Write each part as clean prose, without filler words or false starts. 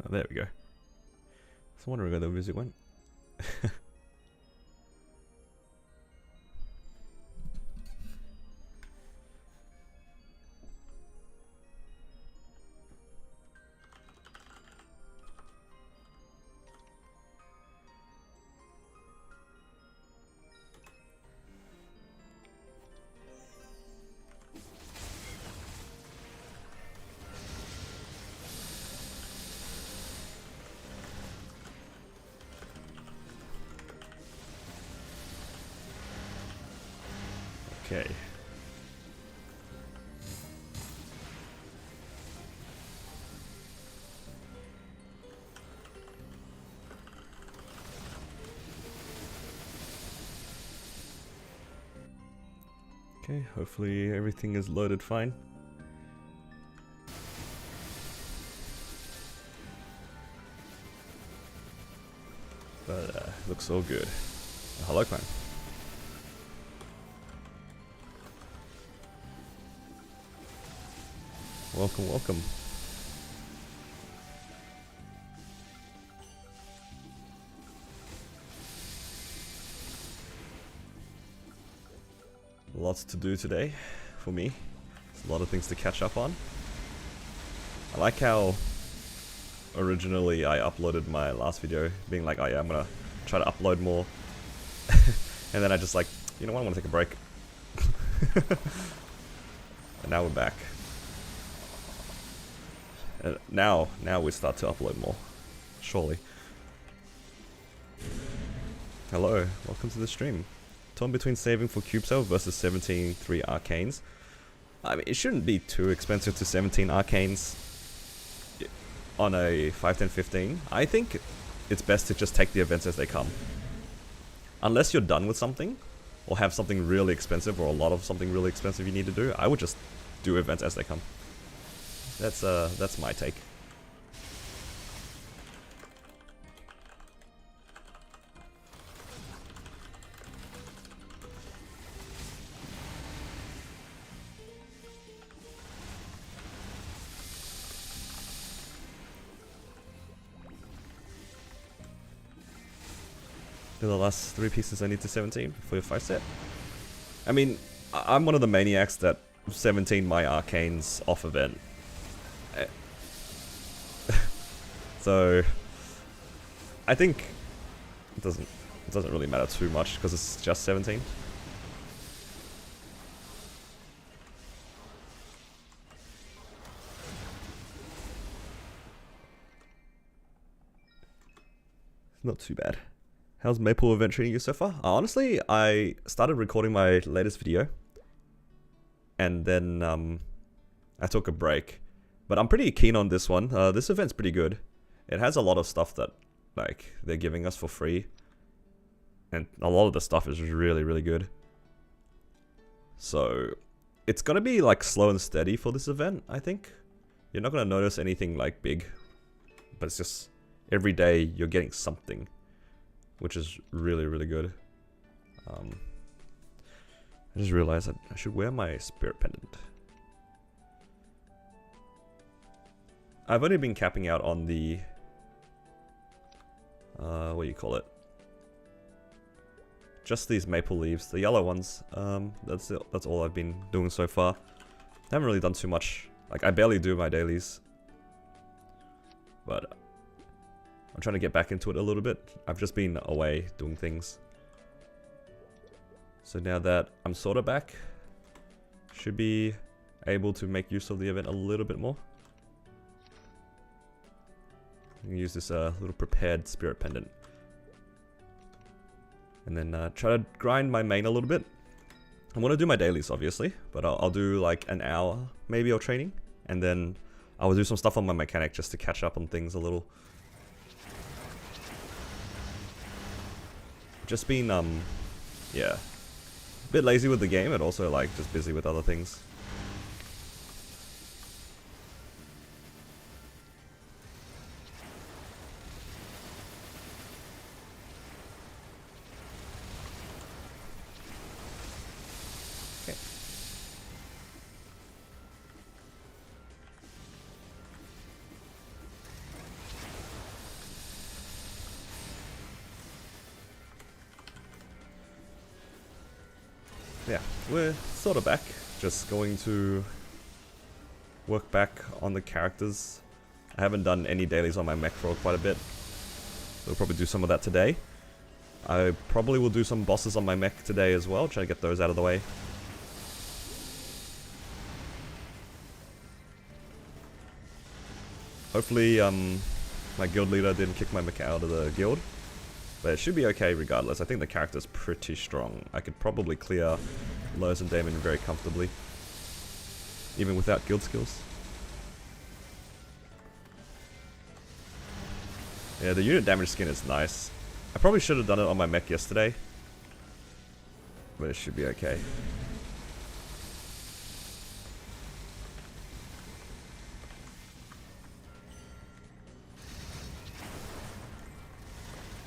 Oh, there we go. I was wondering where the music went. Okay. Okay, hopefully everything is loaded fine. But looks all good. Hello, clan. Welcome, welcome. Lots to do today for me. There's a lot of things to catch up on. I like how originally I uploaded my last video being like, oh yeah, I'm gonna try to upload more. And then I just like, you know what, I want to take a break. And now we're back. And now we start to upload more. Surely. Hello, welcome to the stream. Torn between saving for cube sale versus 17 3 arcanes. I mean, it shouldn't be too expensive to 17 arcanes on a 5, 10, 15. I think it's best to just take the events as they come. Unless you're done with something, or have something really expensive, or a lot of something really expensive you need to do, I would just do events as they come. That's my take. Do the last 3 pieces I need to 17 for your 5 set. I mean, I'm one of the maniacs that 17 my arcanes off event. So I think it doesn't really matter too much because it's just 17. Not too bad. How's Maple event treating you so far? Honestly, I started recording my latest video, and then I took a break. But I'm pretty keen on this one. This event's pretty good. It has a lot of stuff that like they're giving us for free, and a lot of the stuff is really, really good. So it's gonna be like slow and steady for this event, I think. You're not gonna notice anything like big, but it's just every day you're getting something, which is really, really good. I just realized that I should wear my spirit pendant. I've only been capping out on the what do you call it? Just these maple leaves, the yellow ones. That's all I've been doing so far. I haven't really done too much. Like, I barely do my dailies, but I'm trying to get back into it a little bit. I've just been away doing things. So now that I'm sort of back, should be able to make use of the event a little bit more. I'm gonna use this little prepared spirit pendant. And then try to grind my main a little bit. I want to do my dailies, obviously, but I'll do like an hour maybe of training. And then I will do some stuff on my mechanic just to catch up on things a little. Just been, yeah, a bit lazy with the game, and also like just busy with other things. Okay. Yeah, we're sort of back. Just going to work back on the characters. I haven't done any dailies on my mech for quite a bit. We'll probably do some of that today. I probably will do some bosses on my mech today as well, try to get those out of the way. Hopefully my guild leader didn't kick my mech out of the guild. But it should be okay regardless. I think the character's pretty strong. I could probably clear Lotus and Damien very comfortably, even without guild skills. Yeah, the unit damage skin is nice. I probably should have done it on my mech yesterday, but it should be okay.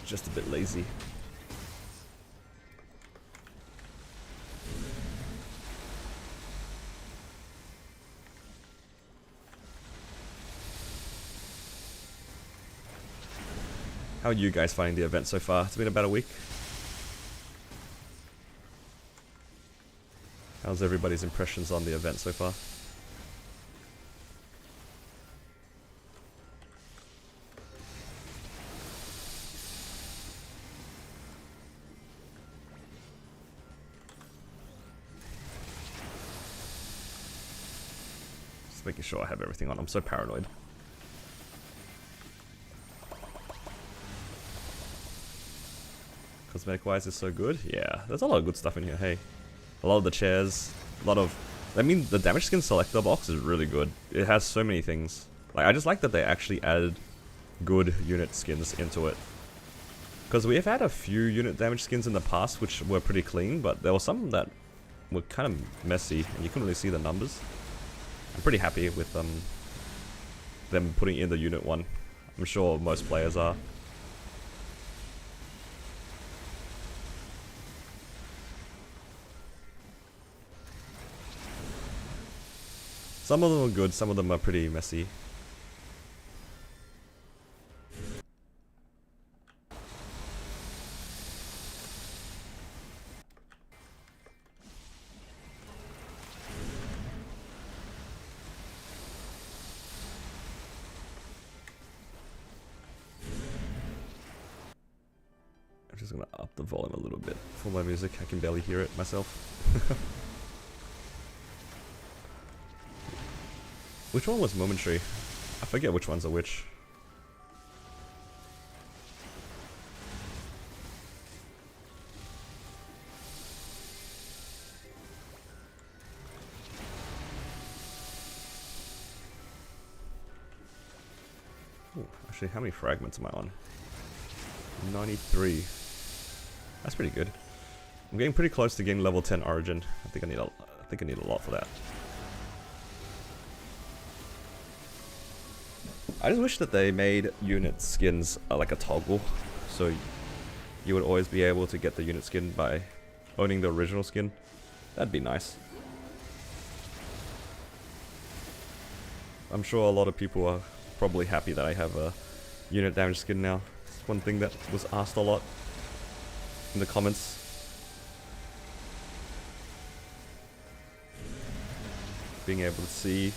Just a bit lazy. How are you guys finding the event so far? It's been about a week. How's everybody's impressions on the event so far? Just making sure I have everything on. I'm so paranoid. Cosmetic wise is so good. Yeah, there's a lot of good stuff in here. Hey, a lot of the chairs, a lot of. I mean, the damage skin selector box is really good. It has so many things. Like, I just like that they actually added good unit skins into it. Because we have had a few unit damage skins in the past which were pretty clean, but there were some that were kind of messy and you couldn't really see the numbers. I'm pretty happy with them putting in the unit one. I'm sure most players are. Some of them are good, some of them are pretty messy. I'm just gonna up the volume a little bit for my music. I can barely hear it myself. Which one was momentary? I forget which ones are which. Ooh, actually, how many fragments am I on? 93. That's pretty good. I'm getting pretty close to getting level 10 origin. I think I need a lot for that. I just wish that they made unit skins like a toggle, so you would always be able to get the unit skin by owning the original skin. That'd be nice. I'm sure a lot of people are probably happy that I have a unit damage skin now. It's one thing that was asked a lot in the comments. Being able to see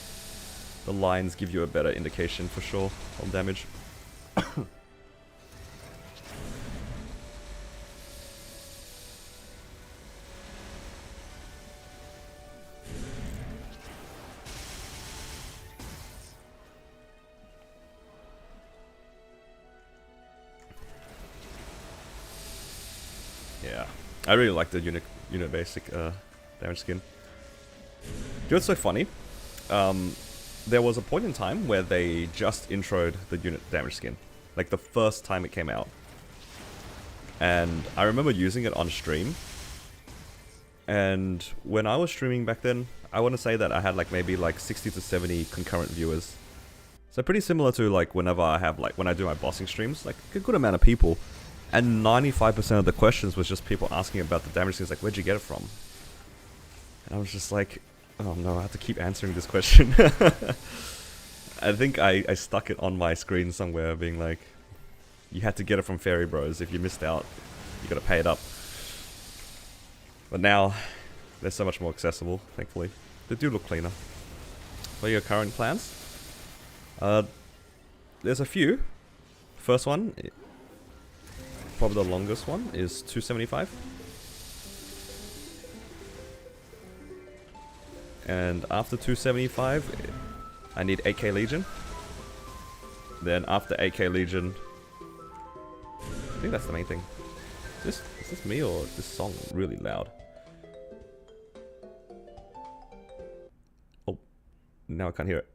the lines give you a better indication for sure on damage. Yeah, I really like the unit basic damage skin. You know what's so funny? There was a point in time where they just introed the unit damage skin, like the first time it came out. And I remember using it on stream. And when I was streaming back then, I want to say that I had like maybe like 60 to 70 concurrent viewers. So pretty similar to like whenever I have like when I do my bossing streams, like a good amount of people. And 95% of the questions was just people asking about the damage skins, like where'd you get it from? And I was just like, oh no, I have to keep answering this question. I think I stuck it on my screen somewhere being like, you had to get it from Fairy Bros. If you missed out, you gotta pay it up. But now They're so much more accessible, thankfully. They do look cleaner. What are your current plans? There's a few. First one, probably the longest one, is 275. And after 275, I need 8k Legion. Then after 8k Legion, I think that's the main thing. Is this me or is this song really loud? Oh, now I can't hear it.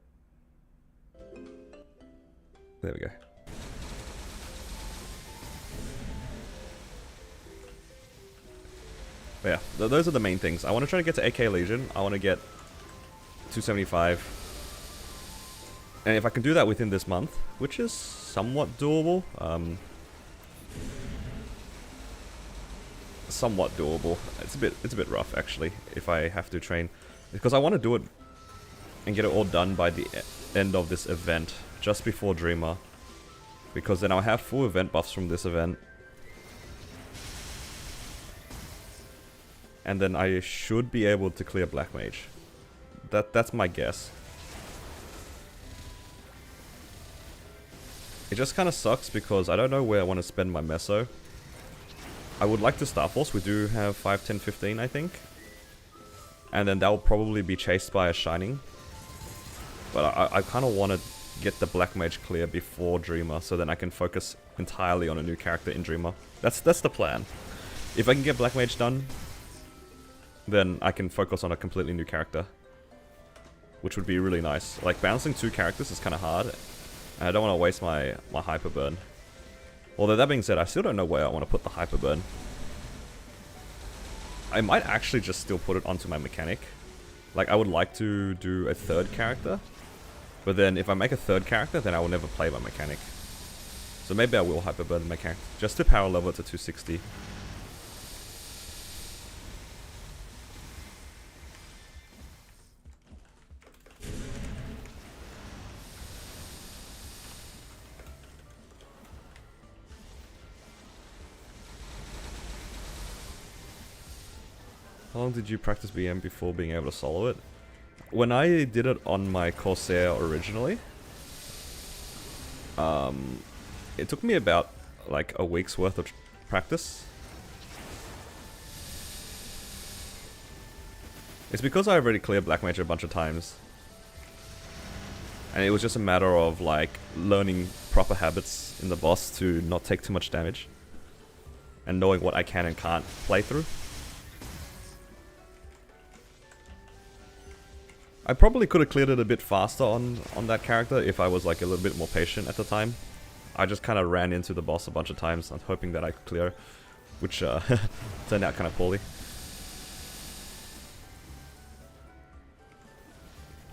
There we go. But yeah, those are the main things. I want to try to get to 8k Legion. I want to get 275. And if I can do that within this month, which is somewhat doable. Somewhat doable. It's a bit rough actually if I have to train, because I want to do it and get it all done by the end of this event, just before Dreamer, because then I'll have full event buffs from this event, and then I should be able to clear Black Mage. That's my guess. It just kind of sucks because I don't know where I want to spend my meso. I would like to Star Force. We do have 5, 10, 15, I think. And then that will probably be chased by a Shining. But I kind of want to get the Black Mage clear before Dreamer, so then I can focus entirely on a new character in Dreamer. That's the plan. If I can get Black Mage done, then I can focus on a completely new character, which would be really nice. Like, balancing 2 characters is kind of hard, and I don't want to waste my Hyper Burn. Although that being said, I still don't know where I want to put the Hyper Burn. I might actually just still put it onto my mechanic. Like, I would like to do a 3rd character, but then if I make a 3rd character, then I will never play my mechanic. So maybe I will Hyper Burn my mechanic, just to power level it to 260. How long did you practice BM before being able to solo it? When I did it on my Corsair originally, it took me about like a week's worth of practice. It's because I already cleared Black Mage a bunch of times, and it was just a matter of like learning proper habits in the boss to not take too much damage, and knowing what I can and can't play through. I probably could have cleared it a bit faster on that character if I was like a little bit more patient at the time. I just kind of ran into the boss a bunch of times, hoping that I could clear, which turned out kind of poorly.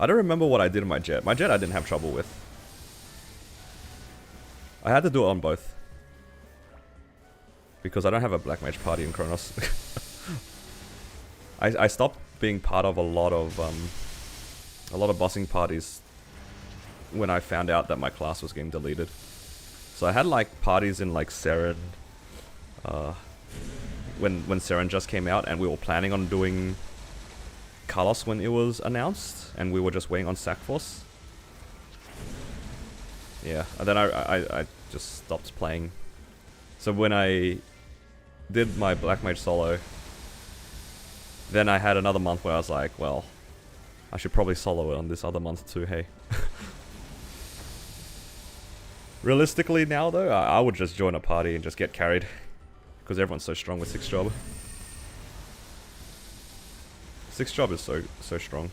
I don't remember what I did in my jet. My jet I didn't have trouble with. I had to do it on both, because I don't have a Black Mage party in Chronos. I stopped being part of a lot of bossing parties when I found out that my class was getting deleted. So I had like parties in like Seren, when Seren just came out, and we were planning on doing Kalos when it was announced, and we were just waiting on Sackforce. Yeah, and then I just stopped playing. So when I did my Black Mage solo, then I had another month where I was like, well, I should probably solo it on this other month too, hey. Realistically now though, I would just join a party and just get carried, because everyone's so strong with 6 job. 6 job is so strong.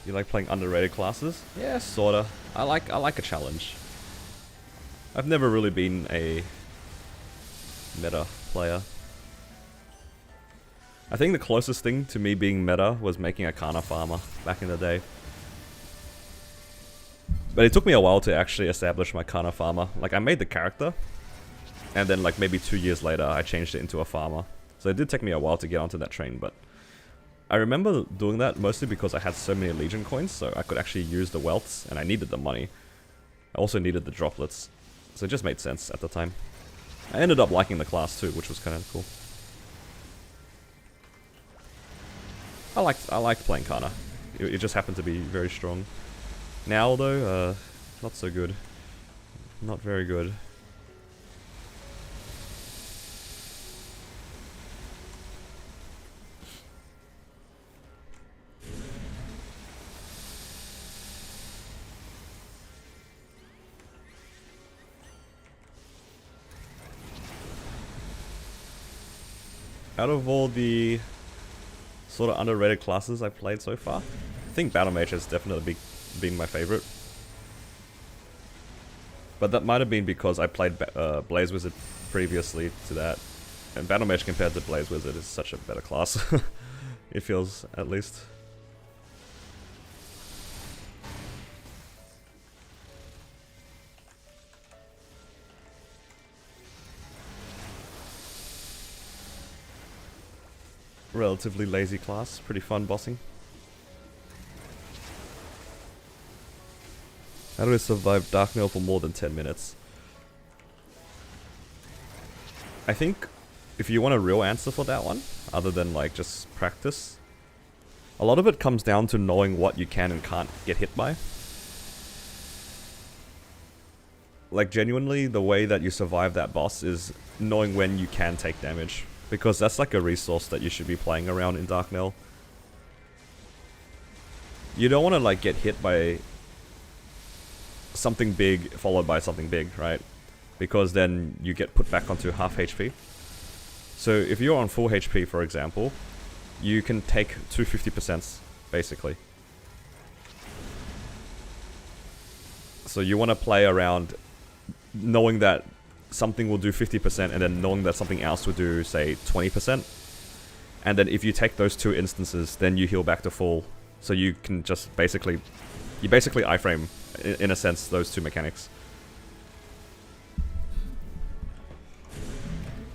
You like playing underrated classes? Yeah, sorta. I like a challenge. I've never really been a meta player. I think the closest thing to me being meta was making a Kana farmer back in the day. But it took me a while to actually establish my Kana farmer. Like, I made the character, And then like maybe 2 years later, I changed it into a farmer. So it did take me a while to get onto that train, but I remember doing that mostly because I had so many Legion coins, so I could actually use the wealths, and I needed the money. I also needed the droplets, so it just made sense at the time. I ended up liking the class too, which was kind of cool. I liked playing Kana. It just happened to be very strong. Now though, not so good. Not very good. Out of all the sort of underrated classes I've played so far, I think Battle Mage has definitely been my favorite. But that might have been because I played Blaze Wizard previously to that. And Battle Mage compared to Blaze Wizard is such a better class. It feels, at least. Relatively lazy class, pretty fun bossing. How do I survive Darknail for more than 10 minutes? I think if you want a real answer for that one, other than like just practice, a lot of it comes down to knowing what you can and can't get hit by. Like genuinely, the way that you survive that boss is knowing when you can take damage. Because that's like a resource that you should be playing around in Darknail. You don't want to like get hit by something big followed by something big, right? Because then you get put back onto half HP. So if you're on full HP, for example, you can take 250% basically. So you want to play around knowing that something will do 50% and then knowing that something else will do, say, 20%. And then if you take those two instances, then you heal back to full. So you can just basically... You basically iframe, in a sense, those two mechanics.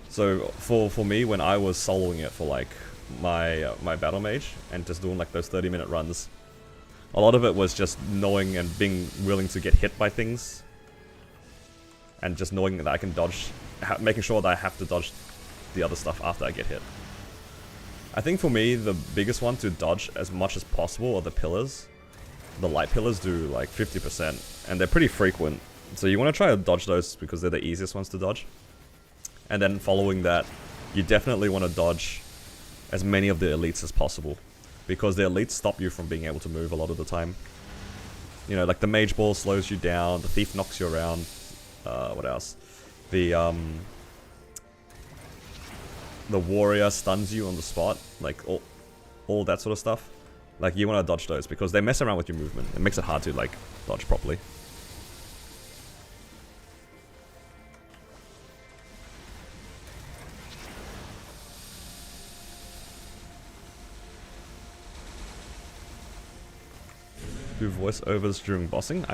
So for me, when I was soloing it for like my Battle Mage and just doing like those 30-minute runs, a lot of it was just knowing and being willing to get hit by things. And just knowing that I can dodge, making sure that I have to dodge the other stuff after I get hit. I think for me, the biggest one to dodge as much as possible are the pillars. The light pillars do like 50%, and they're pretty frequent. So you want to try to dodge those because they're the easiest ones to dodge. And then following that, you definitely want to dodge as many of the elites as possible. Because the elites stop you from being able to move a lot of the time. You know, like the Mage Ball slows you down, the Thief knocks you around. What else? The warrior stuns you on the spot, like all that sort of stuff. Like you want to dodge those because they mess around with your movement. It makes it hard to like dodge properly. Do voiceovers during bossing?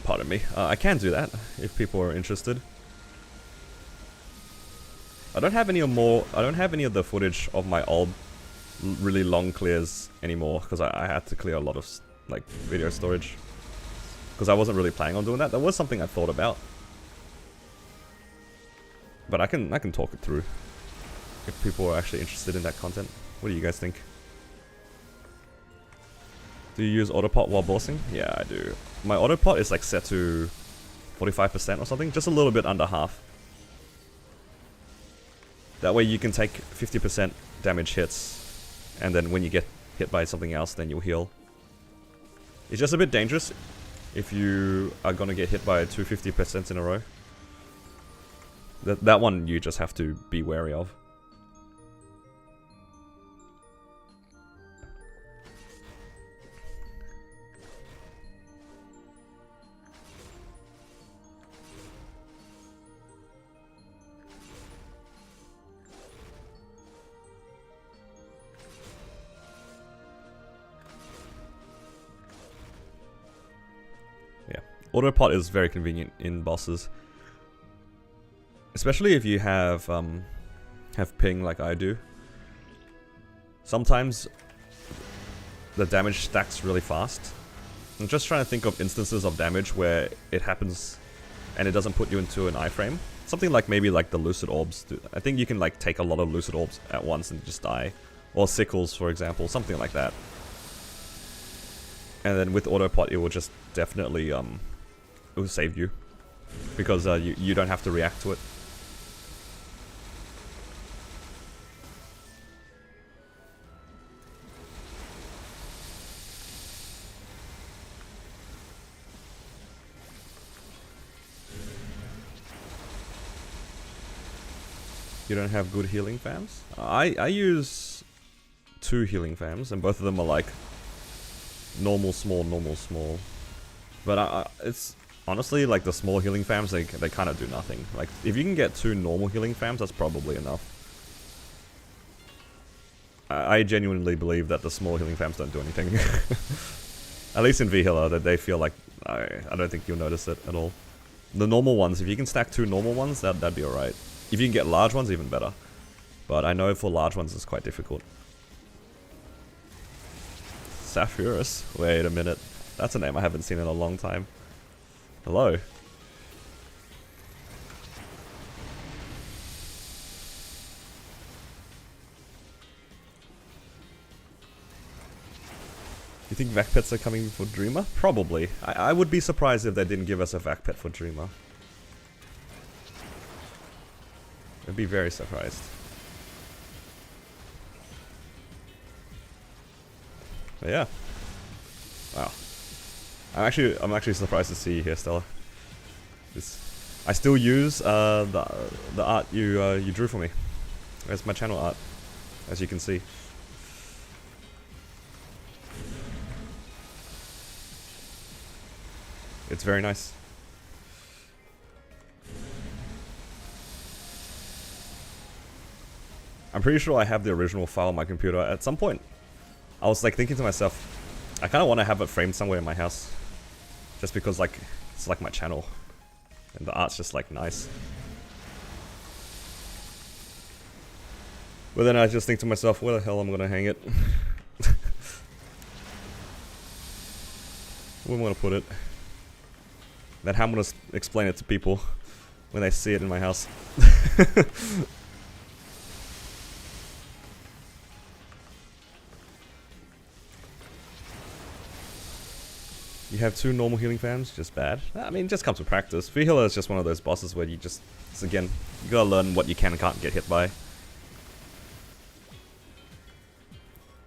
Pardon me. I can do that if people are interested. I don't have any of the footage of my old, really long clears anymore because I had to clear a lot of like video storage because I wasn't really planning on doing that. That was something I thought about, but I can talk it through if people are actually interested in that content. What do you guys think? Do you use autopot while bossing? Yeah, I do. My autopot is like set to 45% or something, just a little bit under half. That way you can take 50% damage hits, and then when you get hit by something else, then you'll heal. It's just a bit dangerous if you are gonna get hit by 250% in a row. That one you just have to be wary of. Autopot is very convenient in bosses. Especially if you have ping like I do. Sometimes the damage stacks really fast. I'm just trying to think of instances of damage where it happens and it doesn't put you into an iframe. Something like maybe like the Lucid Orbs. I think you can like take a lot of Lucid Orbs at once and just die. Or Sickles, for example, something like that. And then with Autopot, it will just definitely, it will save you. Because you don't have to react to it. You don't have good healing fams? I use 2 healing fams, and both of them are like normal, small, normal, small. But it's honestly like the small healing fams, they kind of do nothing. Like if you can get 2 normal healing fams, that's probably enough. I genuinely believe that the small healing fams don't do anything. At least in V-Healer, that they feel like I don't think you'll notice it at all. The normal ones, if you can stack 2 normal ones, that'd be alright. If you can get large ones, even better. But I know for large ones it's quite difficult. Saphirus? Wait a minute. That's a name I haven't seen in a long time. Hello? You think vac pets are coming for Dreamer? Probably. I would be surprised if they didn't give us a vac pet for Dreamer. I'd be very surprised. But yeah. Wow. I'm actually surprised to see you here, Stella. I still use the art you drew for me. That's my channel art, as you can see. It's very nice. I'm pretty sure I have the original file on my computer. At some point, I was like thinking to myself, I kind of want to have it framed somewhere in my house. Just because like, it's like my channel. And the art's just like nice. But then I just think to myself, where the hell am I going to hang it? Where am I going to put it? Then how am I going to explain it to people when they see it in my house? You have 2 normal healing fams, just bad. I mean, it just comes with practice. V-Healer is just one of those bosses where you just, again, you gotta learn what you can and can't get hit by.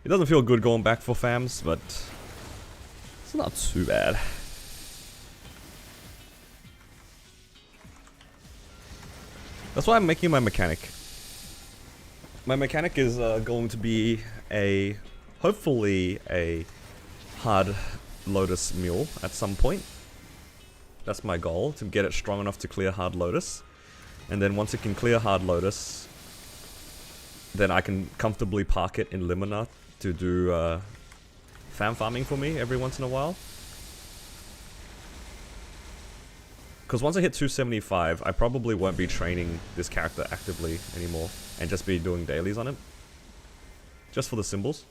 It doesn't feel good going back for fams, but it's not too bad. That's why I'm making my mechanic. My mechanic is going to be hopefully a hard Lotus mule at some point. That's my goal, to get it strong enough to clear hard Lotus. And then once it can clear hard Lotus, then I can comfortably park it in Limina to do fam farming for me every once in a while. Because once I hit 275, I probably won't be training this character actively anymore and just be doing dailies on it. Just for the symbols.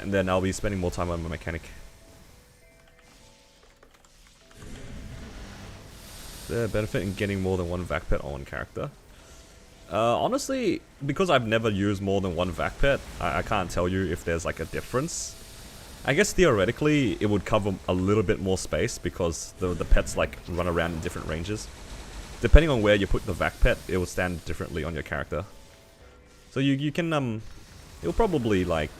And then I'll be spending more time on my mechanic. The benefit in getting more than 1 vac pet on one character. Honestly, because I've never used more than 1 vac pet, I can't tell you if there's like a difference. I guess theoretically it would cover a little bit more space because the pets like run around in different ranges. Depending on where you put the vac pet, it will stand differently on your character. So you can it'll probably like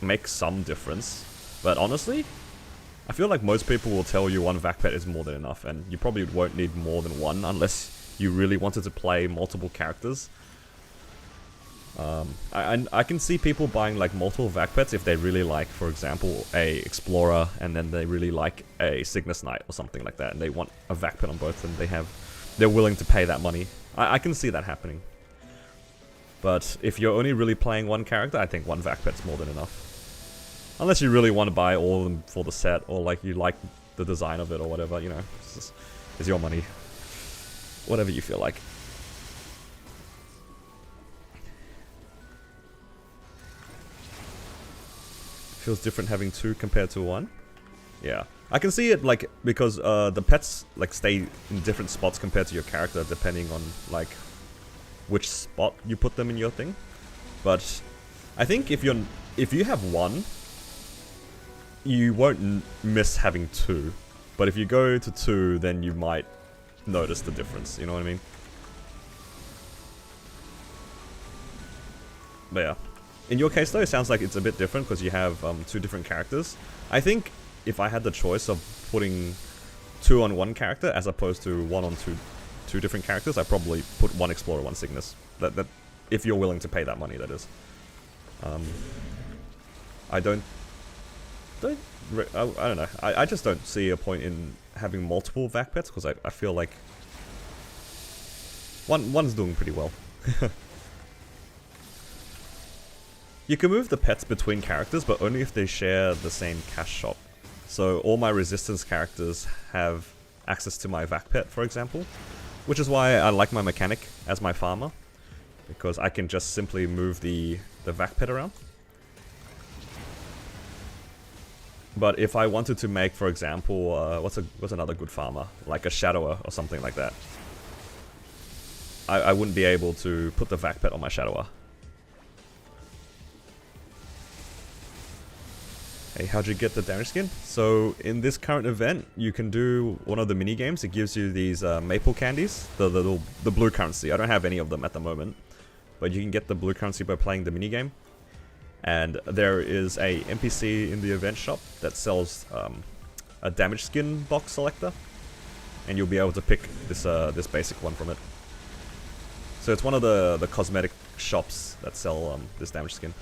make some difference, but honestly, I feel like most people will tell you 1 vac pet is more than enough, and you probably won't need more than 1 unless you really wanted to play multiple characters. I can see people buying like multiple vac pets if they really like, for example, a Explorer, and then they really like a Cygnus Knight or something like that, and they want a vac pet on both, and they're willing to pay that money. I can see that happening. But if you're only really playing 1 character, I think 1 vac pet's more than enough. Unless you really want to buy all of them for the set, or like you like the design of it or whatever, you know. It's your money. Whatever you feel like. Feels different having 2 compared to 1. Yeah. I can see it, like, because the pets, like, stay in different spots compared to your character, depending on, like, which spot you put them in your thing. But I think if you have 1, you won't miss having 2. But if you go to 2, then you might notice the difference, you know what I mean? But yeah. In your case though, it sounds like it's a bit different because you have 2 different characters. I think if I had the choice of putting 2 on 1 character as opposed to 1 on 2 different characters, I'd probably put 1 Explorer, 1 Cygnus. That if you're willing to pay that money, that is. I don't know. I just don't see a point in having multiple vac pets because I feel like one's doing pretty well. You can move the pets between characters, but only if they share the same cash shop. So all my resistance characters have access to my vac pet, for example, which is why I like my mechanic as my farmer, because I can just simply move the vac pet around. But if I wanted to make, for example, what's another good farmer, like a Shadower or something like that, I wouldn't be able to put the vac pet on my Shadower. Hey, how'd you get the damage skin? So in this current event, you can do one of the mini games. It gives you these maple candies, the blue currency. I don't have any of them at the moment, but you can get the blue currency by playing the mini game. And there is a NPC in the event shop that sells a damage skin box selector, and you'll be able to pick this basic one from it. So it's one of the cosmetic shops that sell this damage skin.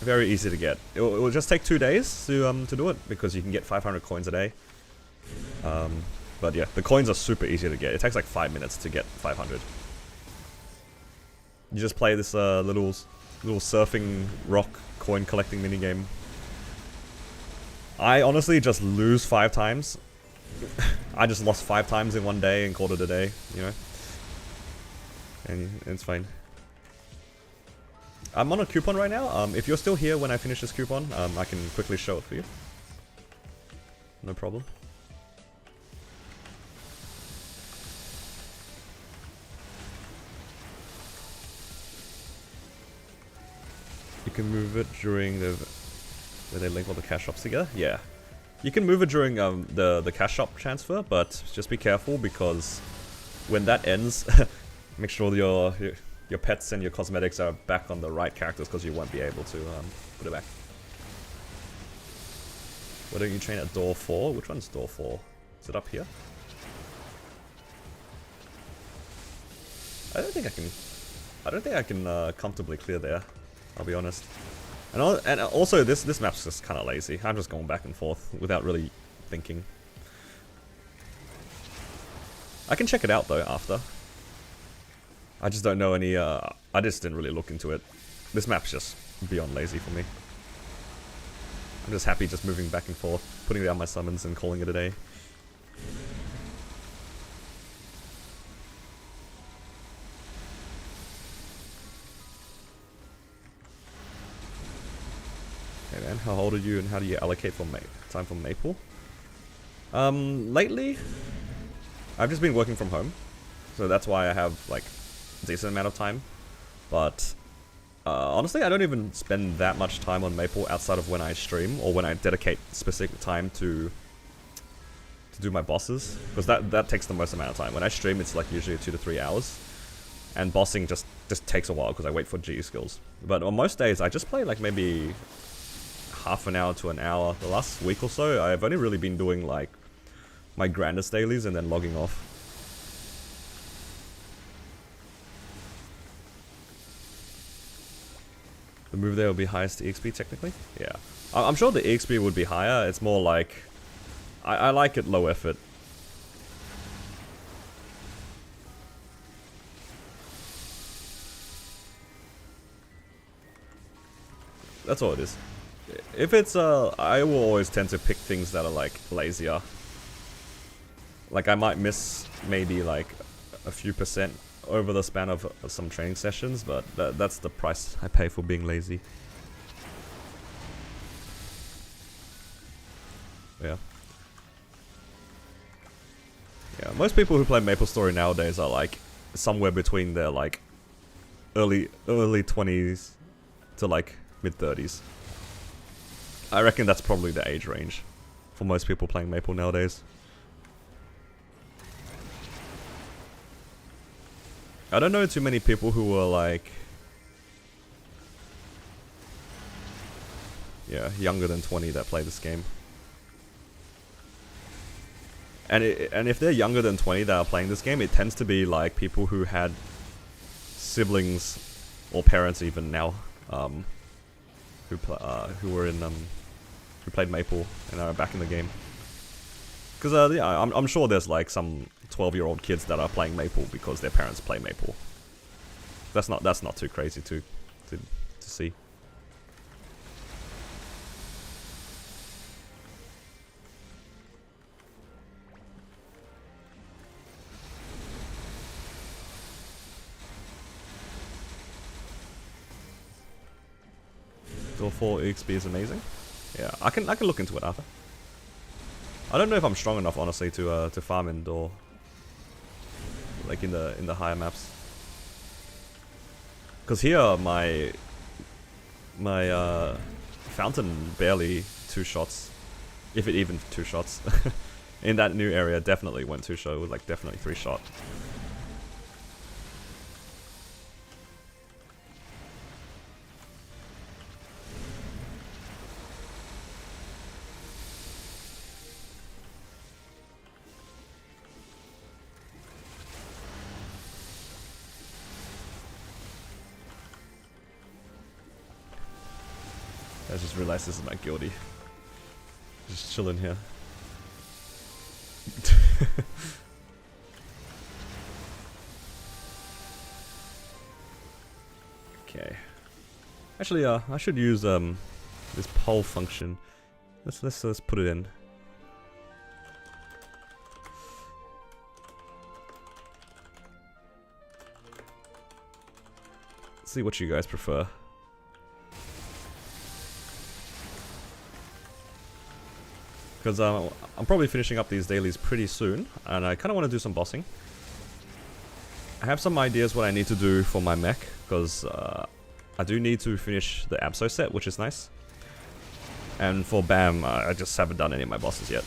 Very easy to get. It will just take 2 days to do it because you can get 500 coins a day. But yeah, the coins are super easy to get. It takes like 5 minutes to get 500. You just play this little surfing rock coin collecting minigame. I honestly just lose 5 times. I just lost 5 times in one day and called it a day, you know. And it's fine. I'm on a coupon right now. If you're still here when I finish this coupon, I can quickly show it for you. No problem. You can move it during the... Where they link all the cash shops together? Yeah. You can move it during the cash shop transfer, but just be careful because when that ends, make sure your pets and your cosmetics are back on the right characters because you won't be able to put it back. Why don't you train at door 4? Which one's door 4? Is it up here? I don't think I can comfortably clear there. I'll be honest. And also this map's just kind of lazy. I'm just going back and forth without really thinking. I can check it out though after. I just don't know any, I just didn't really look into it. This map's just beyond lazy for me. I'm just happy just moving back and forth, putting down my summons and calling it a day. Hey man, how old are you and how do you allocate for time for Maple? Lately, I've just been working from home. So that's why I have like decent amount of time, but honestly I don't even spend that much time on Maple outside of when I stream or when I dedicate specific time to do my bosses, because that takes the most amount of time. When I stream it's like usually 2 to 3 hours, and bossing just takes a while because I wait for GE skills. But on most days I just play like maybe half an hour to an hour. The last week or so I've only really been doing like my grandest dailies and then logging off. The move there will be highest EXP technically? Yeah. I'm sure the EXP would be higher. It's more like... I like it low effort. That's all it is. If it's I will always tend to pick things that are like lazier. Like I might miss maybe like a few percent over the span of some training sessions, but that's the price I pay for being lazy. Yeah. Yeah, most people who play MapleStory nowadays are like somewhere between their like early 20s to like mid 30s. I reckon that's probably the age range for most people playing Maple nowadays. I don't know too many people who are like, yeah, younger than 20 that play this game. And if they're younger than 20 that are playing this game, it tends to be like people who had siblings or parents even now, who played Maple and are back in the game. Because yeah, I'm sure there's like some 12-year-old kids that are playing Maple because their parents play Maple. That's not too crazy to see. Door 4 EXP is amazing. Yeah, I can look into it after. I don't know if I'm strong enough, honestly, to farm in Door, like in the higher maps. Cause here my fountain barely 2 shots, if it even 2 shots. In that new area, definitely went 2 shot. It was like definitely 3 shot. I just realized this is my guilty. Just chilling here. Okay. Actually, I should use this poll function. Let's put it in. Let's see what you guys prefer. Because I'm probably finishing up these dailies pretty soon, and I kind of want to do some bossing. I have some ideas what I need to do for my mech, because I do need to finish the Abso set, which is nice. And for BAM, I just haven't done any of my bosses yet.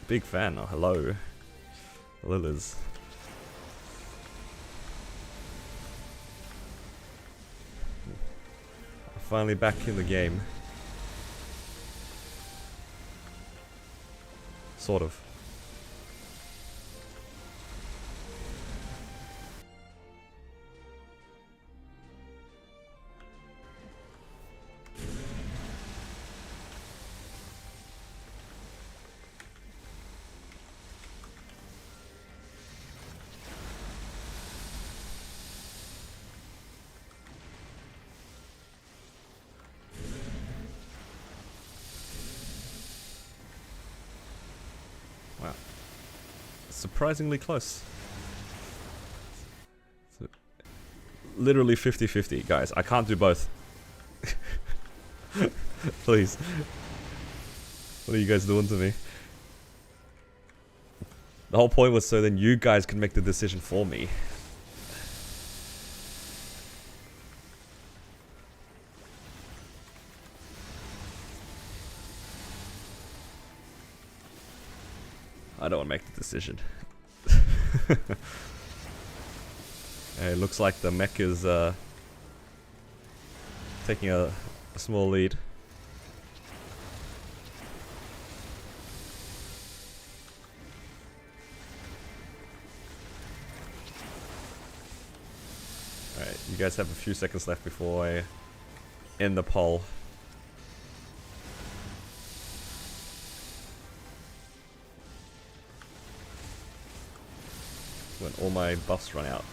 Big fan. Oh, hello. Liliz. Finally back in the game. Sort of. Wow. Surprisingly close. Literally 50-50, guys. I can't do both. Please. What are you guys doing to me? The whole point was so then you guys can make the decision for me. I don't want to make the decision. It looks like the mech is taking a small lead. Alright, you guys have a few seconds left before I end the poll. When all my buffs run out.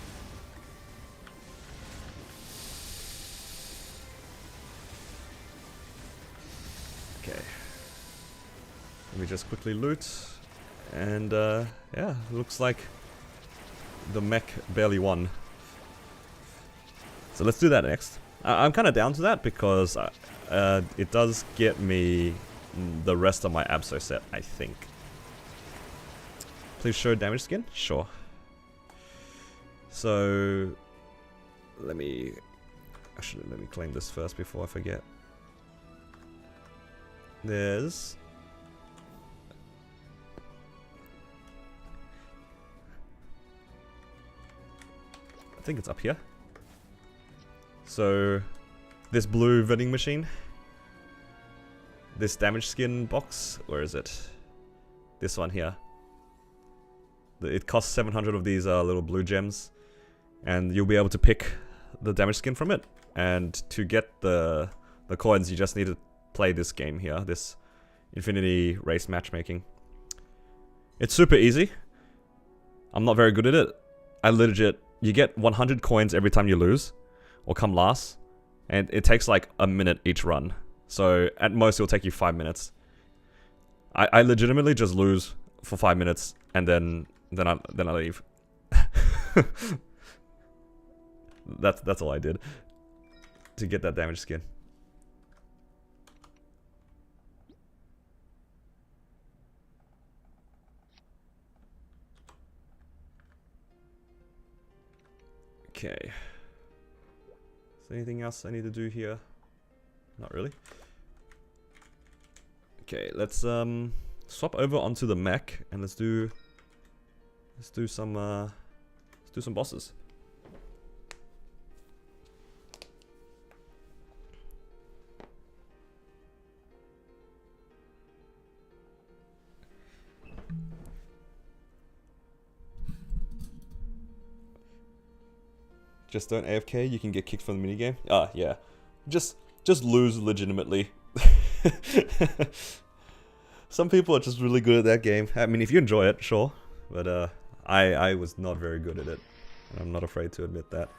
just quickly loot. And yeah, looks like the mech barely won. So let's do that next. I'm kind of down to that because it does get me the rest of my Abso set, I think. Please show damage skin? Sure. So let me claim this first before I forget. There's I think it's up here. So this blue vending machine, this damage skin box, where is it? This one here. It costs 700 of these little blue gems, and you'll be able to pick the damage skin from it. And to get the coins, you just need to play this game here, this Infinity Race matchmaking. It's super easy. I'm not very good at it. You get 100 coins every time you lose, or come last, and it takes like a minute each run. So at most it'll take you 5 minutes. I legitimately just lose for 5 minutes, and then I leave. That's all I did to get that damage skin. Okay. Is there anything else I need to do here? Not really. Okay, let's swap over onto the mech and let's do some bosses. Just don't AFK, you can get kicked from the minigame. Ah, yeah. Just lose legitimately. Some people are just really good at that game. I mean, if you enjoy it, sure. But I was not very good at it. And I'm not afraid to admit that.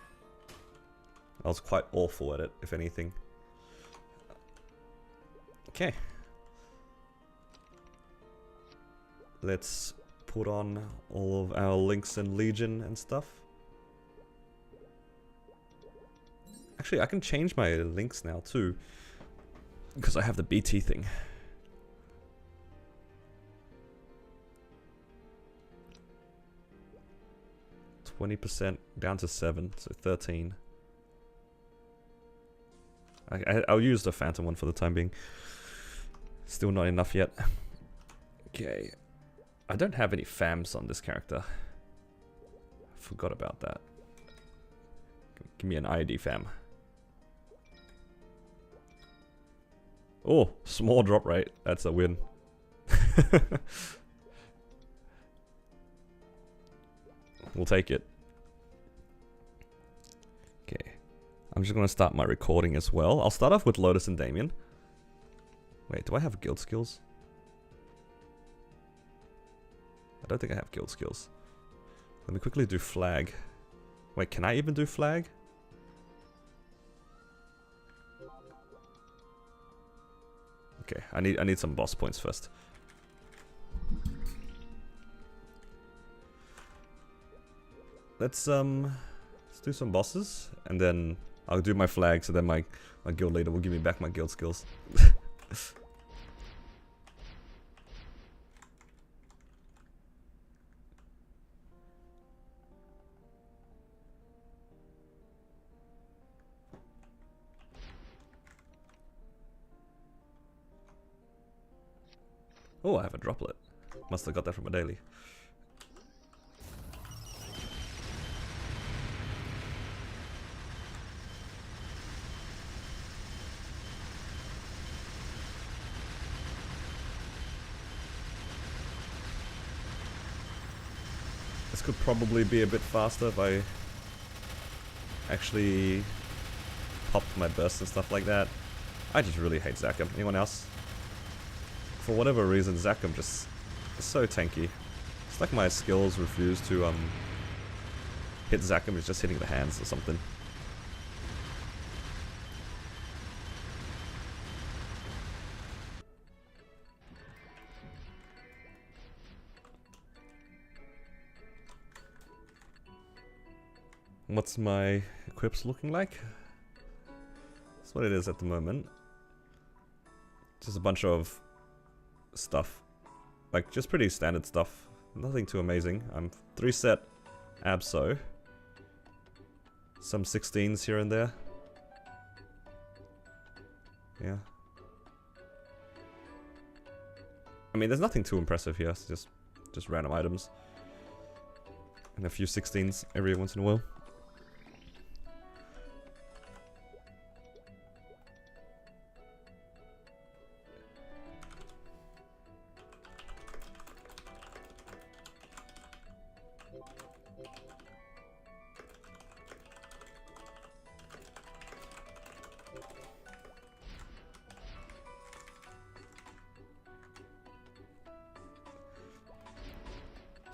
I was quite awful at it, if anything. Okay. Let's put on all of our links and legion and stuff. Actually, I can change my links now too, because I have the BT thing. %, down to 7, so 13. I'll use the Phantom one for the time being. Still not enough yet. Okay. I don't have any FAMs on this character. Forgot about that. Give me an ID fam. Oh, small drop rate. That's a win. We'll take it. Okay. I'm just going to start my recording as well. I'll start off with Lotus and Damien. Wait, do I have guild skills? I don't think I have guild skills. Let me quickly do flag. Wait, can I even do flag? Okay, I need some boss points first. Let's do some bosses, and then I'll do my flag, so then my guild leader will give me back my guild skills. Oh, I have a droplet. Must have got that from a daily. This could probably be a bit faster if I actually popped my burst and stuff like that. I just really hate Zachem. Anyone else? For whatever reason, Zachem just is so tanky. It's like my skills refuse to hit Zachem, it's just hitting the hands or something. What's my equips looking like? That's what it is at the moment. Just a bunch of stuff. Like, just pretty standard stuff. Nothing too amazing. I'm 3 set Abso. Some 16s here and there. Yeah. I mean, there's nothing too impressive here. It's just random items. And a few 16s every once in a while.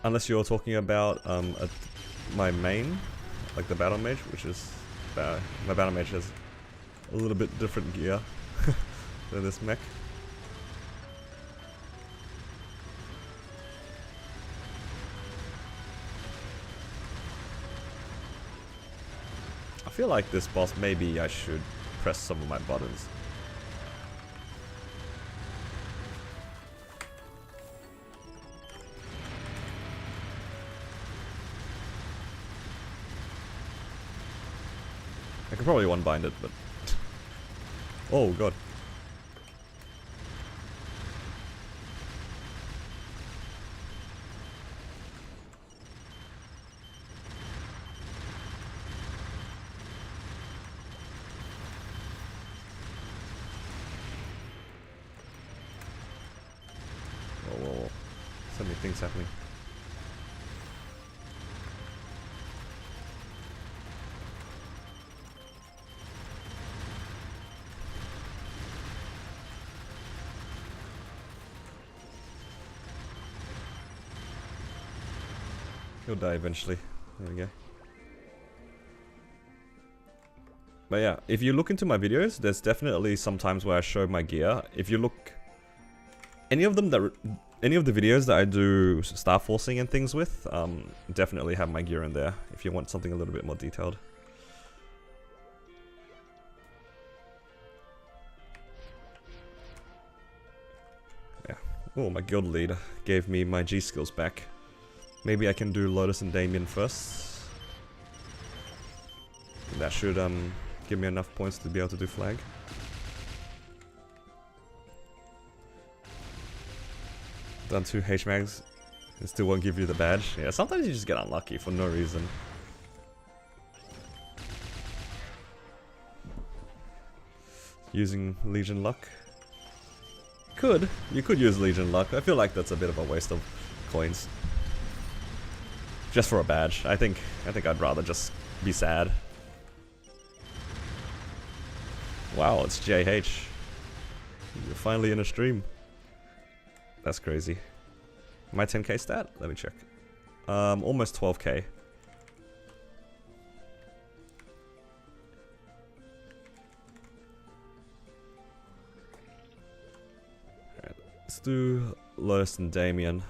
Unless you're talking about my main, like the battle mage, which is my battle mage has a little bit different gear than this mech. I feel like this boss, maybe I should press some of my buttons. I could probably one-bind it, but... Oh god. Whoa, whoa, whoa. So many things happening. He'll die eventually. There we go. But yeah, if you look into my videos, there's definitely some times where I show my gear. If you look... Any of the videos that I do star forcing and things with, definitely have my gear in there, if you want something a little bit more detailed. Yeah. Oh, my guild leader gave me my G skills back. Maybe I can do Lotus and Damien first. That should give me enough points to be able to do flag. Done 2 H-mags. It still won't give you the badge. Yeah, sometimes you just get unlucky for no reason. Using Legion luck. You could use Legion luck. I feel like that's a bit of a waste of coins. Just for a badge. I think I'd rather just be sad. Wow, it's JH. You're finally in a stream. That's crazy. My 10k stat? Let me check. Almost 12k. Alright, let's do Lotus and Damien.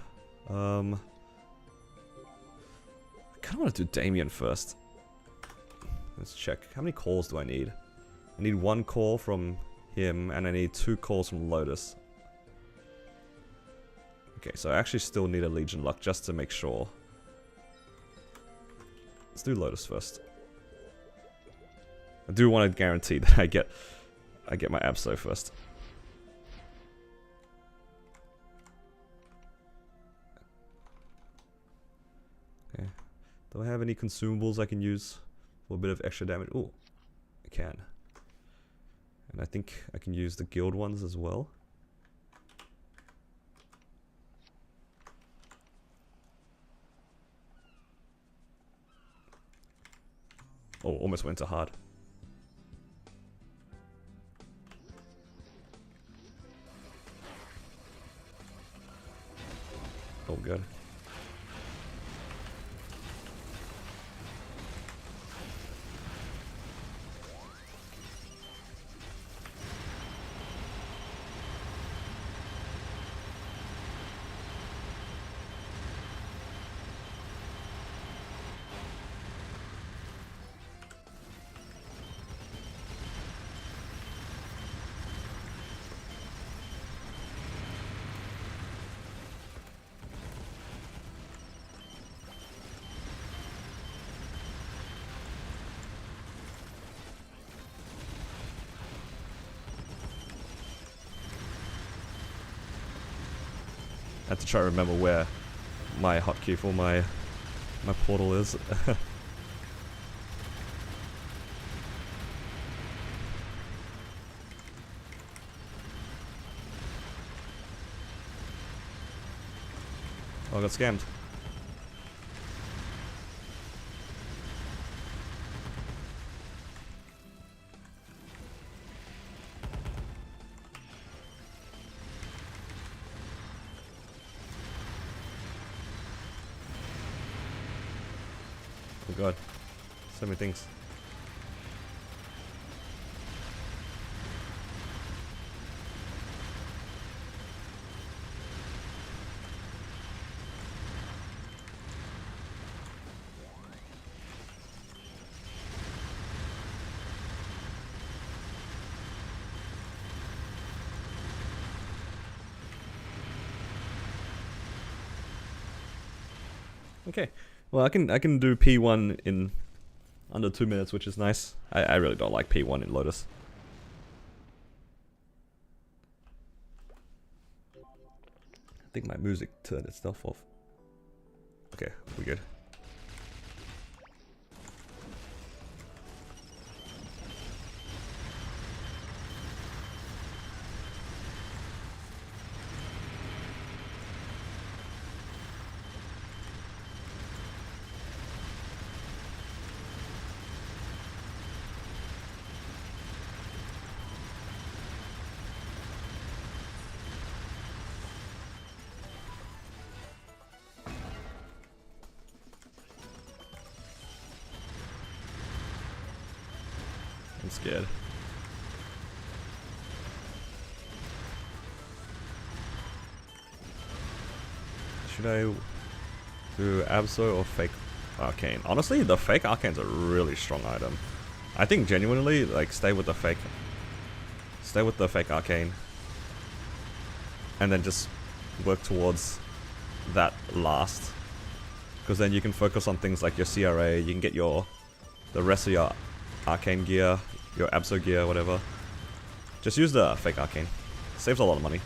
I kinda wanna do Damien first. Let's check. How many calls do I need? I need 1 call from him, and I need 2 calls from Lotus. Okay, so I actually still need a Legion luck just to make sure. Let's do Lotus first. I do want to guarantee that I get my Abso first. Okay. Do I have any consumables I can use for a bit of extra damage? Oh, I can. And I think I can use the guild ones as well. Oh, almost went to hard. Oh, good. I have to try to remember where my hotkey for my portal is. Oh, I got scammed. Oh god, so many things. Okay, well I can do P1 in under 2 minutes, which is nice. I really don't like P1 in Lotus. I think my music turned itself off. Okay, we're good. I'm scared. Should I do Absol or Fake Arcane? Honestly, the Fake Arcane's a really strong item. I think genuinely, like, stay with the Fake Arcane. And then just work towards that last. Because then you can focus on things like your CRA, you can get the rest of your Arcane gear, your Absol gear, whatever. Just use the Fake Arcane. Saves a lot of money.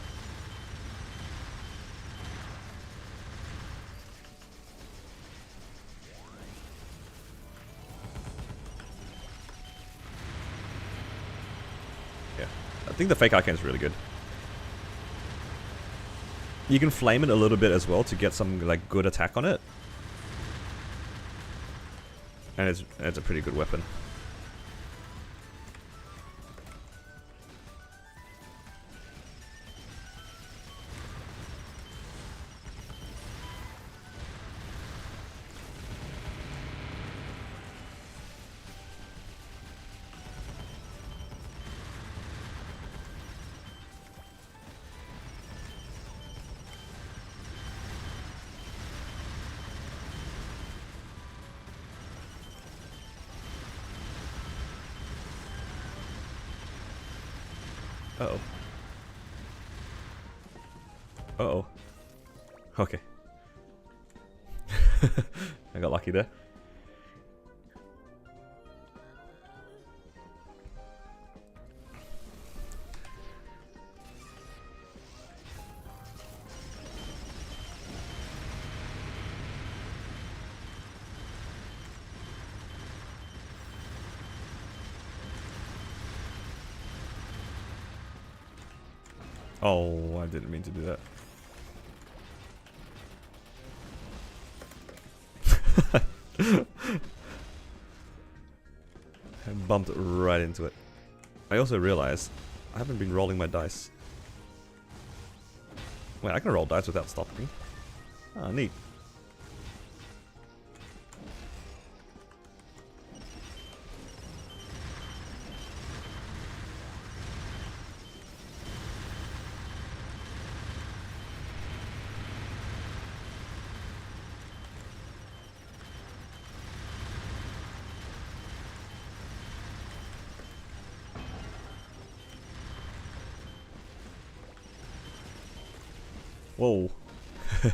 Yeah, I think the Fake Arcane is really good. You can flame it a little bit as well to get some like good attack on it. And it's a pretty good weapon. Uh-oh. Uh-oh. Okay. I got lucky there. Oh, I didn't mean to do that. I bumped right into it. I also realized I haven't been rolling my dice. Wait, I can roll dice without stopping. Ah, neat. Whoa. I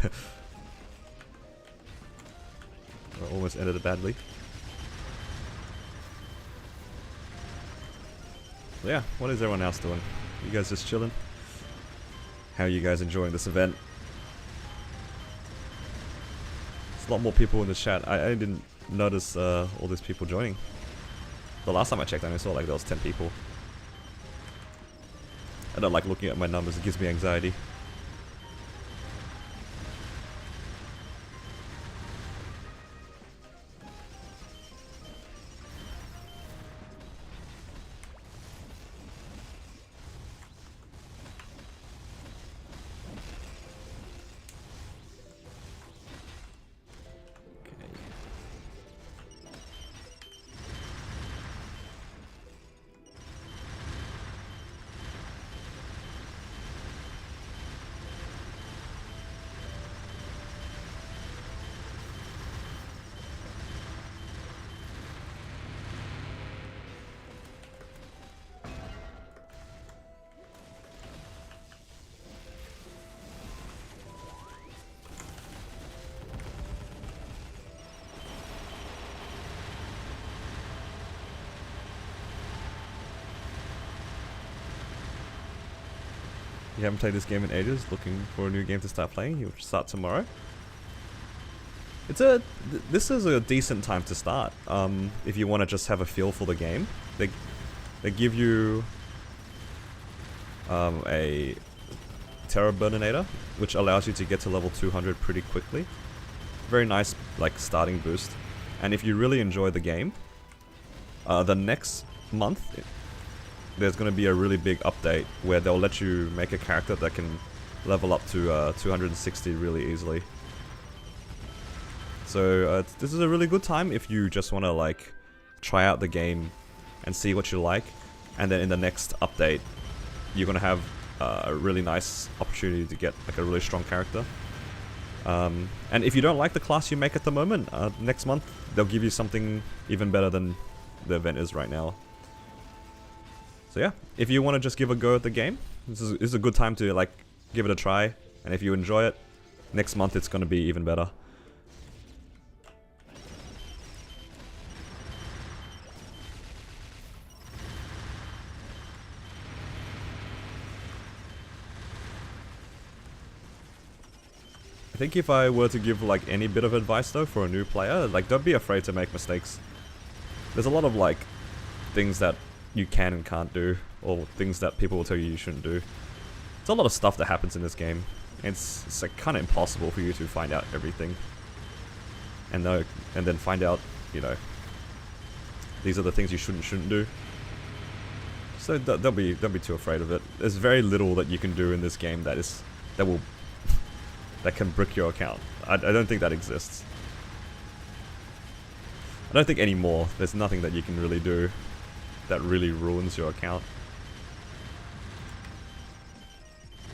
almost ended it badly. So yeah, what is everyone else doing? You guys just chilling? How are you guys enjoying this event? a lot more people in the chat. I didn't notice all these people joining. The last time I checked, I only saw like there was 10 people. I don't like looking at my numbers, it gives me anxiety. You haven't played this game in ages, looking for a new game to start playing, you'll start tomorrow. This is a decent time to start, if you want to just have a feel for the game. They give you a Terror Burninator, which allows you to get to level 200 pretty quickly. Very nice, like, starting boost. And if you really enjoy the game, the next month, there's going to be a really big update where they'll let you make a character that can level up to 260 really easily. So this is a really good time if you just want to like try out the game and see what you like, and then in the next update you're going to have a really nice opportunity to get like a really strong character. And if you don't like the class you make at the moment, next month they'll give you something even better than the event is right now. So yeah, if you want to just give a go at the game, this is a good time to like give it a try, and if you enjoy it, next month it's going to be even better. I think if I were to give like any bit of advice though for a new player, like don't be afraid to make mistakes. There's a lot of like things that you can and can't do, or things that people will tell you shouldn't do. There's a lot of stuff that happens in this game. It's like kind of impossible for you to find out everything, and then find out, you know, these are the things you shouldn't do. So don't be too afraid of it. There's very little that you can do in this game that can brick your account. I don't think that exists. I don't think anymore. There's nothing that you can really do that really ruins your account.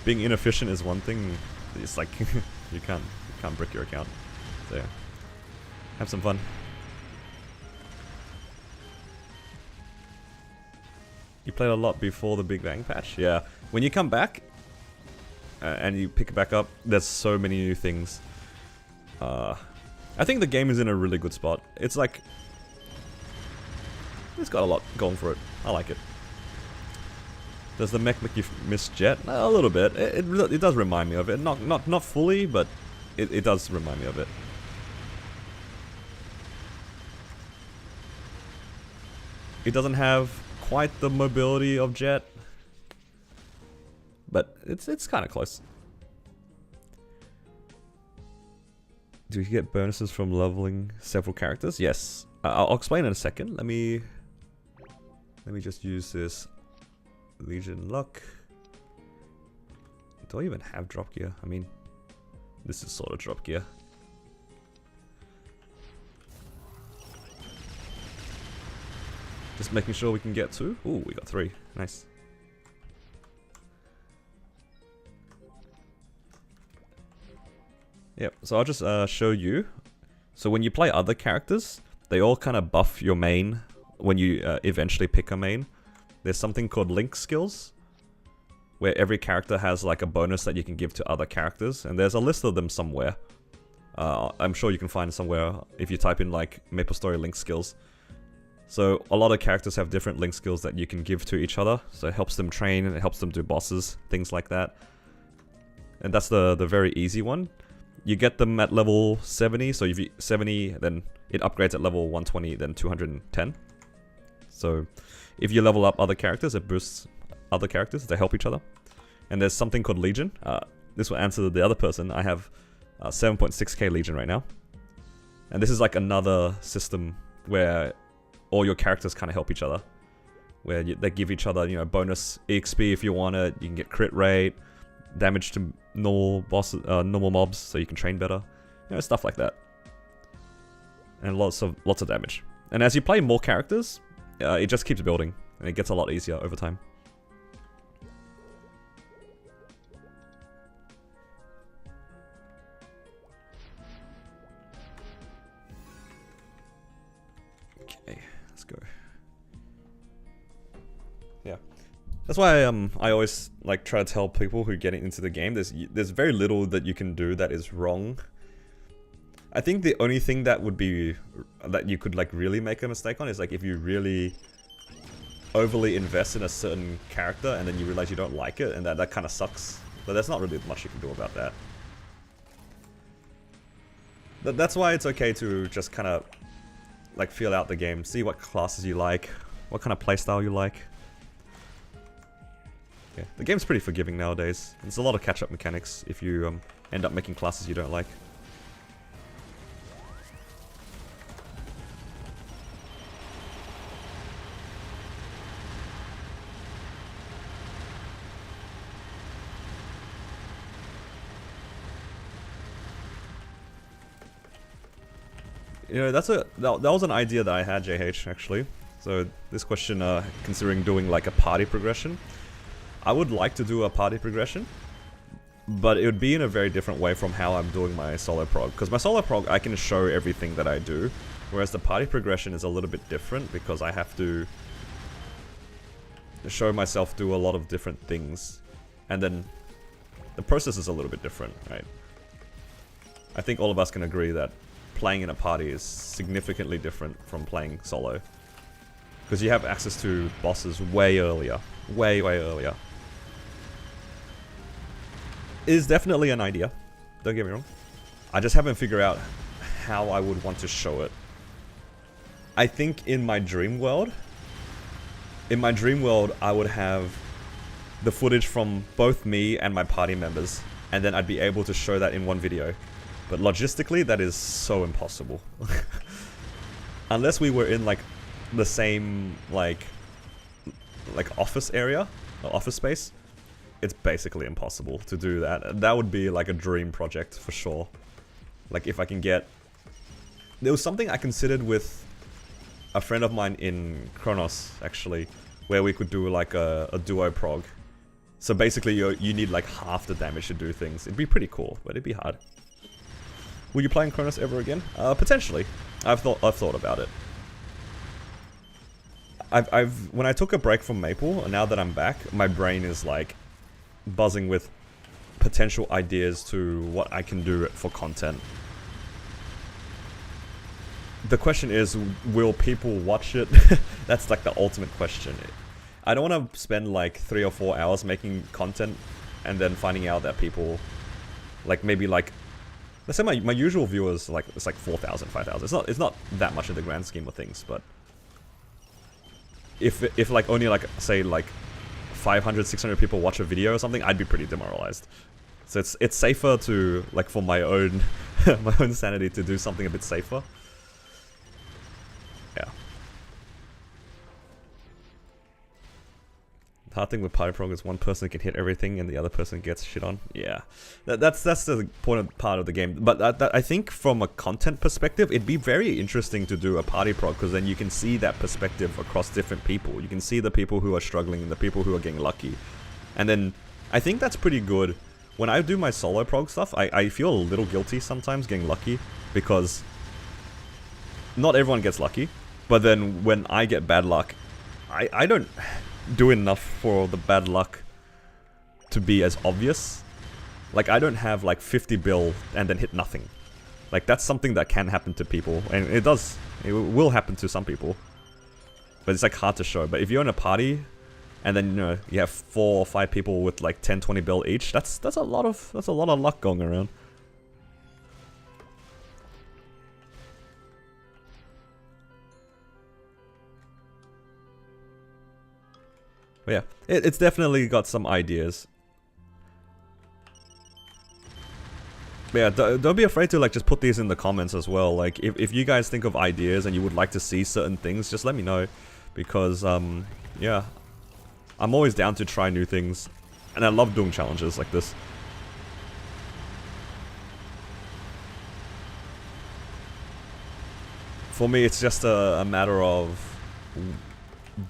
Being inefficient is one thing. It's like you can't brick your account. So yeah, have some fun. You played a lot before the Big Bang patch. Yeah, when you come back and you pick it back up, there's so many new things. I think the game is in a really good spot. It's like, it's got a lot going for it. I like it. Does the mech make you miss Jet? A little bit. It does remind me of it. Not fully, but it does remind me of it. It doesn't have quite the mobility of Jet, but it's kind of close. Do you get bonuses from leveling several characters? Yes. I'll explain in a second. Let me just use this Legion luck. Do I even have drop gear? I mean, this is sort of drop gear. Just making sure we can get 2. Ooh, we got 3. Nice. Yep, so I'll just show you. So when you play other characters, they all kind of buff your main when you eventually pick a main. There's something called link skills, where every character has like a bonus that you can give to other characters, and there's a list of them somewhere. I'm sure you can find it somewhere if you type in like MapleStory link skills. So a lot of characters have different link skills that you can give to each other, so it helps them train, it helps them do bosses, things like that. And that's the very easy one. you get them at level 70, so if you 70, then it upgrades at level 120, then 210. So if you level up other characters, it boosts other characters to help each other. And there's something called Legion. This will answer the other person. I have 7.6k Legion right now. And this is like another system where all your characters kind of help each other. Where they give each other, you know, bonus EXP if you want it. You can get crit rate, damage to normal mobs, so you can train better. You know, stuff like that. And lots of damage. And as you play more characters, it just keeps building, and it gets a lot easier over time. Okay, let's go. Yeah, that's why I always like try to tell people who get into the game there's very little that you can do that is wrong. I think the only thing that would be that you could like really make a mistake on is like if you really overly invest in a certain character and then you realize you don't like it, and that kind of sucks. But there's not really much you can do about that. That's why it's okay to just kind of like feel out the game, see what classes you like, what kind of playstyle you like. Yeah, the game's pretty forgiving nowadays. There's a lot of catch-up mechanics if you end up making classes you don't like. You know, that was an idea that I had, JH, actually. So this question, considering doing like a party progression, I would like to do a party progression, but it would be in a very different way from how I'm doing my solo prog. Because my solo prog, I can show everything that I do, whereas the party progression is a little bit different because I have to show myself do a lot of different things, and then the process is a little bit different, right? I think all of us can agree that playing in a party is significantly different from playing solo, because you have access to bosses way earlier, way earlier. It is definitely an idea, don't get me wrong. I just haven't figured out how I would want to show it. I think in my dream world, I would have the footage from both me and my party members, and then I'd be able to show that in one video. But logistically, that is so impossible. Unless we were in like the same like office area, or office space, it's basically impossible to do that. That would be like a dream project for sure. Like if I can get... There was something I considered with a friend of mine in Kronos, actually, where we could do like a duo prog. So basically you need like half the damage to do things. It'd be pretty cool, but it'd be hard. Will you play in Kronos ever again? Potentially. I've thought about it. When I took a break from Maple, and now that I'm back, my brain is like buzzing with potential ideas to what I can do for content. The question is, will people watch it? That's like the ultimate question. I don't want to spend like 3 or 4 hours making content and then finding out that people, like maybe like, let's say my usual viewers, like it's like 4,000, 5,000. It's not that much in the grand scheme of things, but if like only like say like 500, 600 people watch a video or something, I'd be pretty demoralized. So it's safer to like for my own my own sanity to do something a bit safer. Yeah. The hard thing with party prog is one person can hit everything and the other person gets shit on. Yeah, that's the part of the game. But I think from a content perspective, it'd be very interesting to do a party prog, because then you can see that perspective across different people. You can see the people who are struggling and the people who are getting lucky. And then I think that's pretty good. When I do my solo prog stuff, I feel a little guilty sometimes getting lucky, because not everyone gets lucky. But then when I get bad luck, I don't do enough for the bad luck to be as obvious. Like I don't have like 50 bill and then hit nothing. Like that's something that can happen to people, and it will happen to some people, but it's like hard to show. But if you're in a party and then, you know, you have 4 or 5 people with like 10, 20 bill each, that's a lot of luck going around. But yeah, it's definitely got some ideas. But yeah, don't be afraid to like just put these in the comments as well. Like if you guys think of ideas and you would like to see certain things, just let me know. Because yeah, I'm always down to try new things. And I love doing challenges like this. For me, it's just a matter of,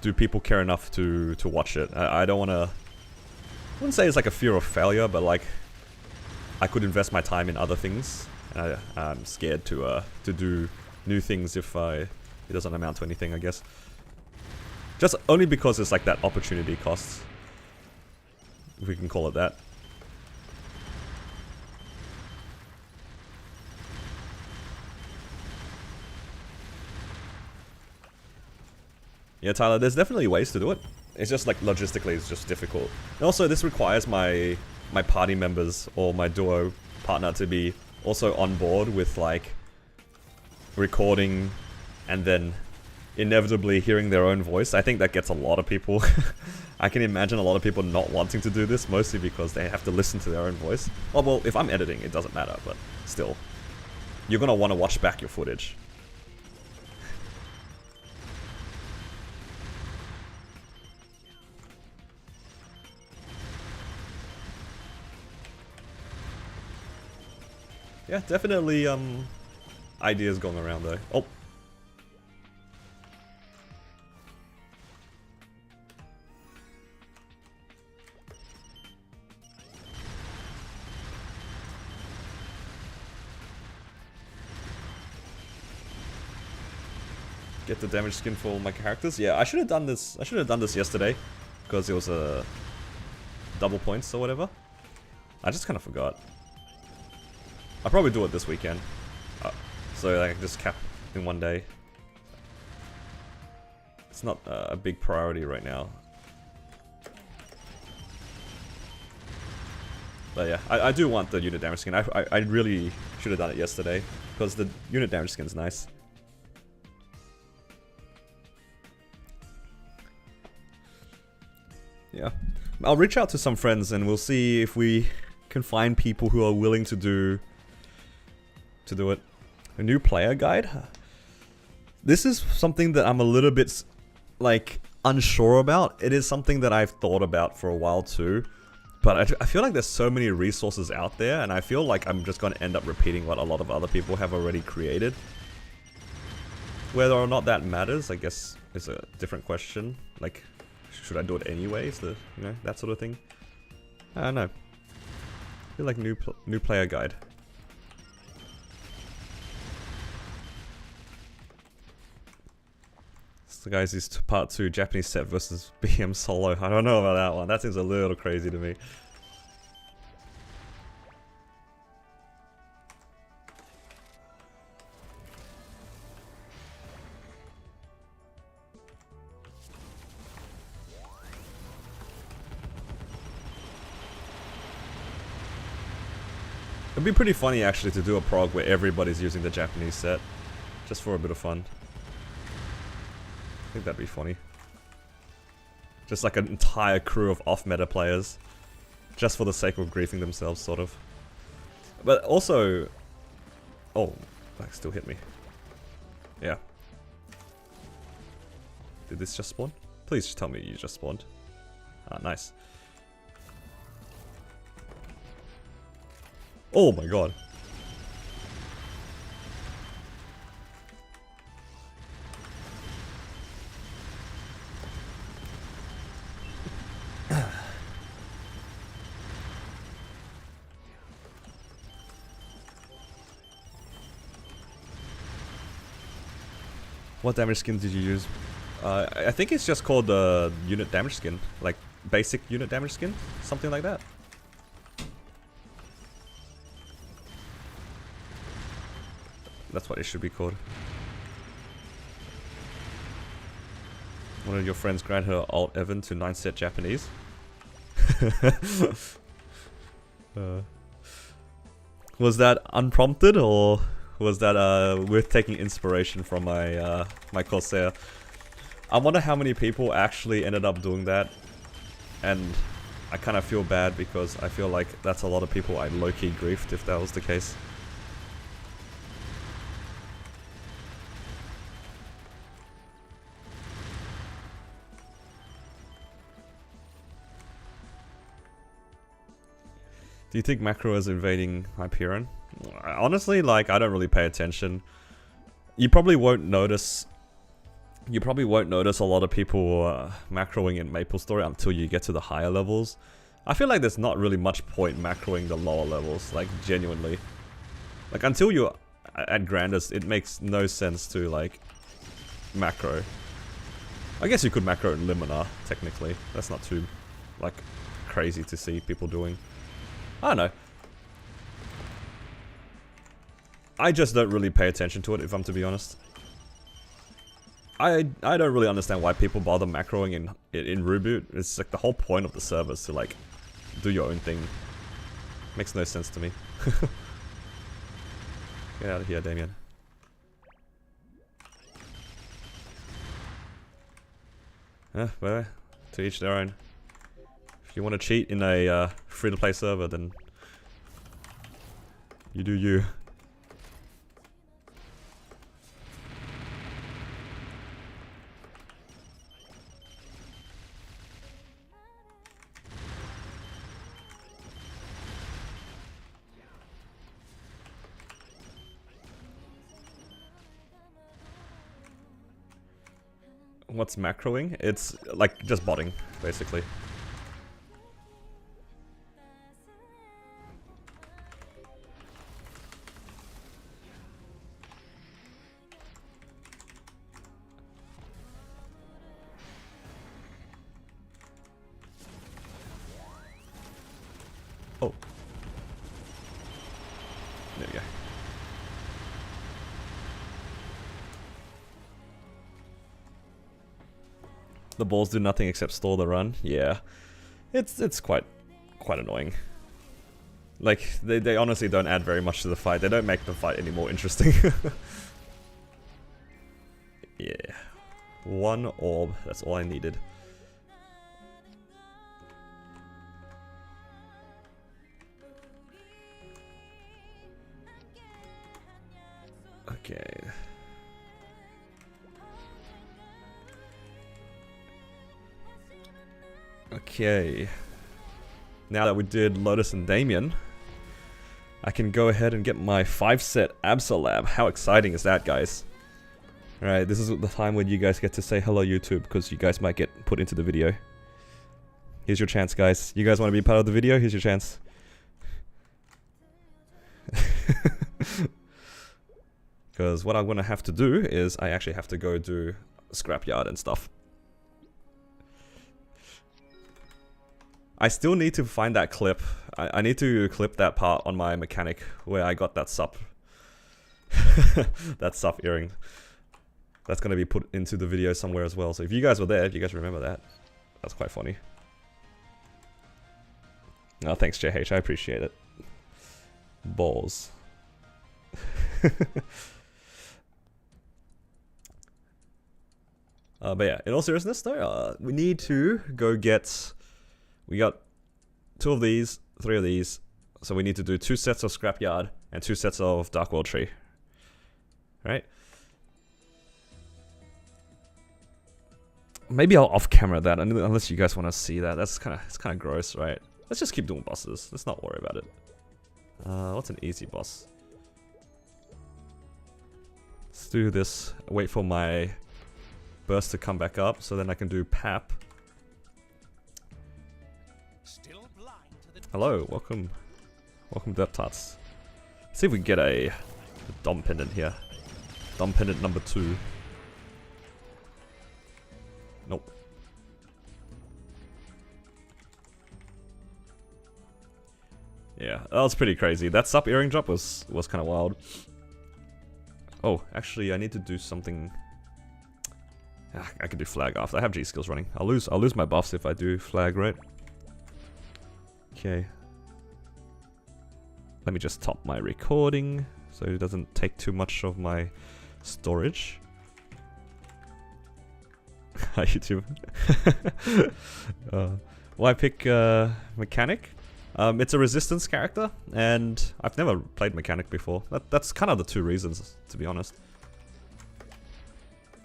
do people care enough to watch it? I don't want to, I wouldn't say it's like a fear of failure, but like, I could invest my time in other things. And I'm scared to do new things if it doesn't amount to anything, I guess. Just only because it's like that opportunity cost, if we can call it that. Yeah, Tyler, there's definitely ways to do it. It's just like logistically, it's just difficult. And also, this requires my party members or my duo partner to be also on board with like recording and then inevitably hearing their own voice. I think that gets a lot of people. I can imagine a lot of people not wanting to do this, mostly because they have to listen to their own voice. Oh, well, if I'm editing, it doesn't matter, but still. You're gonna want to watch back your footage. Yeah, definitely ideas going around though. Oh. Get the damage skin for all my characters. Yeah, I should have done this. I should have done this yesterday because it was a double points or whatever. I just kind of forgot. I'll probably do it this weekend, so I can just cap in one day. It's not a big priority right now. But yeah, I do want the unit damage skin. I really should have done it yesterday, because the unit damage skin is nice. Yeah, I'll reach out to some friends and we'll see if we can find people who are willing to do it. A new player guide? This is something that I'm a little bit, like, unsure about. It is something that I've thought about for a while too. But I feel like there's so many resources out there, and I feel like I'm just going to end up repeating what a lot of other people have already created. Whether or not that matters, I guess, is a different question. Like, should I do it anyways? You know, that sort of thing. I don't know. I feel like new player guide. So guys, this part 2, Japanese set versus BM solo. I don't know about that one. That seems a little crazy to me. It'd be pretty funny actually to do a prog where everybody's using the Japanese set. Just for a bit of fun. I think that'd be funny. Just like an entire crew of off-meta players. Just for the sake of griefing themselves, sort of. But also... Oh, that still hit me. Yeah. Did this just spawn? Please just tell me you just spawned. Ah, nice. Oh my god. What damage skin did you use? I think it's just called the unit damage skin. Like, basic unit damage skin? Something like that. That's what it should be called. One of your friends granted her alt Evan to 9-set Japanese. Was that unprompted, or was that worth taking inspiration from my my Corsair? I wonder how many people actually ended up doing that. And I kind of feel bad because I feel like that's a lot of people I'd low-key griefed if that was the case. Do you think Macro is invading Hyperion? Honestly, like, I don't really pay attention. You probably won't notice... You probably won't notice a lot of people macroing in MapleStory until you get to the higher levels. I feel like there's not really much point macroing the lower levels, like, genuinely. Like, until you're at Grandest, it makes no sense to, like, macro. I guess you could macro in Liminar, technically. That's not too, like, crazy to see people doing. I don't know. I just don't really pay attention to it, if I'm to be honest. I don't really understand why people bother macroing in Reboot. It's like the whole point of the server is to like do your own thing. Makes no sense to me. Get out of here, Damien. Well, to each their own. If you want to cheat in a free-to-play server, then you do you. What's macroing? It's like just botting, basically. Oh. There we go. The balls do nothing except stall the run. Yeah, it's quite annoying. Like they honestly don't add very much to the fight. They don't make the fight any more interesting. Yeah, one orb. That's all I needed. Okay. Okay, now that we did Lotus and Damien, I can go ahead and get my 5-set Absolab. How exciting is that, guys? Alright, this is the time when you guys get to say hello YouTube, because you guys might get put into the video. Here's your chance, guys. You guys want to be part of the video? Here's your chance. Because what I'm going to have to do is I actually have to go do scrapyard and stuff. I still need to find that clip. I need to clip that part on my mechanic where I got that sup. That sup earring. That's going to be put into the video somewhere as well. So if you guys were there, if you guys remember that, that's quite funny. Oh, thanks JH, I appreciate it. Balls. But yeah, in all seriousness though, we need to go get... We got 2 of these, 3 of these, so we need to do 2 sets of Scrapyard and 2 sets of Dark World Tree. Right? Maybe I'll off-camera that, unless you guys want to see that. That's kind of gross, right? Let's just keep doing bosses. Let's not worry about it. What's an easy boss? Let's do this. Wait for my burst to come back up, so then I can do Pap. Hello, welcome Dirt Tarts. Let's see if we can get a Dom Pendant here. Dom Pendant number 2. Nope. Yeah, that was pretty crazy. That sub earring drop was kind of wild. Oh, actually, I need to do something. I can do flag after. I have G skills running. I'll lose my buffs if I do flag, right? Okay. Let me just top my recording so it doesn't take too much of my storage. Hi YouTube. Why pick Mechanic? It's a resistance character, and I've never played Mechanic before. That's kind of the two reasons, to be honest.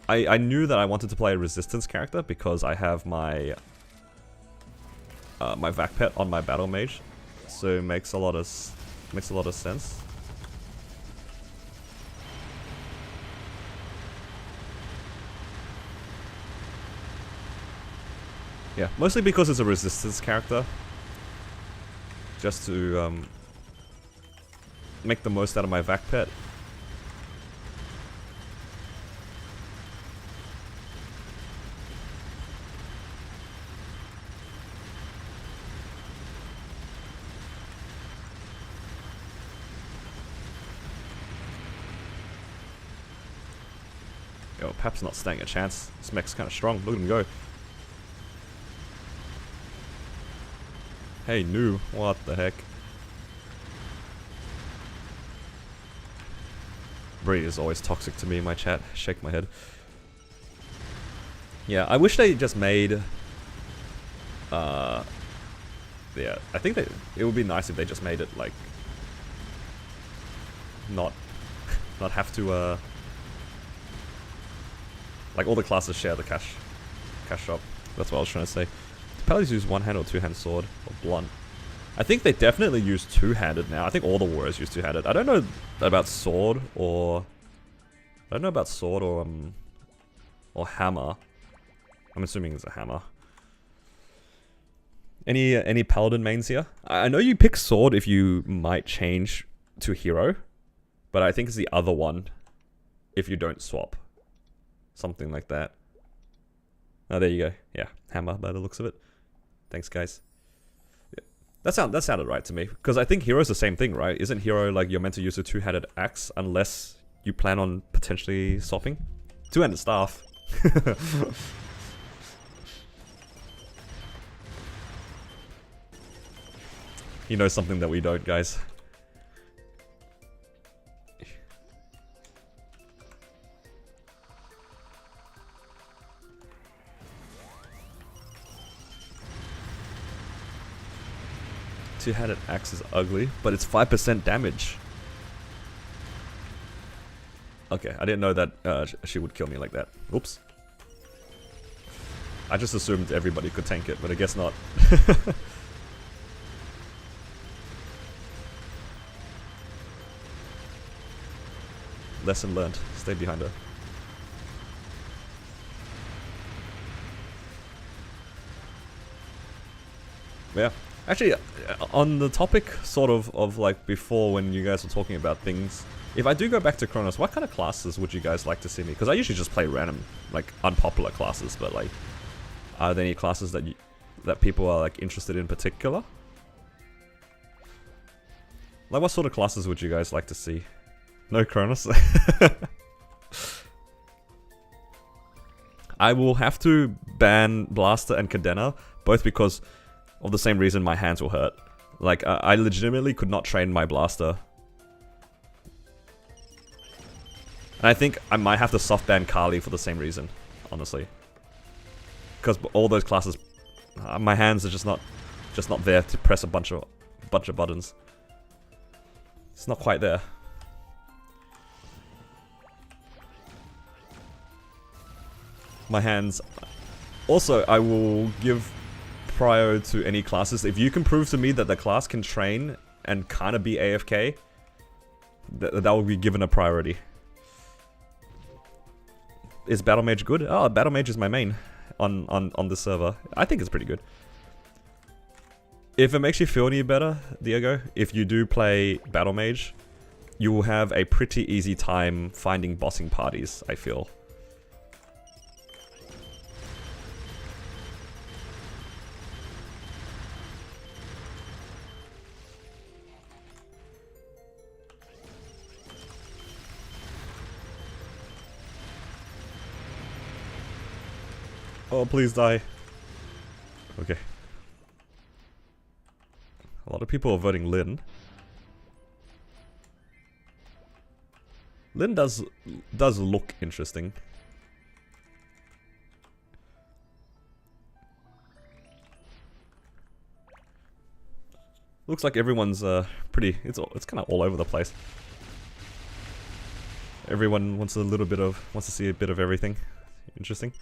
I knew that I wanted to play a resistance character because I have my my Vac Pet on my Battle Mage, so it makes a lot of sense. Yeah, mostly because it's a resistance character. Just to make the most out of my Vac Pet. Yo, Pap's not standing a chance. This mech's kind of strong. Look at him go. Hey, new. What the heck? Bree is always toxic to me in my chat. Shake my head. Yeah, I wish they just made... yeah, I think that it would be nice if they just made it, like... Not have to, like, all the classes share the cash shop. That's what I was trying to say. Paladins use one-hand or two-hand sword, or blunt. I think they definitely use two-handed now. I think all the warriors use two-handed. I don't know about sword or... I don't know about sword or hammer. I'm assuming it's a hammer. Any paladin mains here? I know you pick sword if you might change to hero, but I think it's the other one if you don't swap. Something like that. Oh, there you go. Yeah, hammer by the looks of it. Thanks, guys. Yeah. That sounded right to me. Because I think hero's the same thing, right? Isn't hero like you're meant to use a two-handed axe unless you plan on potentially swapping? Two-handed staff. He knows something that we don't, guys. Two-handed axe is ugly, but it's 5% damage. Okay, I didn't know that she would kill me like that. Oops. I just assumed everybody could tank it, but I guess not. Lesson learned. Stay behind her. Yeah. Actually, on the topic sort of like before when you guys were talking about things, if I do go back to Chronos, what kind of classes would you guys like to see me? Because I usually just play random, like unpopular classes, but like, are there any classes that people are like interested in particular? Like what sort of classes would you guys like to see? No Chronos? I will have to ban Blaster and Cadena, both because of the same reason my hands will hurt. Like, I legitimately could not train my Blaster. And I think I might have to soft ban Kali for the same reason, honestly. Because all those classes, my hands are just not there to press a bunch of buttons. It's not quite there. My hands. Also, I will give prior to any classes. If you can prove to me that the class can train and kind of be AFK, that will be given a priority. Is Battle Mage good? Oh, Battle Mage is my main on the server. I think it's pretty good. If it makes you feel any better, Diego, if you do play Battle Mage, you will have a pretty easy time finding bossing parties, I feel. Oh, please die. Okay. A lot of people are voting Lyn. Lyn does look interesting. Looks like everyone's pretty. It's kind of all over the place. Everyone wants wants to see a bit of everything. Interesting.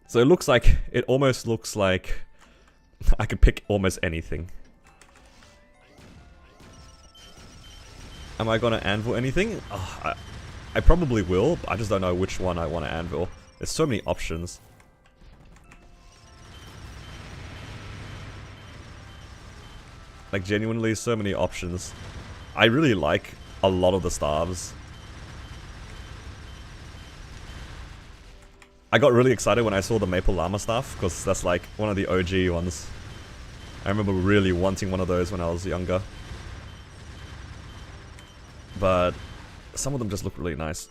So it almost looks like I could pick almost anything. Am I gonna anvil anything? Oh, I probably will, but I just don't know which one I want to anvil. There's so many options. Like, genuinely, so many options. I really like a lot of the staves. I got really excited when I saw the Maple Llama staff, because that's like one of the OG ones. I remember really wanting one of those when I was younger. But some of them just look really nice.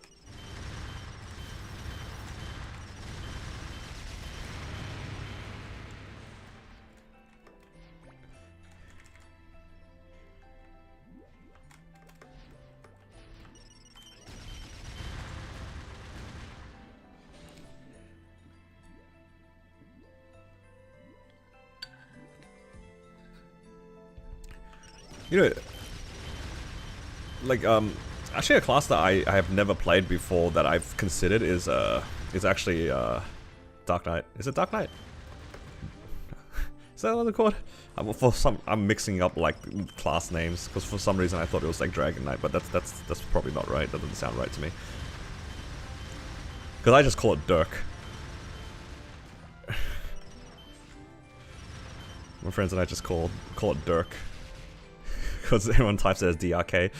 You know, like, actually a class that I have never played before that I've considered is actually, Dark Knight. Is it Dark Knight? Is that what they're called? I'm mixing up, like, class names, because for some reason I thought it was, like, Dragon Knight, but that's probably not right. That doesn't sound right to me. Because I just call it Dirk. My friends and I just call it Dirk. Because everyone types it as DRK.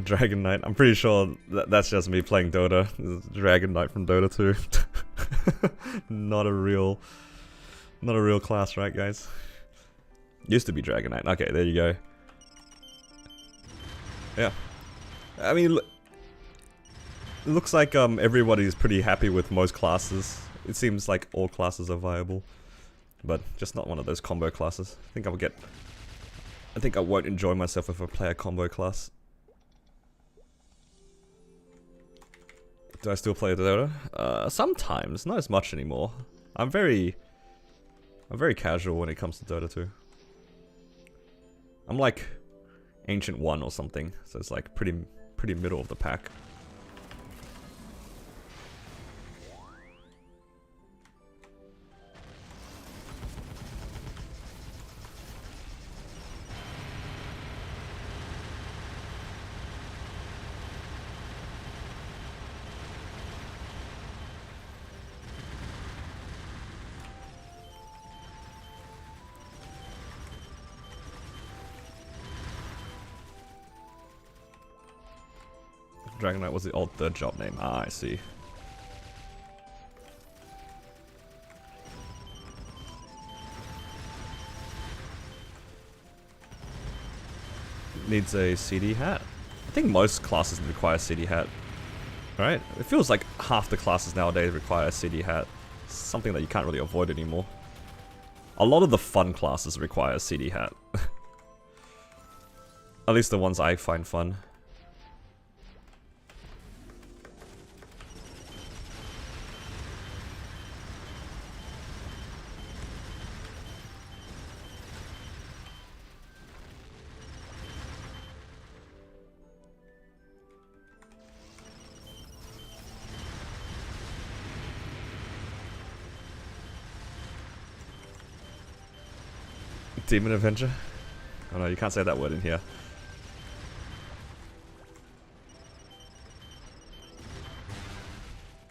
Dragon Knight. I'm pretty sure that's just me playing Dota. Dragon Knight from Dota 2. Not a real class, right, guys? Used to be Dragon Knight. Okay, there you go. Yeah. I mean, it looks like everybody's pretty happy with most classes. It seems like all classes are viable, but just not one of those combo classes. I think I won't enjoy myself if I play a combo class. Do I still play Dota? Sometimes, not as much anymore. I'm very casual when it comes to Dota 2. I'm like Ancient 1 or something, so it's like pretty middle of the pack. Dragon Knight was the old third job name. Ah, I see. Needs a CD hat. I think most classes require a CD hat. Right? It feels like half the classes nowadays require a CD hat. Something that you can't really avoid anymore. A lot of the fun classes require a CD hat. At least the ones I find fun. Demon Avenger? Oh no, you can't say that word in here.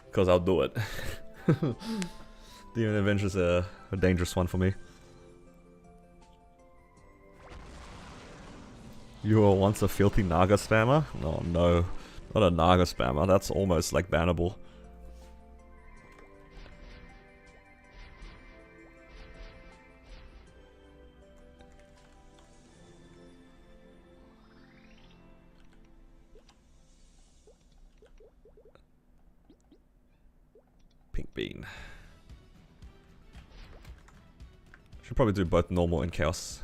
Because I'll do it. Demon Avenger's a dangerous one for me. You were once a filthy Naga spammer? Oh no, not a Naga spammer, that's almost like bannable. Pink bean. Should probably do both normal and chaos.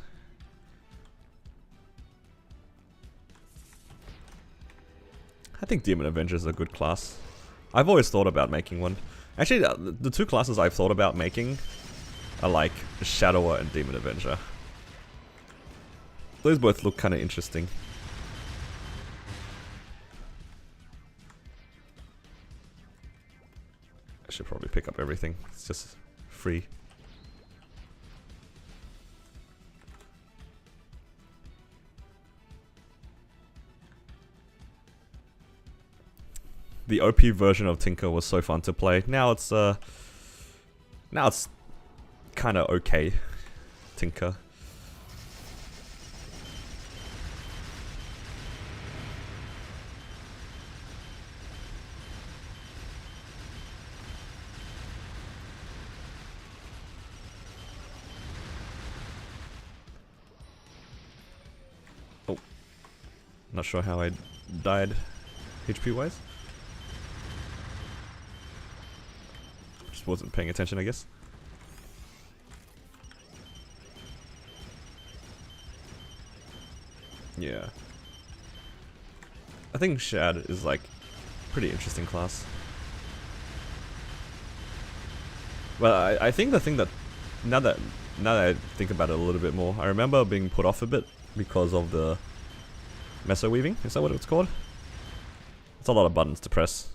I think Demon Avenger is a good class. I've always thought about making one. Actually, the two classes I've thought about making are like Shadower and Demon Avenger. Those both look kind of interesting. I should probably pick up everything. It's just free. The OP version of Tinker was so fun to play. Now it's kind of okay. Tinker. Oh, not sure how I died HP wise. Just wasn't paying attention, I guess. Yeah. I think Shad is like pretty interesting class. Well, I think the thing that now that I think about it a little bit more, I remember being put off a bit because of the meso weaving. Is that what it's called? It's a lot of buttons to press.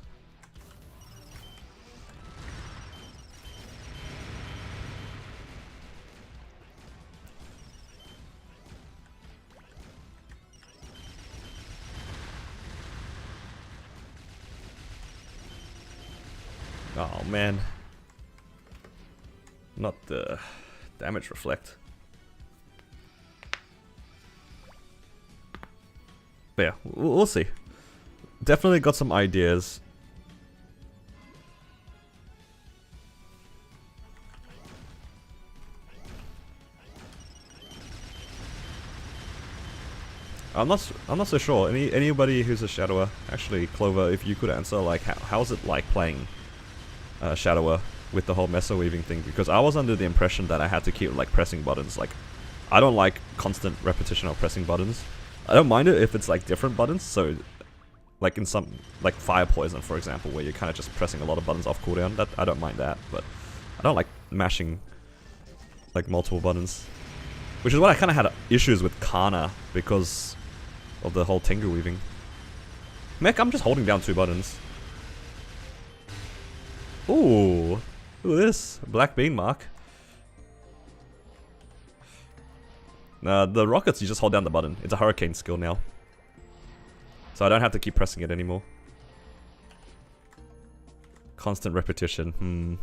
Oh man. Not the damage reflect. But yeah, we'll see. Definitely got some ideas. I'm not so sure. Anybody who's a Shadower, actually Clover, if you could answer, like how's it like playing Shadower with the whole meso weaving thing? Because I was under the impression that I had to keep like pressing buttons. Like I don't like constant repetition of pressing buttons. I don't mind it if it's like different buttons. So like in some like Fire Poison, for example, where you're kind of just pressing a lot of buttons off cooldown. That I don't mind that, but I don't like mashing like multiple buttons. Which is what I kind of had issues with Kana because of the whole Tengu weaving. Mech, I'm just holding down 2 buttons. Ooh, look at this. Black bean mark. The rockets, you just hold down the button. It's a hurricane skill now. So I don't have to keep pressing it anymore. Constant repetition.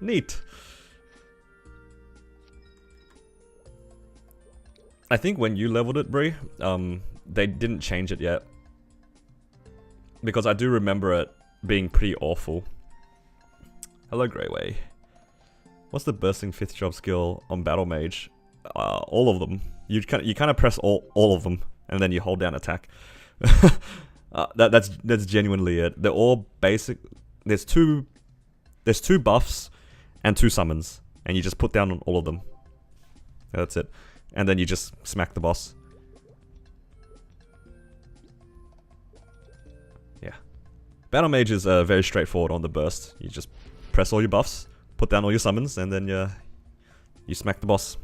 Neat. I think when you leveled it, Brie, they didn't change it yet. Because I do remember it being pretty awful. Hello, Greyway. What's the bursting 5th job skill on Battle Mage? All of them. You kind of press all of them, and then you hold down attack. That's genuinely it. They're all basic. There's two buffs and 2 summons, and you just put down on all of them. That's it. And then you just smack the boss. Yeah. Battle Mage is very straightforward on the burst. You just press all your buffs, put down all your summons, and then you smack the boss.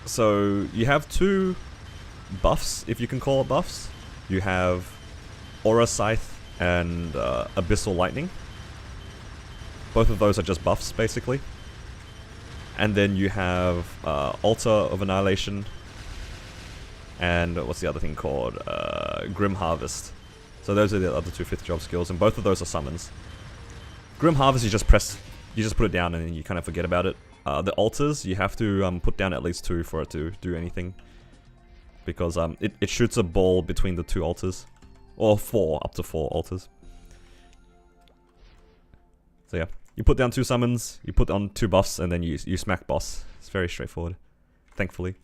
So you have 2 buffs, if you can call it buffs. You have Aura Scythe and Abyssal Lightning. Both of those are just buffs, basically. And then you have Altar of Annihilation. And what's the other thing called? Grim Harvest. So those are the other 2 5th job skills, and both of those are summons. Grim Harvest, you just put it down and then you kind of forget about it. The altars, you have to put down at least 2 for it to do anything. Because it shoots a ball between the 2 altars. Or 4, up to 4 altars. So yeah, you put down 2 summons, you put on 2 buffs, and then you smack boss. It's very straightforward. thankfully.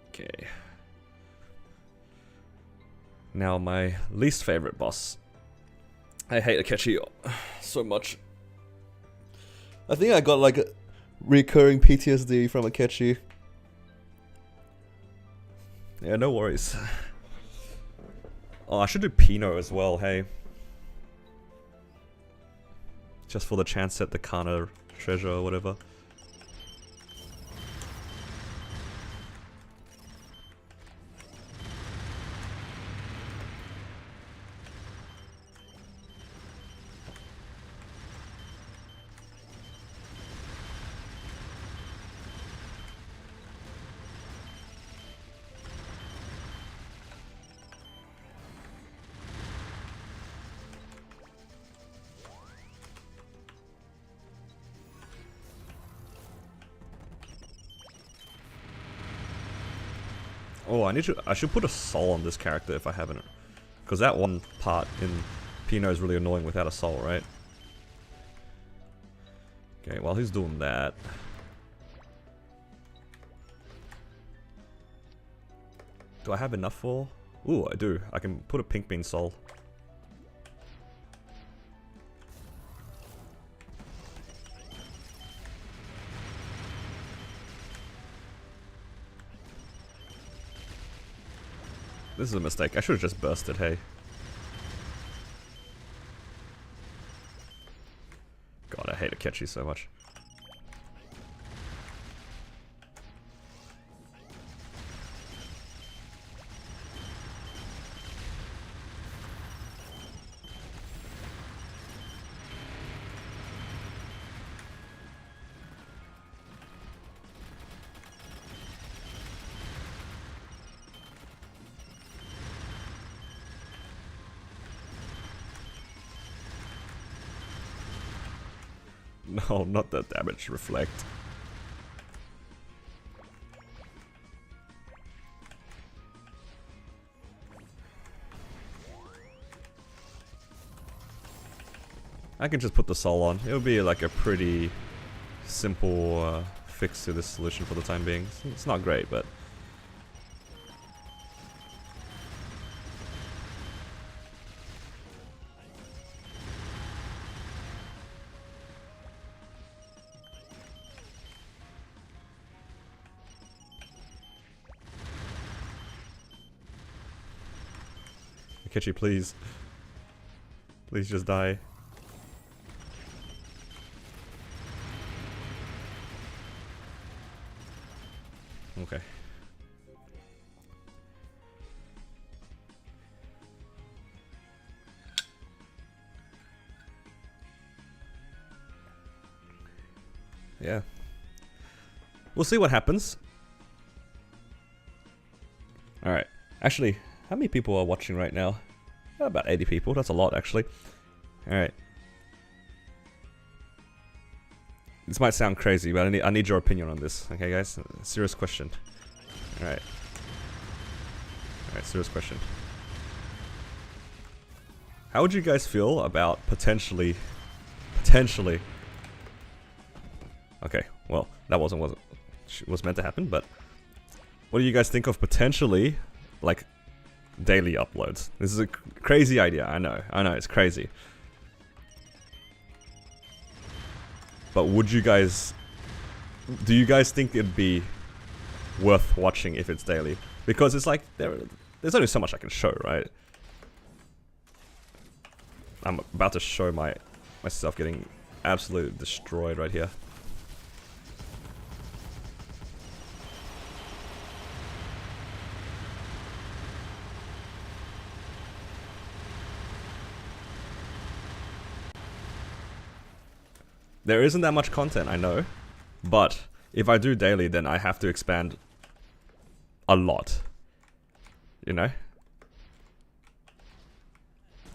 Okay. Now my least favorite boss. I hate Akechi so much. I think I got like a recurring PTSD from Akechi. Yeah, no worries. Oh, I should do Pino as well, hey. Just for the chance at the Kana treasure or whatever. Oh, I should put a soul on this character if I haven't. Because that one part in Pino is really annoying without a soul, right? Okay, while he's doing that... Do I have enough for... Ooh, I do. I can put a pink bean soul. This is a mistake. I should have just bursted, hey. God, I hate Akechi so much. No, not that damage reflect. I can just put the soul on. It'll be like a pretty simple fix to this solution for the time being. It's not great, but... Akechi, please. Please just die. Okay. Yeah. We'll see what happens. Alright. Actually, how many people are watching right now? About 80 people. That's a lot, actually. Alright. This might sound crazy, but I need your opinion on this. Okay, guys? Serious question. Alright. Alright, serious question. How would you guys feel about potentially... Okay, well, that was meant to happen, but... What do you guys think of potentially, like, daily uploads? This is a crazy idea, I know, it's crazy. But would you guys... Do you guys think it'd be worth watching if it's daily? Because it's like, there's only so much I can show, right? I'm about to show myself getting absolutely destroyed right here. There isn't that much content, I know, but if I do daily, then I have to expand a lot, you know?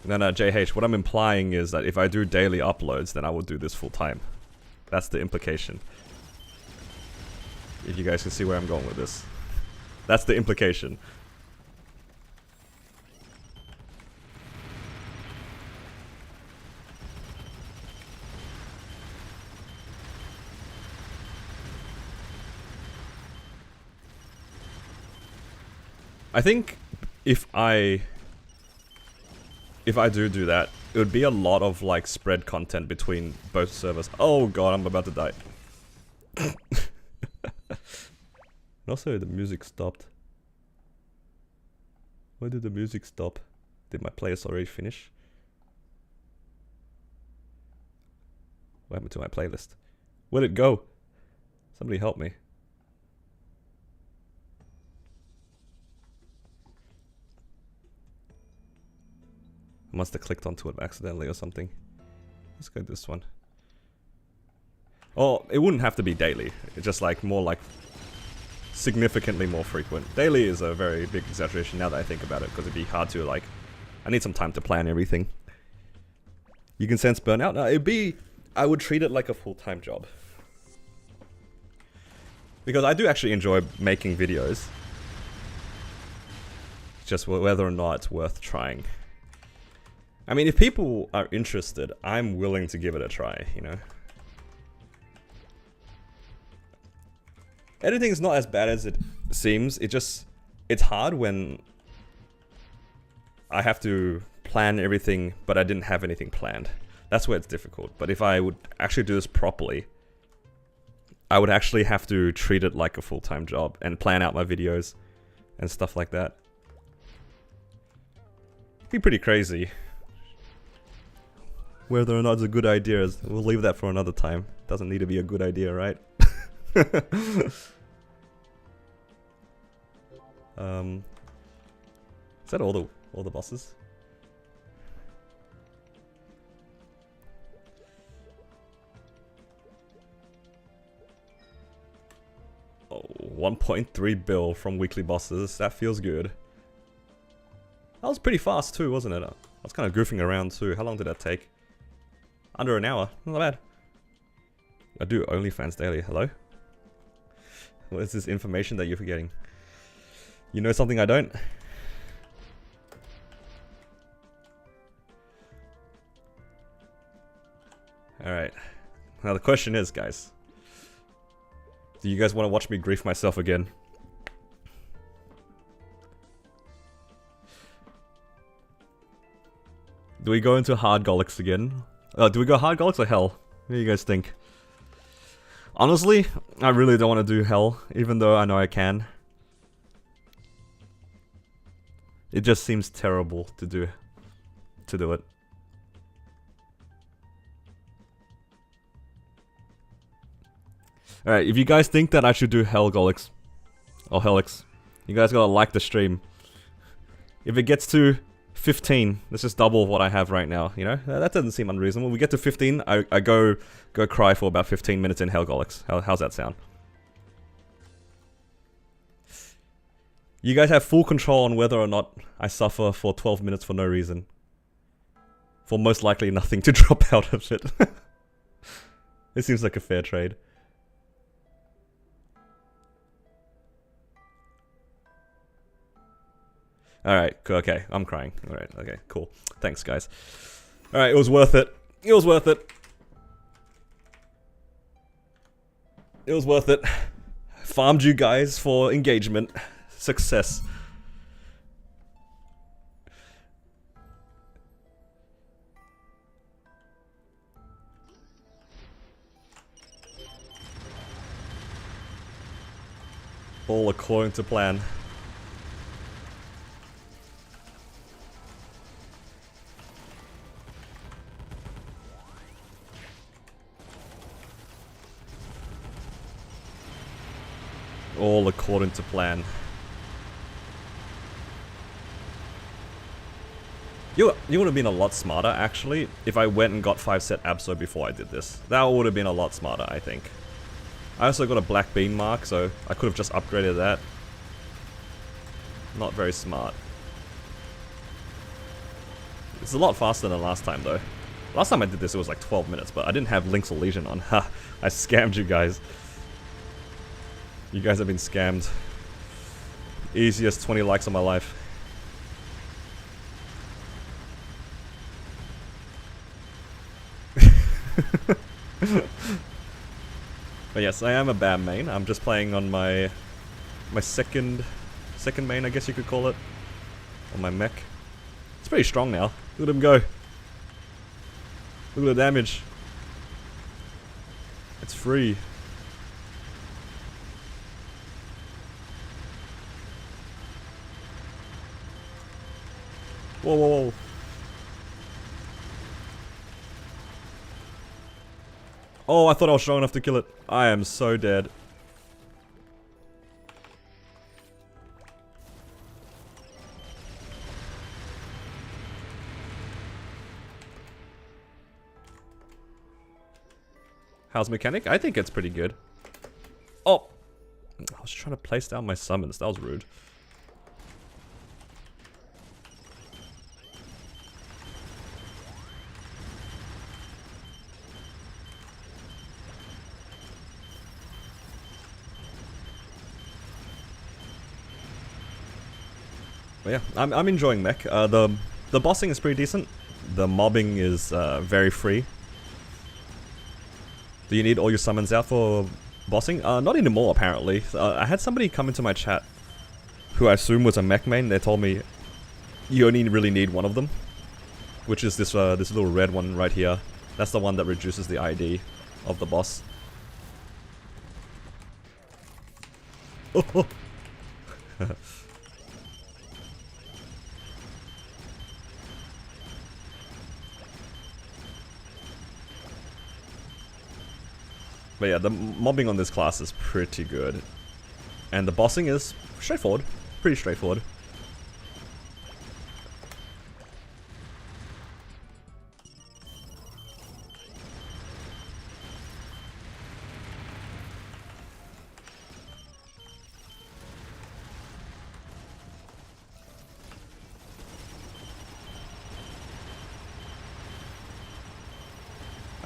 No, JH, what I'm implying is that if I do daily uploads, then I will do this full time. That's the implication. If you guys can see where I'm going with this. That's the implication. I think if I do that, it would be a lot of like spread content between both servers. Oh god, I'm about to die. And also the music stopped. Why did the music stop? Did my playlist already finish? What happened to my playlist? Where'd it go? Somebody help me. I must have clicked onto it accidentally or something. Let's go this one. Oh, it wouldn't have to be daily. It's just like more like significantly more frequent. Daily is a very big exaggeration now that I think about it, because it'd be hard to like... I need some time to plan everything. You can sense burnout? No, it'd be... I would treat it like a full-time job. Because I do actually enjoy making videos. Just whether or not it's worth trying. I mean, if people are interested, I'm willing to give it a try, you know? Editing's not as bad as it seems. It's hard when I have to plan everything, but I didn't have anything planned. That's where it's difficult. But if I would actually do this properly, I would actually have to treat it like a full-time job and plan out my videos and stuff like that. It'd be pretty crazy. Whether or not it's a good idea, we'll leave that for another time. Doesn't need to be a good idea, right? Is that all the bosses? Oh, 1.3 bill from weekly bosses. That feels good. That was pretty fast too, wasn't it? I was kind of goofing around too. How long did that take? Under an hour. Not bad. I do OnlyFans daily. Hello? What is this information that you're forgetting? You know something I don't? Alright. Now the question is, guys. Do you guys want to watch me grief myself again? Do we go into hard Golics again? Do we go hard Golics or hell? What do you guys think? Honestly, I really don't want to do hell, even though I know I can. It just seems terrible to do it. Alright, if you guys think that I should do hell Golics, or Helix, you guys gotta like the stream. If it gets to 15, let's just double what I have right now, you know? That doesn't seem unreasonable. We get to 15, I go cry for about 15 minutes in Hellgolics. How's that sound? You guys have full control on whether or not I suffer for 12 minutes for no reason. For most likely nothing to drop out of it. It seems like a fair trade. Alright, okay, I'm crying. Alright, okay, cool. Thanks, guys. Alright, it was worth it. It was worth it. It was worth it. Farmed you guys for engagement. Success. All according to plan. All according to plan. You would have been a lot smarter, actually, if I went and got 5 set Abso before I did this. That would have been a lot smarter, I think. I also got a black bean mark, so I could have just upgraded that. Not very smart. It's a lot faster than last time, though. Last time I did this, it was like 12 minutes, but I didn't have Link's Legion on. Ha! I scammed you guys. You guys have been scammed. Easiest 20 likes of my life. But yes, I am a BAM main. I'm just playing on my second second main, I guess you could call it, on my mech. It's pretty strong now. Look at him go. Look at the damage. It's free. Whoa, whoa, whoa. Oh, I thought I was strong enough to kill it. I am so dead. How's mechanic? I think it's pretty good. Oh! I was trying to place down my summons. That was rude. But yeah, I'm enjoying mech. The bossing is pretty decent. The mobbing is very free. Do you need all your summons out for bossing? Not anymore, apparently. I had somebody come into my chat who I assume was a mech main. They told me you only really need one of them, which is this this little red one right here. That's the one that reduces the ID of the boss. Oh. But yeah, the mobbing on this class is pretty good. And the bossing is straightforward. Pretty straightforward.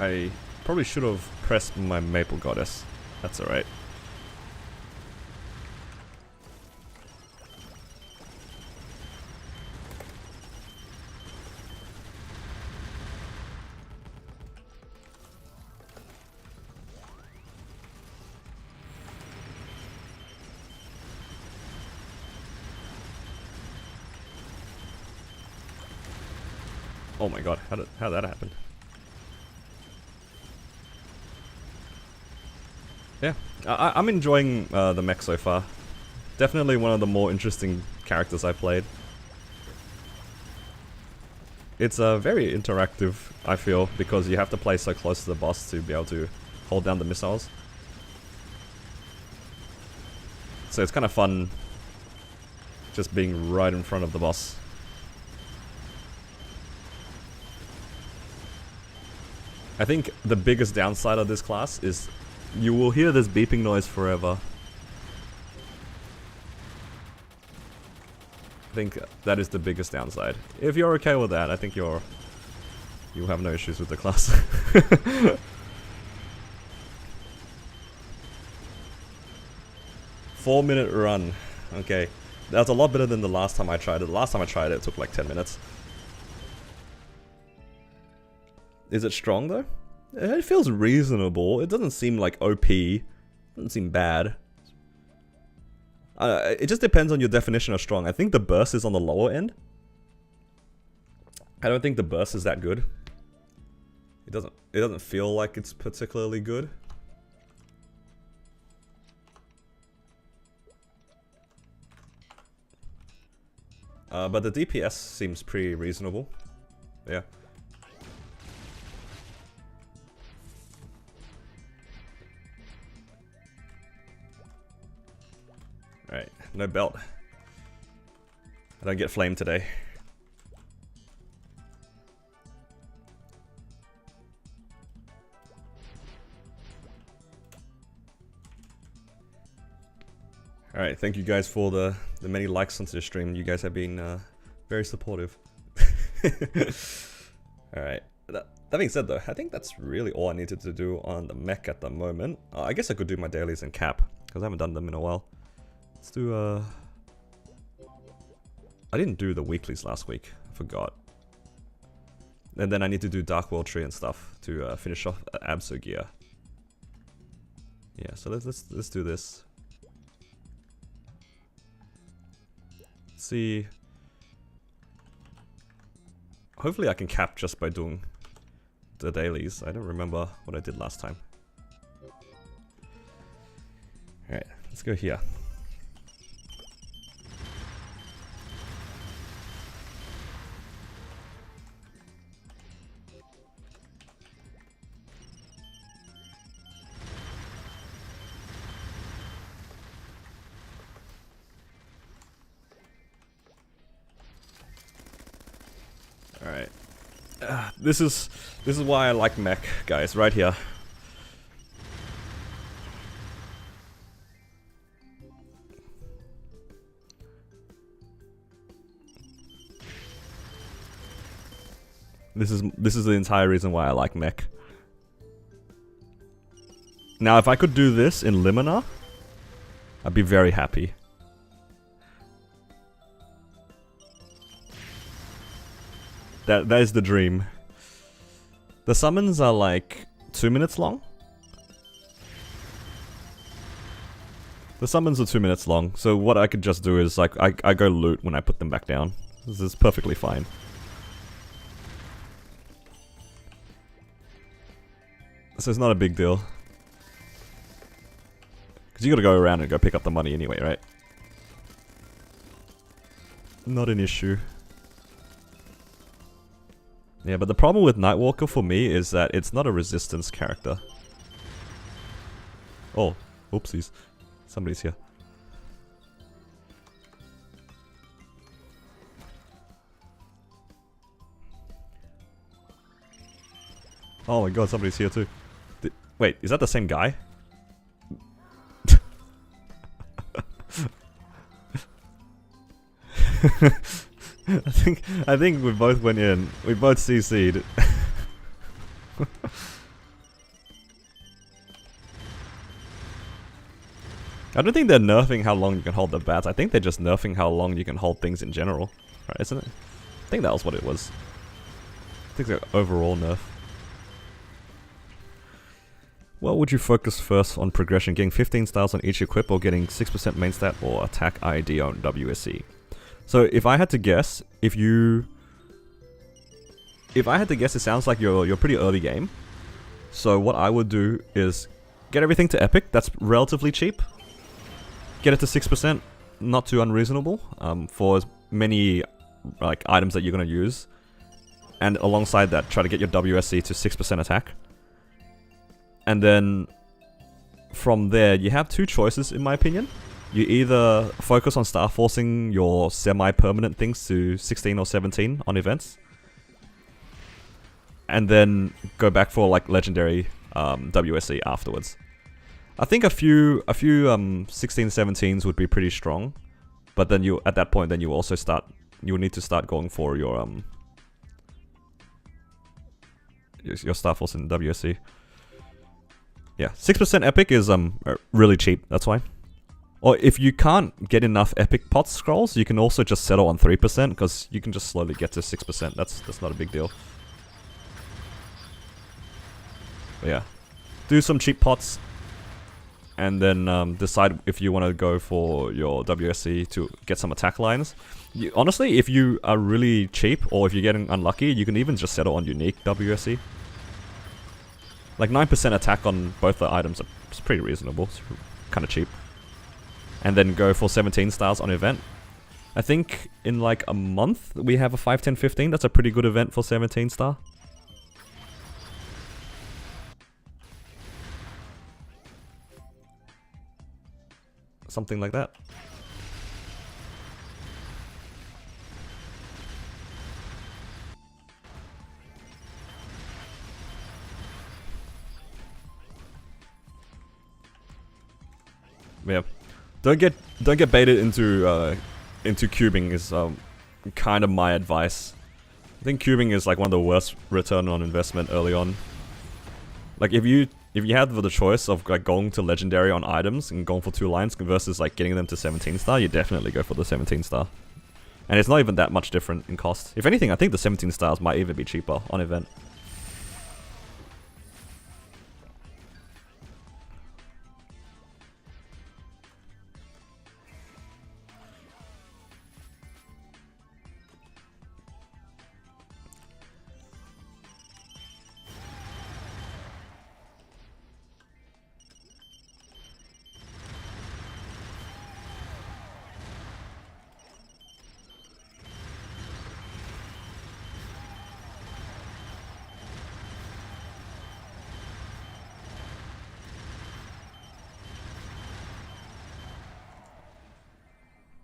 I probably should have pressed my Maple Goddess. That's alright. Oh my god, how did that happen? Yeah, I'm enjoying the mech so far. Definitely one of the more interesting characters I played. It's very interactive, I feel, because you have to play so close to the boss to be able to hold down the missiles. So it's kind of fun just being right in front of the boss. I think the biggest downside of this class is you will hear this beeping noise forever. I think that is the biggest downside. If you're okay with that, I think you'll have no issues with the class. 4-minute run. Okay. That's a lot better than the last time I tried it. The last time I tried it, it took like 10 minutes. Is it strong though? It feels reasonable. It doesn't seem like OP. It doesn't seem bad. It just depends on your definition of strong. I think the burst is on the lower end. I don't think the burst is that good. It doesn't feel like it's particularly good. But the DPS seems pretty reasonable. Yeah. Alright, no belt. I don't get flamed today. Alright, thank you guys for the many likes onto the stream. You guys have been very supportive. Alright, that being said though, I think that's really all I needed to do on the mech at the moment. I guess I could do my dailies and cap, because I haven't done them in a while. Let's do I didn't do the weeklies last week, I forgot. And then I need to do Dark World Tree and stuff to finish off Abso gear. Yeah, so let's do this. Let's see. Hopefully I can cap just by doing the dailies. I don't remember what I did last time. Alright, let's go here. Alright. This is why I like mech, guys, right here. This is the entire reason why I like mech. Now, if I could do this in Limina, I'd be very happy. That is the dream. The summons are like 2 minutes long. The summons are 2 minutes long, so what I could just do is like I go loot when I put them back down. This is perfectly fine. So it's not a big deal. Because you gotta go around and go pick up the money anyway, right? Not an issue. Yeah, but the problem with Nightwalker for me is that it's not a resistance character. Oh, oopsies. Somebody's here. Oh my god, somebody's here too. Wait, is that the same guy? I think we both went in. We both CC'd. I don't think they're nerfing how long you can hold the bats. I think they're just nerfing how long you can hold things in general. Right, isn't it? I think that was what it was. I think it's an overall nerf. What would you focus first on progression? Getting 15 styles on each equip or getting 6% main stat or attack ID on WSC? So if I had to guess, if I had to guess, it sounds like you're pretty early game. So what I would do is get everything to epic. That's relatively cheap. Get it to 6%, not too unreasonable, for as many like items that you're gonna use. And alongside that, try to get your WSC to 6% attack. And then from there, you have two choices in my opinion. You either focus on star forcing your semi-permanent things to 16 or 17 on events, and then go back for like legendary WSC afterwards. I think a few 16-17s would be pretty strong, but then at that point you need to start going for your star force in WSC. Yeah, 6% epic is really cheap. That's why. Or if you can't get enough epic pot scrolls, you can also just settle on 3% because you can just slowly get to 6%. That's not a big deal. But yeah, do some cheap pots, and then decide if you want to go for your WSC to get some attack lines. Honestly, if you are really cheap or if you're getting unlucky, you can even just settle on unique WSC. Like 9% attack on both the items is pretty reasonable. It's kind of cheap. And then go for 17 stars on event. I think in like a month we have a 5, 10, 15. That's a pretty good event for 17 star. Something like that. Yeah, don't get baited into cubing is kind of my advice. I think cubing is like one of the worst return on investment early on. Like if you had the choice of like going to legendary on items and going for 2 lines versus like getting them to 17 star, you definitely go for the 17 star. And it's not even that much different in cost. If anything, I think the 17 stars might even be cheaper on event.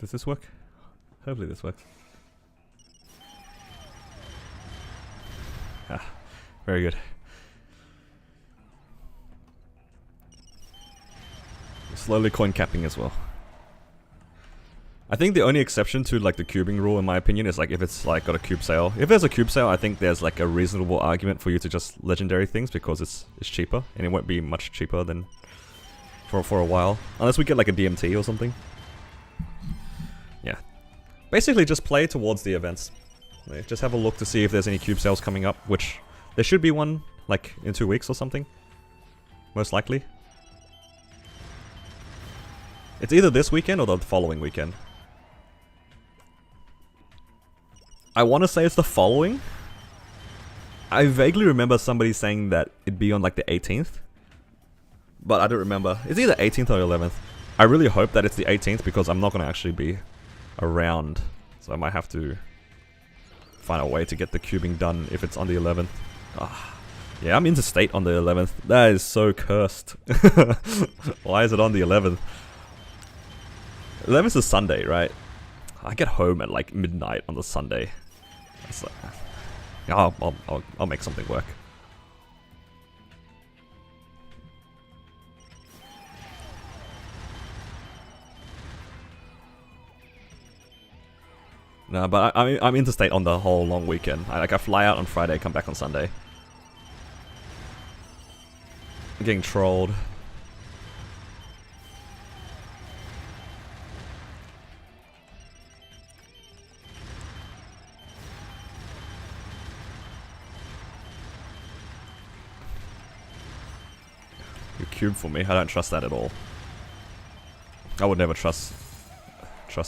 Does this work? Hopefully this works. Ah, very good. Slowly coin capping as well. I think the only exception to like the cubing rule, in my opinion, is like if it's like got a cube sale. If there's a cube sale, I think there's like a reasonable argument for you to just legendary things because it's cheaper and it won't be much cheaper than for a while, unless we get like a DMT or something. Yeah, basically just play towards the events. Just have a look to see if there's any cube sales coming up, which there should be one like in 2 weeks or something, most likely. It's either this weekend or the following weekend. I want to say it's the following. I vaguely remember somebody saying that it'd be on like the 18th. But I don't remember. It's either 18th or 11th. I really hope that it's the 18th because I'm not going to actually be around. So I might have to find a way to get the cubing done if it's on the 11th. Ah, yeah, I'm interstate on the 11th. That is so cursed. Why is it on the 11th? 11th is Sunday, right? I get home at like midnight on the Sunday. It's like, I'll make something work. No, but I'm interstate on the whole long weekend. I fly out on Friday, come back on Sunday. I'm getting trolled. Cube for me. I don't trust that at all. I would never trust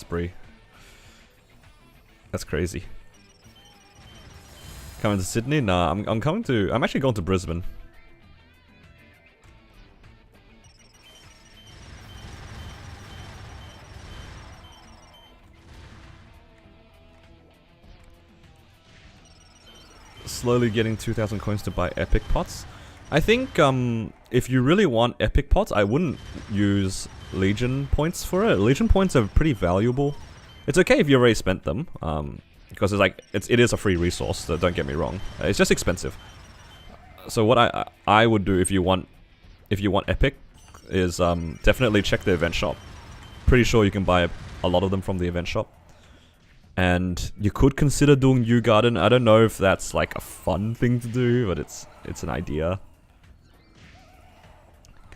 Bree. That's crazy. Coming to Sydney? Nah, I'm actually going to Brisbane. Slowly getting 2,000 coins to buy epic pots. I think if you really want epic pots, I wouldn't use Legion points for it. Legion points are pretty valuable. It's okay if you already spent them, because it's like it is a free resource. So don't get me wrong. It's just expensive. So what I would do if you want epic is definitely check the event shop. Pretty sure you can buy a lot of them from the event shop. And you could consider doing Yew Garden. I don't know if that's like a fun thing to do, but it's an idea.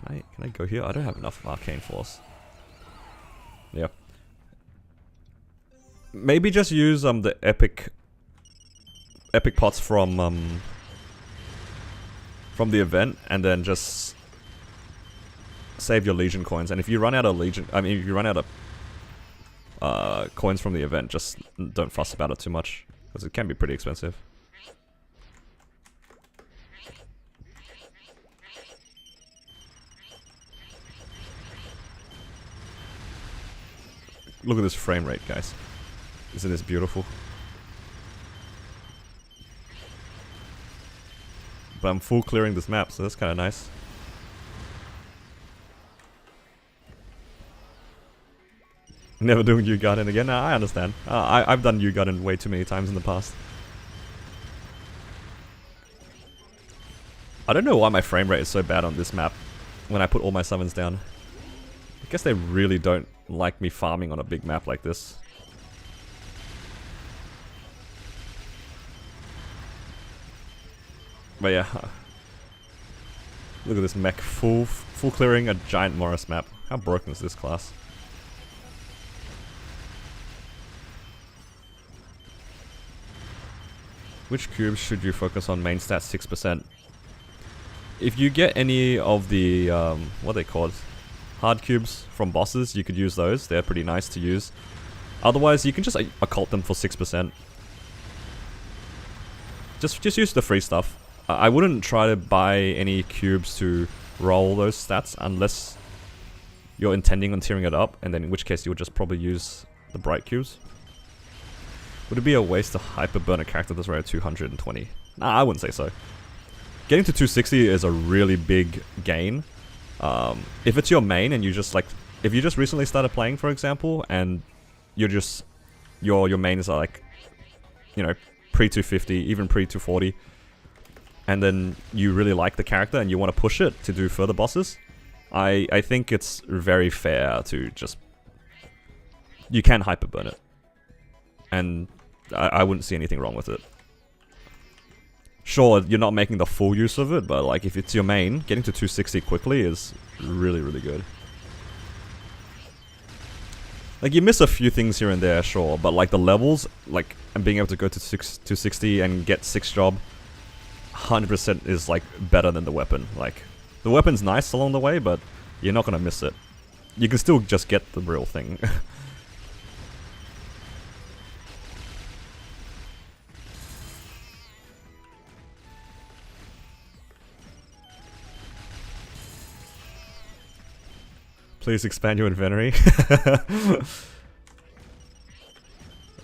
Can I go here? I don't have enough Arcane Force. Yeah. Maybe just use the epic pots from the event, and then just save your Legion coins. And if you run out of Legion, if you run out of coins from the event, just don't fuss about it too much, because it can be pretty expensive. Look at this frame rate, guys. Isn't this beautiful? But I'm full clearing this map, so that's kind of nice. Never doing Yew Garden again? Nah, I understand. I've done Yew Garden way too many times in the past. I don't know why my frame rate is so bad on this map when I put all my summons down. I guess they really don't like me farming on a big map like this. But yeah. Look at this mech, full clearing a giant Morris map. How broken is this class? Which cubes should you focus on main stats 6%? If you get any of the, what are they called? Hard cubes from bosses, you could use those. They're pretty nice to use. Otherwise, you can just occult them for 6%. Just use the free stuff. I wouldn't try to buy any cubes to roll those stats unless you're intending on tearing it up, and then in which case you'll just probably use the bright cubes. Would it be a waste to hyper burn a character that's rated 220? Nah, I wouldn't say so. Getting to 260 is a really big gain. If it's your main and you just like, if you just recently started playing, for example, and you're just your mains are like, you know, pre 250, even pre 240, and then you really like the character and you want to push it to do further bosses, I think it's very fair to just, you can hyper burn it, and I wouldn't see anything wrong with it. Sure, you're not making the full use of it, but like if it's your main, getting to 260 quickly is really, really good. Like you miss a few things here and there, sure, but like the levels, like, and being able to go to 260 and get 6 job, 100% is like better than the weapon. Like, the weapon's nice along the way, but you're not gonna miss it. You can still just get the real thing. Please expand your inventory.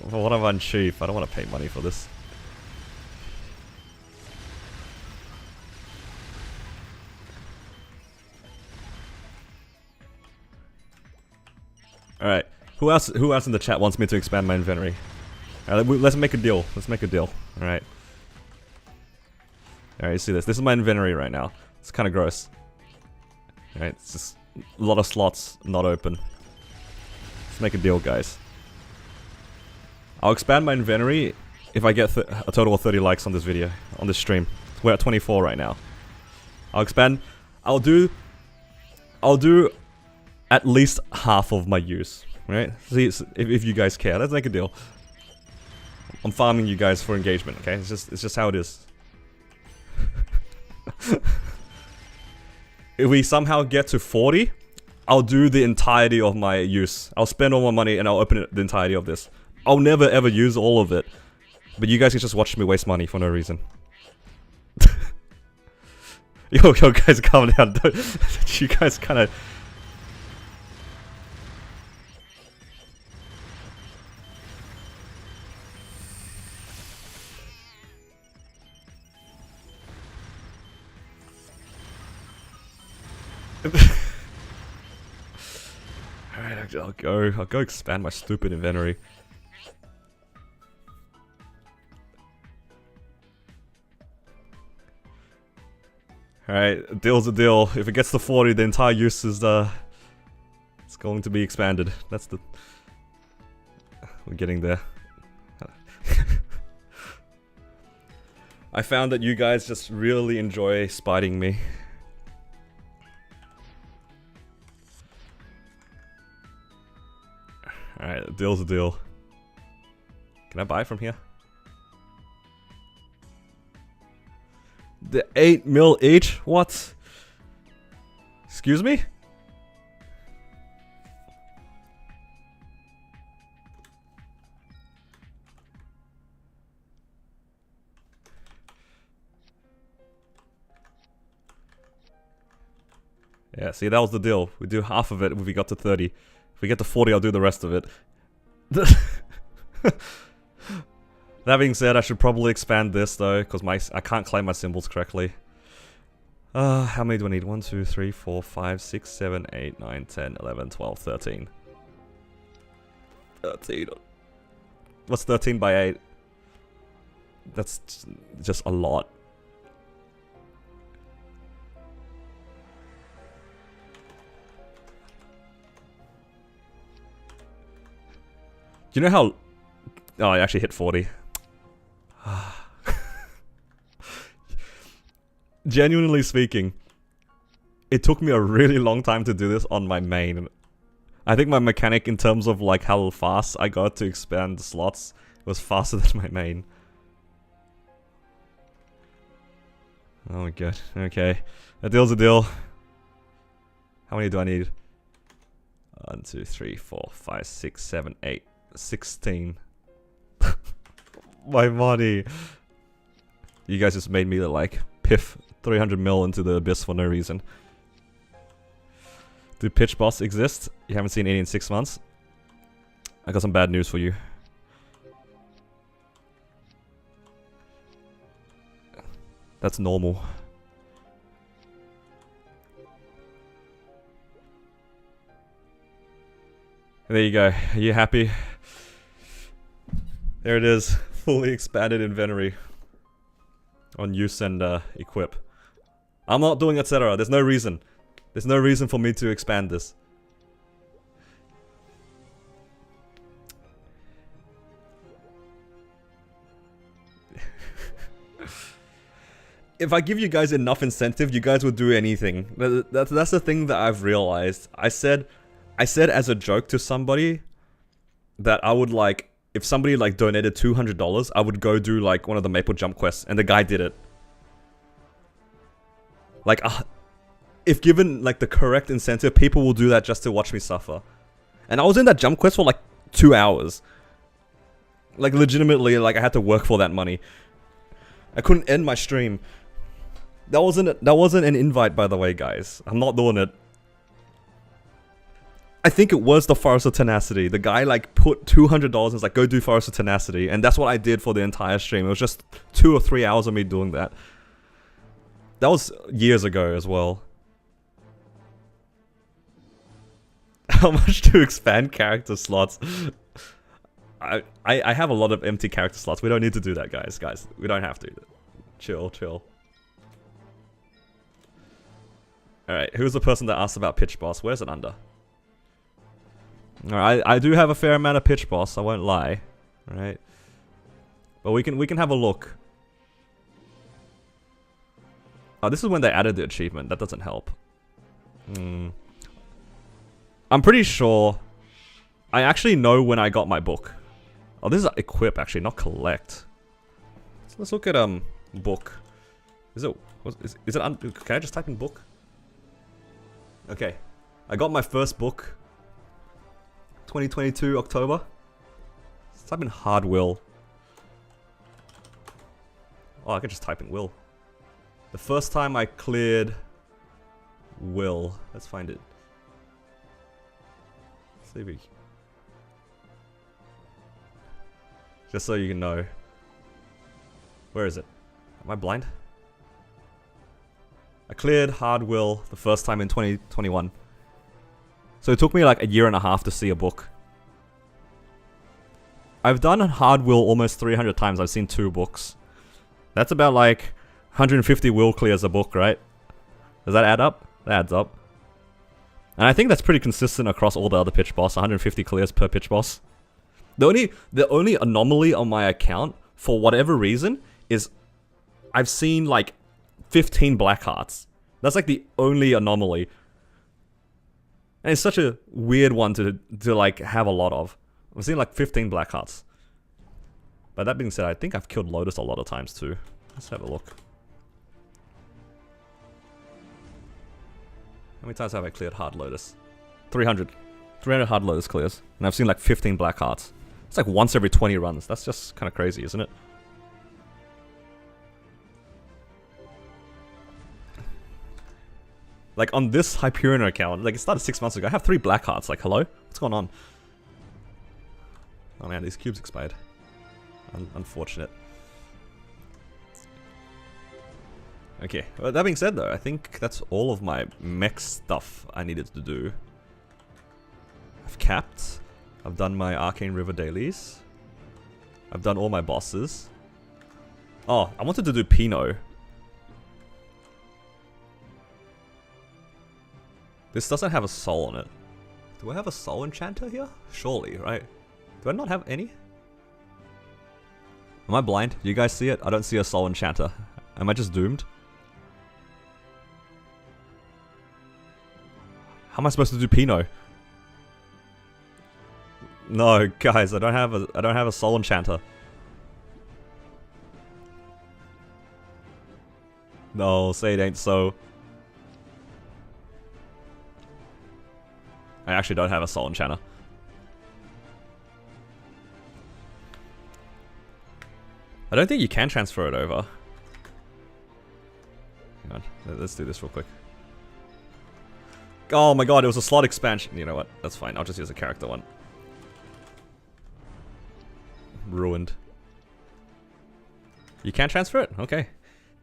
Well, what if I'm cheap? I don't want to pay money for this. Alright. Who else in the chat wants me to expand my inventory? Alright, let's make a deal. Let's make a deal. Alright. Alright, you see this. This is my inventory right now. It's kind of gross. Alright, it's just a lot of slots not open. Let's make a deal, guys. I'll expand my inventory if I get a total of 30 likes on this video, on this stream. We're at 24 right now. I'll expand. I'll do at least half of my use, right? See, if you guys care, let's make a deal. I'm farming you guys for engagement, okay? It's just how it is. If we somehow get to 40, I'll do the entirety of my use. I'll spend all my money and I'll open it, the entirety of this. I'll never ever use all of it. But you guys can just watch me waste money for no reason. Yo, guys, calm down. You guys kind of... Alright, I'll go expand my stupid inventory. Alright, deal's a deal. If it gets to 40, the entire use is it's going to be expanded. That's the... We're getting there. I found that you guys just really enjoy spiting me. Alright, deal's a deal. Can I buy from here? The 8 mil each? What? Excuse me? Yeah, see, that was the deal. We do half of it if we got to 30. If we get to 40, I'll do the rest of it. That being said, I should probably expand this though, because I can't claim my symbols correctly. How many do I need? 1, 2, 3, 4, 5, 6, 7, 8, 9, 10, 11, 12, 13. 13. What's 13 by 8? That's just a lot. Do you know how... Oh, I actually hit 40. Genuinely speaking, it took me a really long time to do this on my main. I think my mechanic in terms of like how fast I got to expand the slots was faster than my main. Oh my god, okay. A deal's a deal. How many do I need? 1, 2, 3, 4, 5, 6, 7, 8, 16. My money. You guys just made me like piff 300 mil into the abyss for no reason. Do pitch boss exist? You haven't seen any in 6 months? I got some bad news for you. That's normal. There you go. Are you happy? There it is. Fully expanded inventory. On use and equip. I'm not doing etc. There's no reason. There's no reason for me to expand this. If I give you guys enough incentive, you guys will do anything. That's the thing that I've realized. I said as a joke to somebody that I would like, if somebody like donated $200, I would go do like one of the Maple Jump quests, and the guy did it. Like, if given like the correct incentive, people will do that just to watch me suffer. And I was in that jump quest for like 2 hours. Like legitimately, like I had to work for that money. I couldn't end my stream. That wasn't an invite, by the way, guys. I'm not doing it. I think it was the Forest of Tenacity. The guy like put $200 and was like, go do Forest of Tenacity. And that's what I did for the entire stream. It was just 2 or 3 hours of me doing that. That was years ago as well. How much to expand character slots? I have a lot of empty character slots. We don't need to do that, guys. Guys, we don't have to. Chill, chill. Alright, who's the person that asked about Pitch Boss? Where's it under? Alright, I do have a fair amount of Pitch Boss, I won't lie. Alright. But we can have a look. Oh, this is when they added the achievement. That doesn't help. I'm pretty sure... I actually know when I got my book. Oh, this is equip, actually, not collect. So let's look at, book. Is it... Is it... Can I just type in book? Okay. I got my first book. 2022, October. Let's type in hard will. Oh, I can just type in will. The first time I cleared will. Let's find it. Let's see if we... Just so you can know. Where is it? Am I blind? I cleared hard will the first time in 2021. So it took me like 1.5 years to see a book. I've done hard will almost 300 times. I've seen 2 books. That's about like 150 will clears a book, right? Does that add up? That adds up. And I think that's pretty consistent across all the other pitch boss. 150 clears per pitch boss. The only anomaly on my account, for whatever reason, is I've seen like 15 black hearts. That's like the only anomaly. And it's such a weird one to like have a lot of. I've seen like 15 black hearts. But that being said, I think I've killed Lotus a lot of times too. Let's have a look. How many times have I cleared hard Lotus? 300. 300 hard Lotus clears. And I've seen like 15 black hearts. It's like once every 20 runs. That's just kind of crazy, isn't it? Like on this Hyperion account, like it started 6 months ago. I have 3 black hearts. Like, hello? What's going on? Oh man, these cubes expired. Unfortunate. Okay, well, that being said though, I think that's all of my mech stuff I needed to do. I've capped. I've done my Arcane River dailies. I've done all my bosses. Oh, I wanted to do Pinot. This doesn't have a soul on it. Do I have a soul enchanter here? Surely, right? Do I not have any? Am I blind? Do you guys see it? I don't see a soul enchanter. Am I just doomed? How am I supposed to do Pinot? No, guys, I don't have a soul enchanter. No, say it ain't so. I actually don't have a soul enchanter. I don't think you can transfer it over. Hang on, let's do this real quick. Oh my god, it was a slot expansion. You know what? That's fine. I'll just use a character one. Ruined. You can't transfer it? Okay.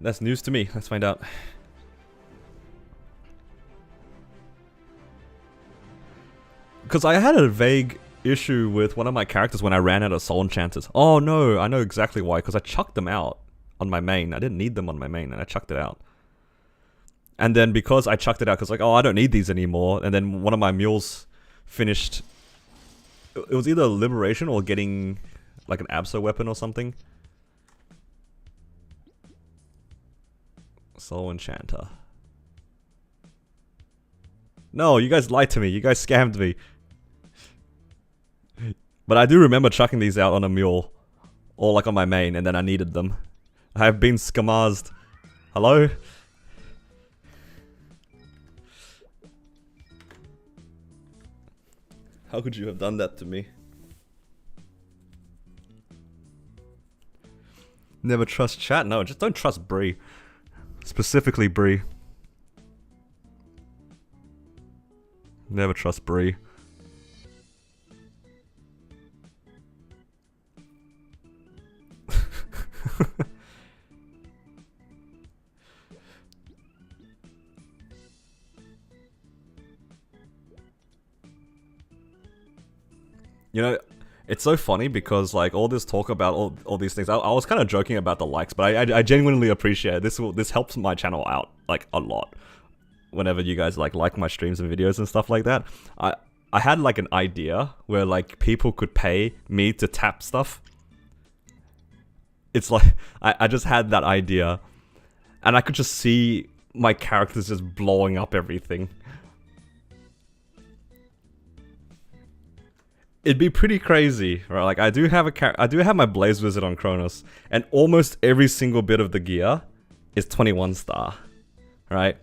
That's news to me. Let's find out. Because I had a vague issue with one of my characters when I ran out of soul enchanters. Oh no, I know exactly why, because I chucked them out on my main. I didn't need them on my main, and I chucked it out. And then because I chucked it out, because like, oh, I don't need these anymore, and then one of my mules finished. It was either Liberation or getting like an Abso weapon or something. Soul Enchanter. No, you guys lied to me. You guys scammed me. But I do remember chucking these out on a mule. Or like on my main, and then I needed them. I have been scamazed. Hello? How could you have done that to me? Never trust chat? No, just don't trust Bree. Specifically Bree. Never trust Bree. You know, it's so funny because like all this talk about all these things, I was kind of joking about the likes, but I genuinely appreciate it. This helps my channel out like a lot. Whenever you guys like my streams and videos and stuff like that, I had like an idea where like people could pay me to tap stuff. It's like I just had that idea, and I could just see my characters just blowing up everything. It'd be pretty crazy, right? Like I do have my Blaze Wizard on Kronos, and almost every single bit of the gear is 21 star, right?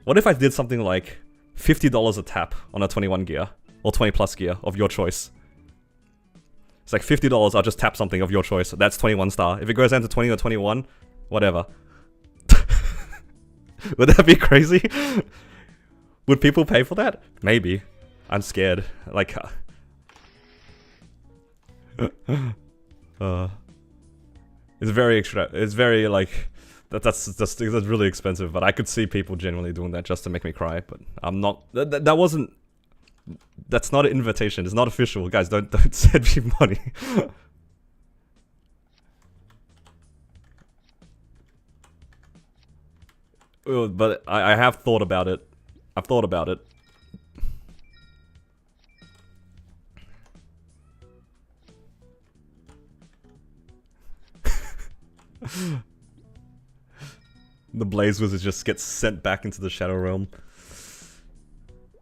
What if I did something like $50 a tap on a 21 gear or 20 plus gear of your choice? It's like $50, I'll just tap something of your choice. That's 21 star. If it goes down to 20 or 21, whatever. Would that be crazy? Would people pay for that? Maybe. I'm scared. Like, it's very extra. It's very like that's really expensive. But I could see people genuinely doing that just to make me cry. But I'm not. That wasn't. That's not an invitation. It's not official, guys. Don't send me money. But I have thought about it. I've thought about it. The Blaze Wizard just gets sent back into the Shadow Realm.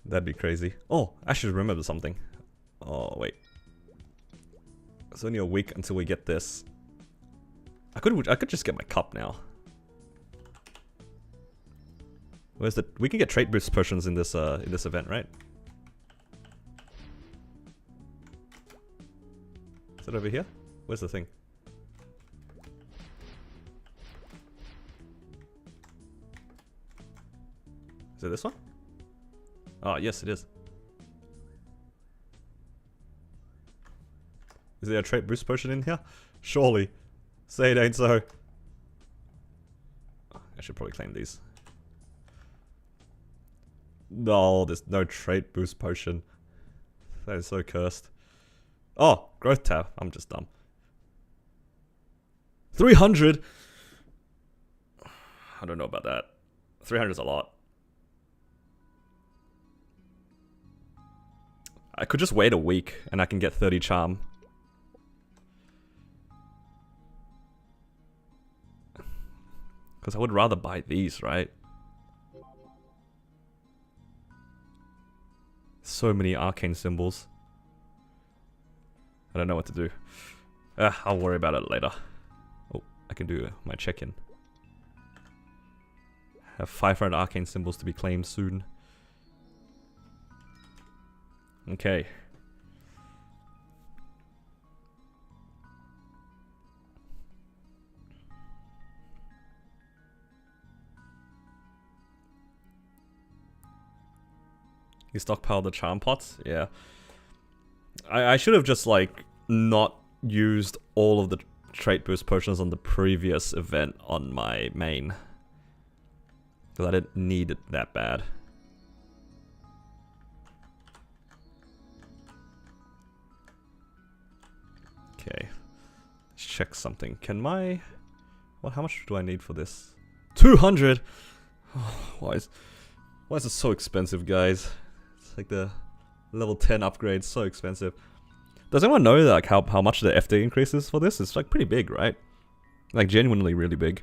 That'd be crazy. Oh, I should remember something. Oh, wait. It's only a week until we get this. I could just get my cup now. Where's the... We can get trait boost potions in this event, right? Is it over here? Where's the thing? Is it this one? Oh, yes, it is. Is there a trait boost potion in here? Surely. Say it ain't so. I should probably claim these. No, there's no trait boost potion. That is so cursed. Oh, growth tab. I'm just dumb. 300? I don't know about that. 300 is a lot. I could just wait a week and I can get 30 charm. Because I would rather buy these, right? So many arcane symbols. I don't know what to do. I'll worry about it later. Oh, I can do my check-in. Have 500 arcane symbols to be claimed soon. Okay. You stockpile the charm pots? Yeah. I should have just, like, not used all of the trait boost potions on the previous event on my main. Because I didn't need it that bad. check something. Can my... Well, how much do I need for this? 200! Oh, why is it so expensive, guys? It's like the level 10 upgrade, so expensive. Does anyone know like how much the FD increases for this? It's like pretty big, right? Like genuinely really big.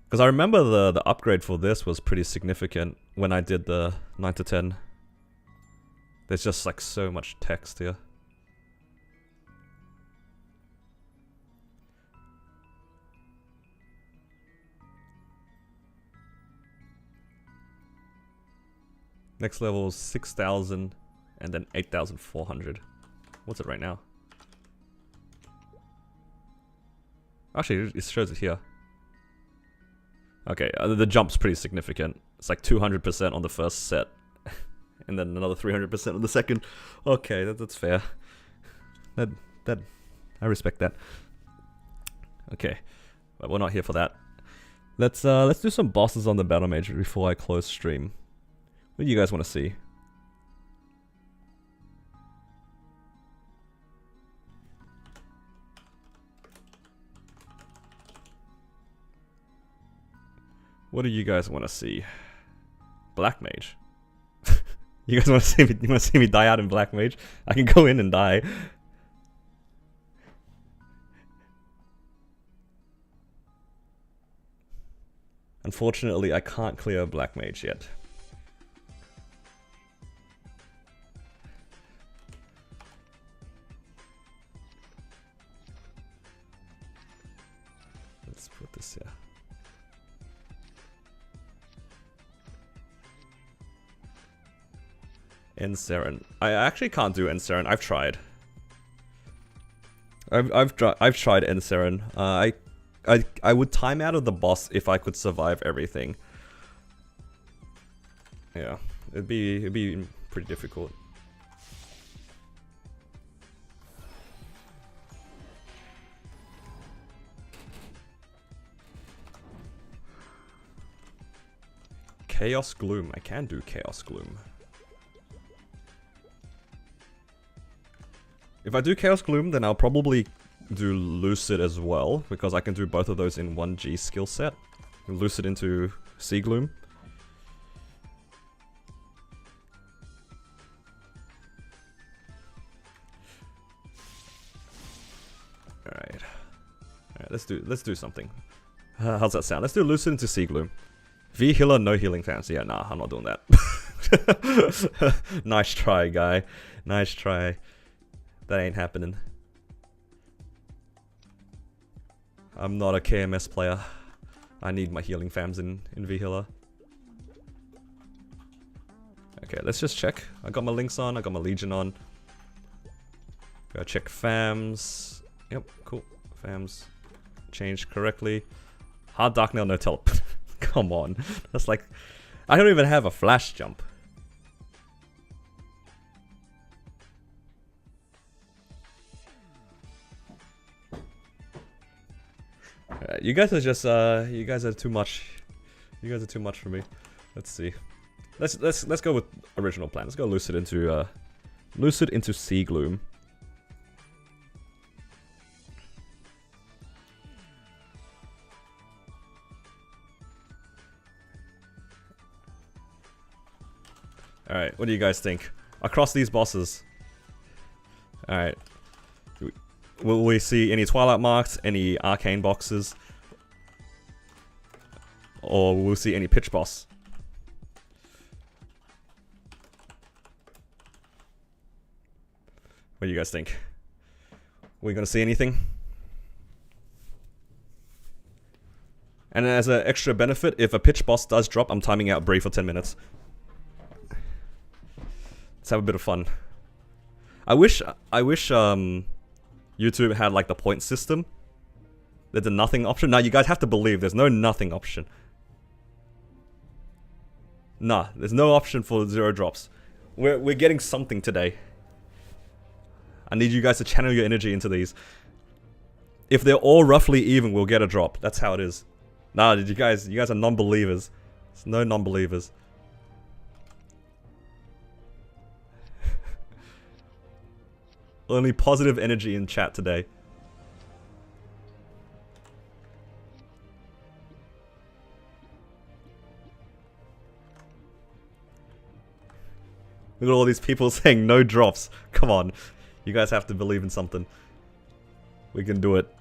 Because I remember the upgrade for this was pretty significant when I did the 9 to 10. There's just like so much text here. Next level is 6,000 and then 8,400. What's it right now? Actually, it shows it here. Okay, the jump's pretty significant. It's like 200% on the first set. And then another 300% on the second. Okay, that's fair. That I respect that. Okay, but we're not here for that. Let's do some bosses on the battle mage before I close stream. What do you guys want to see? What do you guys want to see? Black mage. You guys want to see me? You want to see me die out in black mage? I can go in and die. Unfortunately, I can't clear black mage yet. Let's put this here. Enseren. I actually can't do Enseren. I've tried. I've tried Enseren. I would time out of the boss if I could survive everything. Yeah, it'd be pretty difficult. Chaos Gloom. I can do Chaos Gloom. If I do Chaos Gloom, then I'll probably do Lucid as well, because I can do both of those in 1G skill set. Lucid into Sea Gloom. Alright. Alright, let's do something. How's that sound? Let's do Lucid into Sea Gloom. V healer, no healing fans. Yeah, nah, I'm not doing that. Nice try, guy. Nice try. That ain't happening. I'm not a KMS player. I need my healing fams in V-Healer. Okay, let's just check. I got my links on, I got my Legion on. Go check fams. Yep, cool. Fams changed correctly. Hard Dark Nail, no telep. Come on. That's like... I don't even have a flash jump. You guys are just you guys are too much. You guys are too much for me. Let's see. Let's go with original plan. Let's go Lucid into Sea Gloom. All right, what do you guys think? Across these bosses. All right. Will we see any Twilight marks, any Arcane boxes? Or will we see any Pitch boss? What do you guys think? We're gonna see anything? And as an extra benefit, if a Pitch boss does drop, I'm timing out Bree for 10 minutes. Let's have a bit of fun. I wish YouTube had like the point system. There's a nothing option. Now you guys have to believe there's no nothing option. Nah, there's no option for 0 drops. We're getting something today. I need you guys to channel your energy into these. If they're all roughly even, we'll get a drop. That's how it is. Nah, you guys are non-believers. There's no non-believers. Only positive energy in chat today. Look at all these people saying no drops. Come on. You guys have to believe in something. We can do it.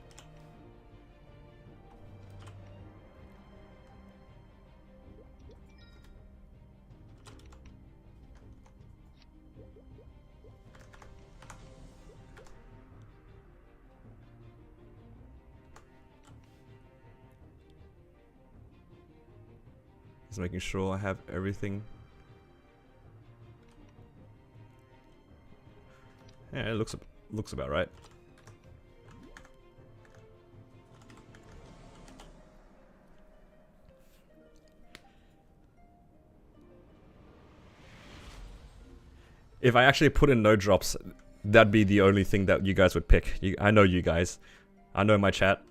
Just making sure I have everything. Yeah, it looks about right. If I actually put in no drops, that'd be the only thing that you guys would pick. I know you guys. I know my chat.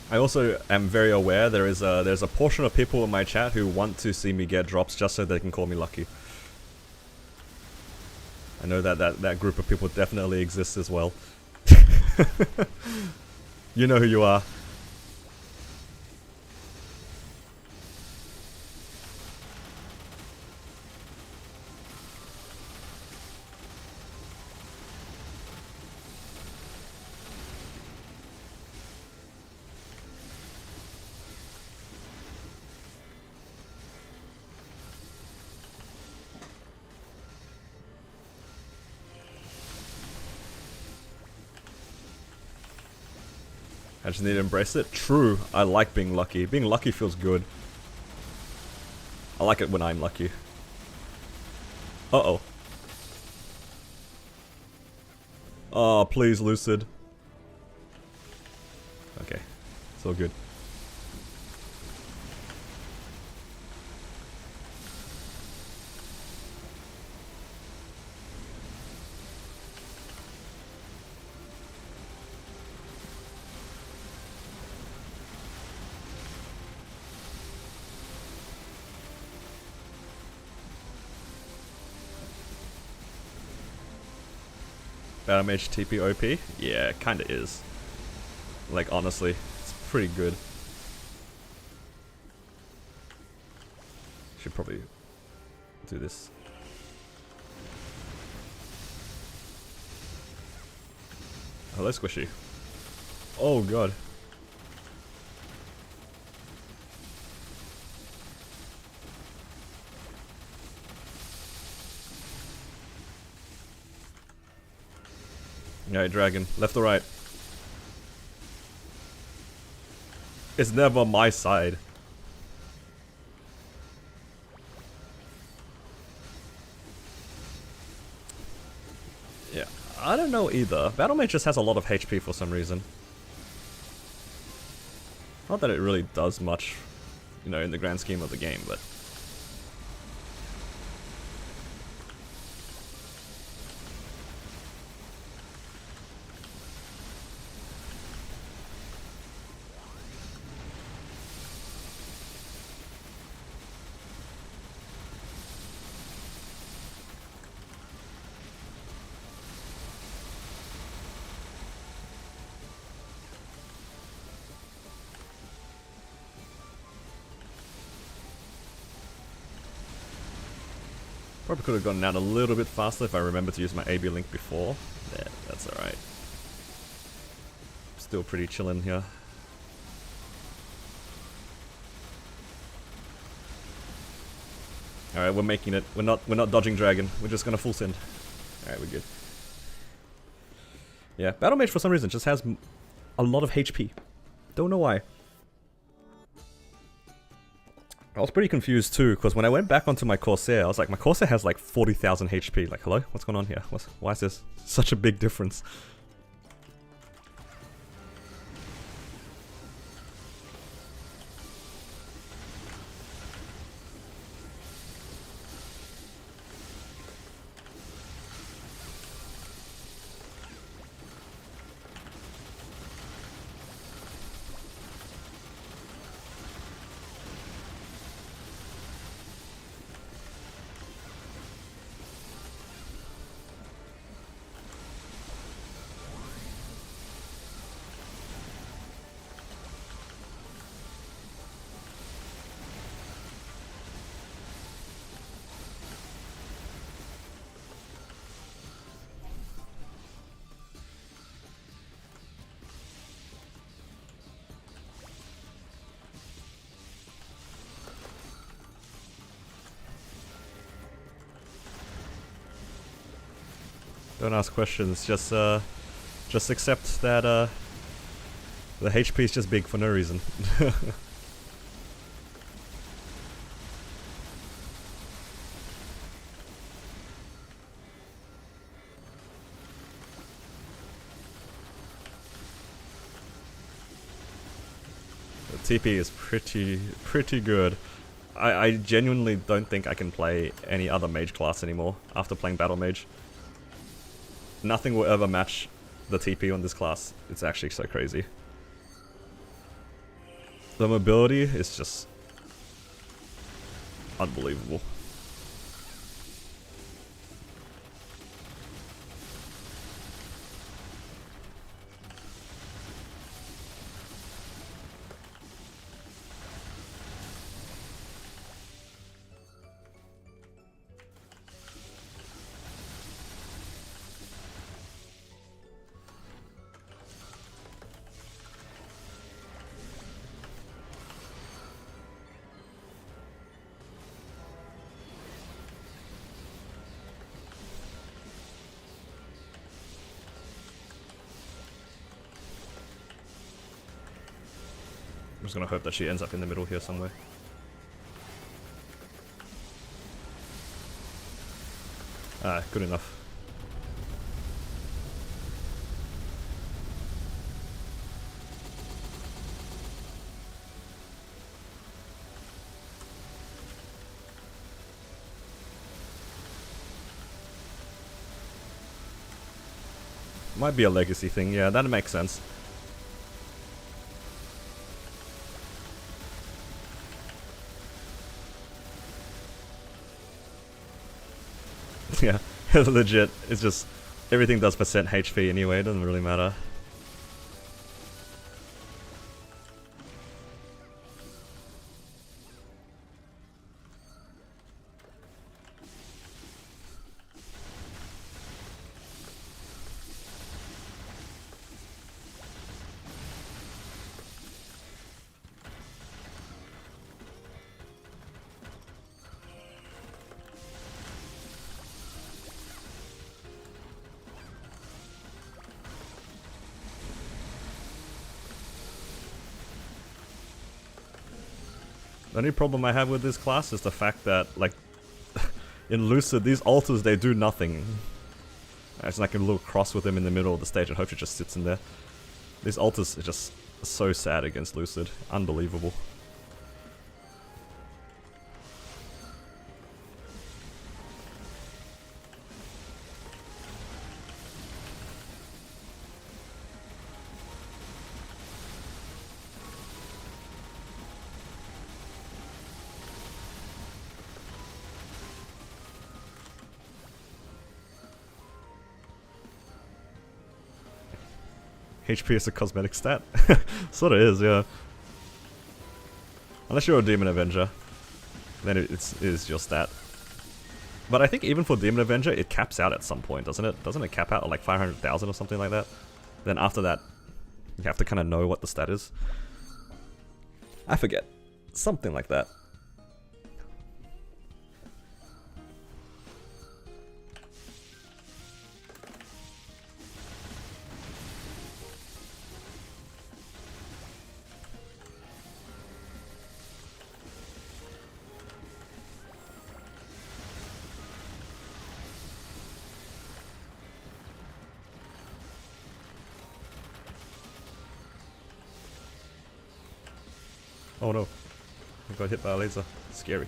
I also am very aware there's a portion of people in my chat who want to see me get drops just so they can call me lucky. I know that group of people definitely exists as well. You know who you are. I just need to embrace it. True, I like being lucky. Being lucky feels good. I like it when I'm lucky. Uh-oh. Oh, please, Lucid. Okay, it's all good. Battle Mage TP OP? Yeah, kinda is. Like, honestly, it's pretty good. Should probably do this. Hello, Squishy. Oh god. Alright, dragon. Left or right? It's never my side. Yeah, I don't know either. Battle Mage just has a lot of HP for some reason. Not that it really does much, you know, in the grand scheme of the game, but... Probably could have gone down a little bit faster if I remembered to use my AB link before. Yeah, that's alright. Still pretty chillin' here. Alright, we're making it. We're not dodging dragon. We're just gonna full send. Alright, we're good. Yeah, Battle Mage for some reason just has a lot of HP. Don't know why. I was pretty confused too, because when I went back onto my Corsair, I was like, my Corsair has like 40,000 HP. Like, hello? What's going on here? Why is this such a big difference? Don't ask questions, just accept that the HP is just big for no reason. The TP is pretty good. I genuinely don't think I can play any other mage class anymore after playing Battle Mage. Nothing will ever match the TP on this class. It's actually so crazy. The mobility is just unbelievable. I'm just gonna hope that she ends up in the middle here somewhere. Ah, good enough. Might be a legacy thing, yeah, that makes sense. Yeah, legit. It's just everything does percent HP anyway, it doesn't really matter. The only problem I have with this class is the fact that, like, in Lucid, these altars, they do nothing. I just like a little cross with them in the middle of the stage and hope it just sits in there. These altars are just so sad against Lucid. Unbelievable. HP is a cosmetic stat. Sort of is, yeah. Unless you're a Demon Avenger, then it is your stat. But I think even for Demon Avenger, it caps out at some point, doesn't it? Doesn't it cap out at like 500,000 or something like that? Then after that, you have to kind of know what the stat is. I forget. Something like that. Oh no. I got hit by a laser. Scary.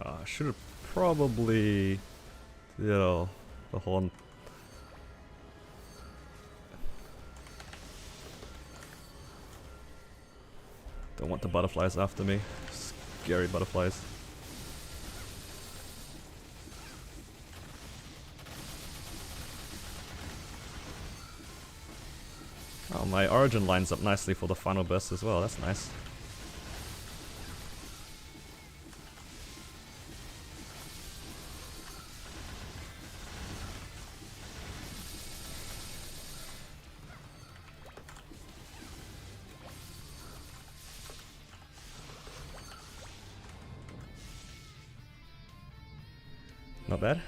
I should have probably, the horn. Don't want the butterflies after me. Scary butterflies. Oh, my origin lines up nicely for the final burst as well. That's nice. Not bad.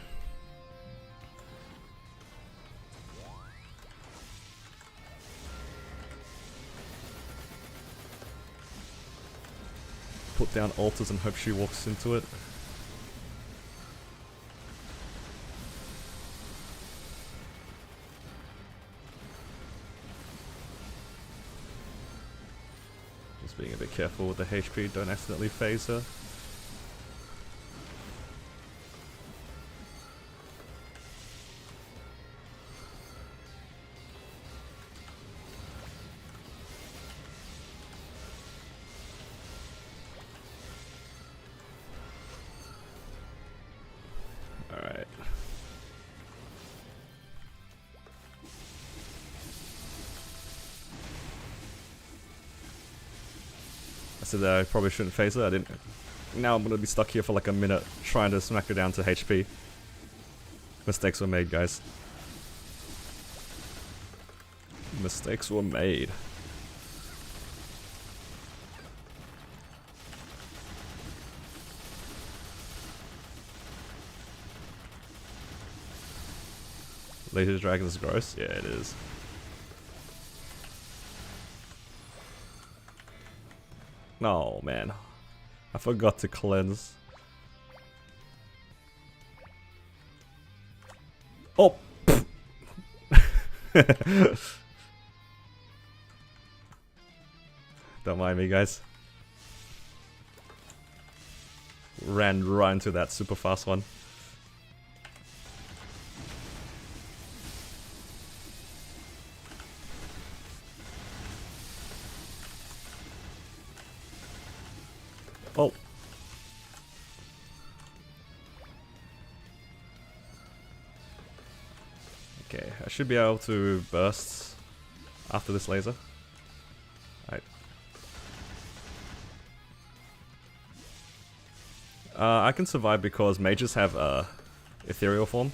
Put down altars and hope she walks into it. Just being a bit careful with the HP, don't accidentally phase her. Alright. I said that I probably shouldn't phase her, I didn't. Now I'm gonna be stuck here for like a minute trying to smack her down to HP. Mistakes were made, guys. Mistakes were made. Laser Dragon is gross? Yeah, it is. Oh man, I forgot to cleanse. Oh! Don't mind me, guys. Ran right into that super fast one. Oh. Okay, I should be able to burst after this laser. Right. I can survive because mages have ethereal form.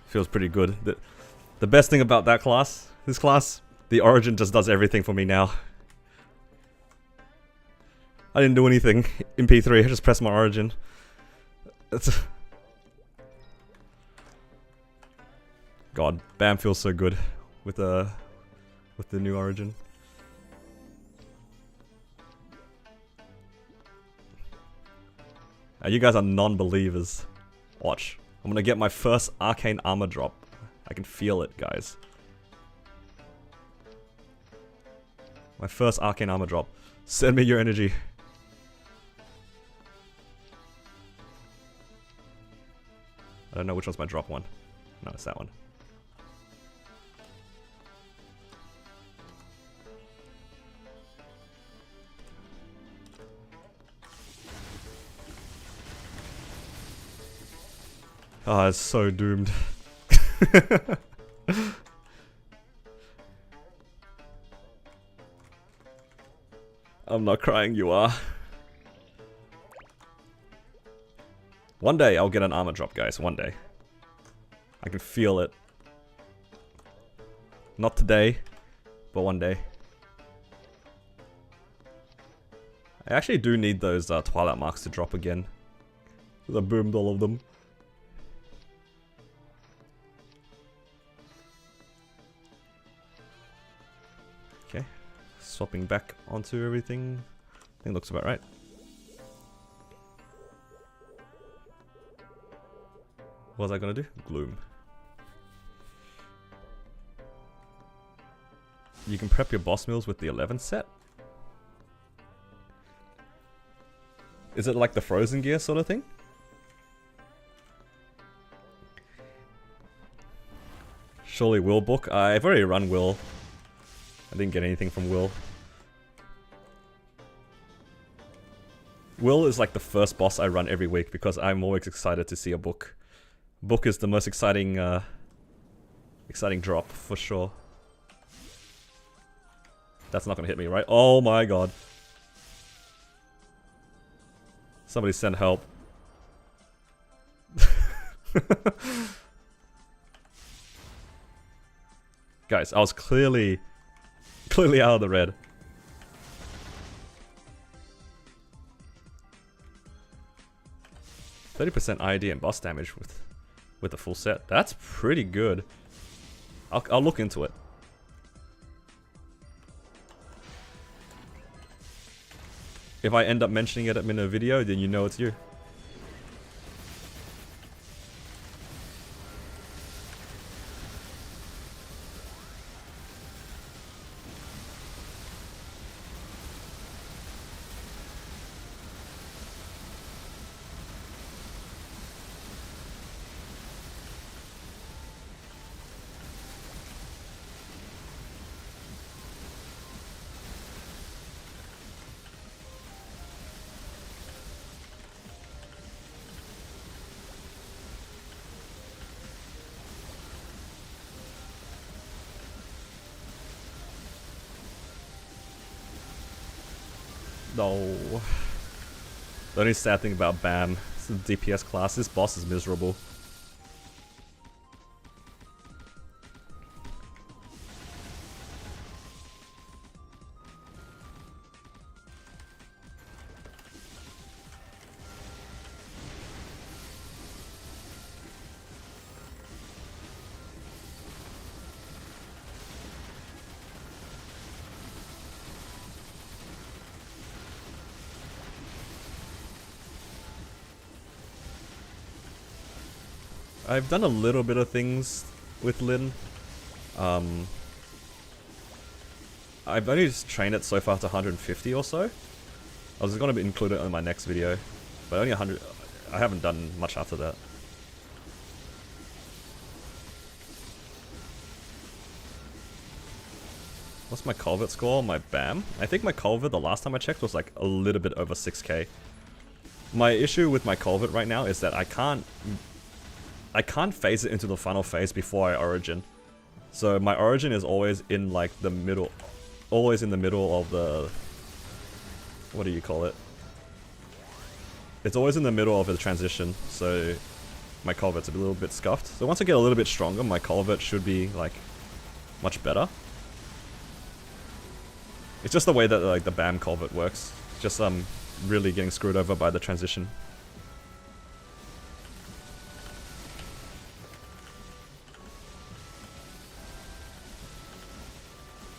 Feels pretty good. The best thing about that class, this class, the origin just does everything for me now. I didn't do anything in P3, I just pressed my origin. God, BAM feels so good with the new origin. You guys are non-believers. Watch. I'm gonna get my first arcane armor drop. I can feel it, guys. My first arcane armor drop. Send me your energy. I don't know which one's my drop one. No, it's that one. Oh, it's so doomed. I'm not crying, you are. One day I'll get an armor drop, guys. One day. I can feel it. Not today, but one day. I actually do need those Twilight marks to drop again. I boomed all of them. Okay, swapping back onto everything. I think it looks about right. What was I gonna do? Gloom. You can prep your boss meals with the 11 set? Is it like the Frozen Gear sort of thing? Surely Will book? I've already run Will. I didn't get anything from Will. Will is like the first boss I run every week because I'm always excited to see a book. Book is the most exciting drop for sure. That's not gonna hit me, right? Oh my god. Somebody send help. Guys, I was clearly out of the red. %30% ID and boss damage with the full set. That's pretty good. I'll look into it. If I end up mentioning it in a video, then you know it's you. No. The only sad thing about BAM, it's the DPS class, this boss is miserable. I've done a little bit of things with Lin. I've only just trained it so far to 150 or so. I was going to include it in my next video, but only 100. I haven't done much after that. What's my Culvert score? My BAM? I think my Culvert, the last time I checked, was like a little bit over 6k. My issue with my Culvert right now is that I can't phase it into the final phase before I origin. So my origin is always in like the middle, always in the middle of the, what do you call it? It's always in the middle of the transition, so my Culvert's a little bit scuffed. So once I get a little bit stronger, my Culvert should be like much better. It's just the way that like the BAM Culvert works. Just really getting screwed over by the transition.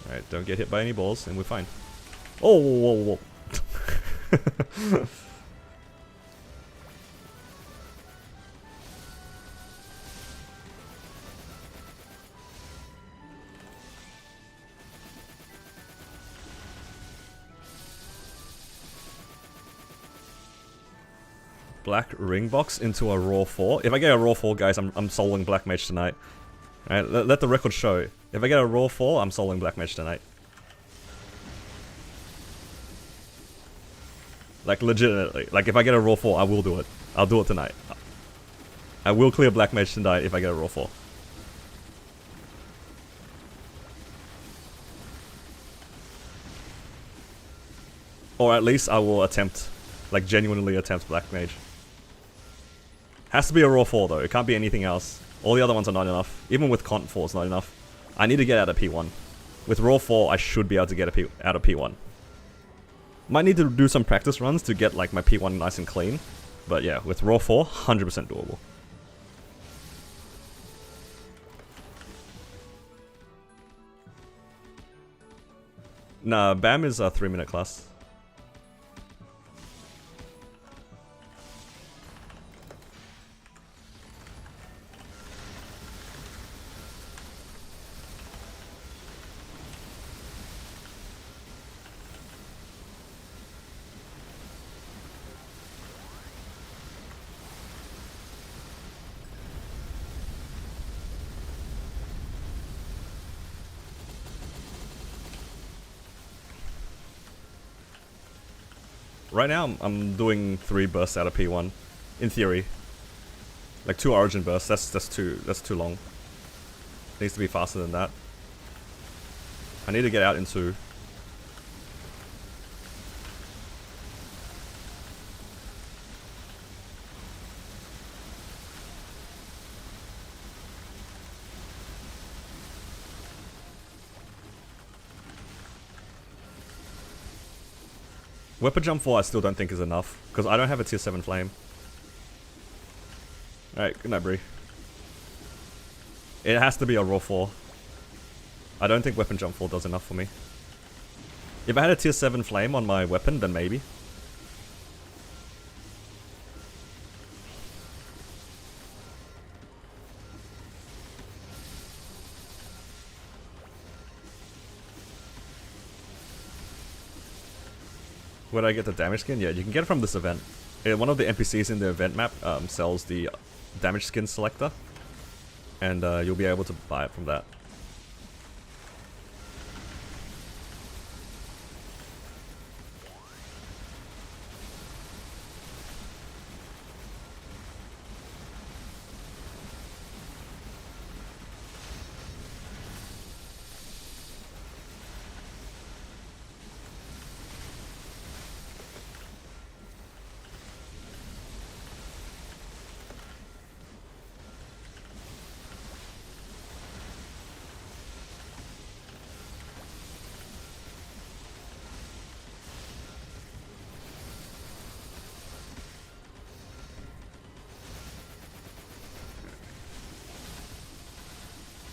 Alright, don't get hit by any balls, and we're fine. Oh, whoa, whoa, whoa. Black ring box into a raw 4. If I get a raw 4, guys, I'm soloing Black Mage tonight. Alright, let the record show. If I get a raw 4, I'm soloing Black Mage tonight. Like, legitimately. Like, if I get a raw 4, I will do it. I'll do it tonight. I will clear Black Mage tonight if I get a raw 4. Or at least I will attempt, like, genuinely attempt Black Mage. Has to be a raw 4 though, it can't be anything else. All the other ones are not enough. Even with Cont 4 is not enough. I need to get out of P1. With raw 4, I should be able to get out of P1. Might need to do some practice runs to get like my P1 nice and clean. But yeah, with raw 4, 100% doable. Nah, BAM is a 3-minute class. Right now, I'm doing 3 bursts out of P1, in theory. Like 2 origin bursts. That's too long. Needs to be faster than that. I need to get out in 2. Weapon jump 4 I still don't think is enough, because I don't have a tier 7 flame. Alright, good night, Bree. It has to be a raw 4. I don't think weapon jump 4 does enough for me. If I had a tier 7 flame on my weapon, then maybe. Where did I get the damage skin? Yeah, you can get it from this event. One of the NPCs in the event map sells the damage skin selector. And you'll be able to buy it from that.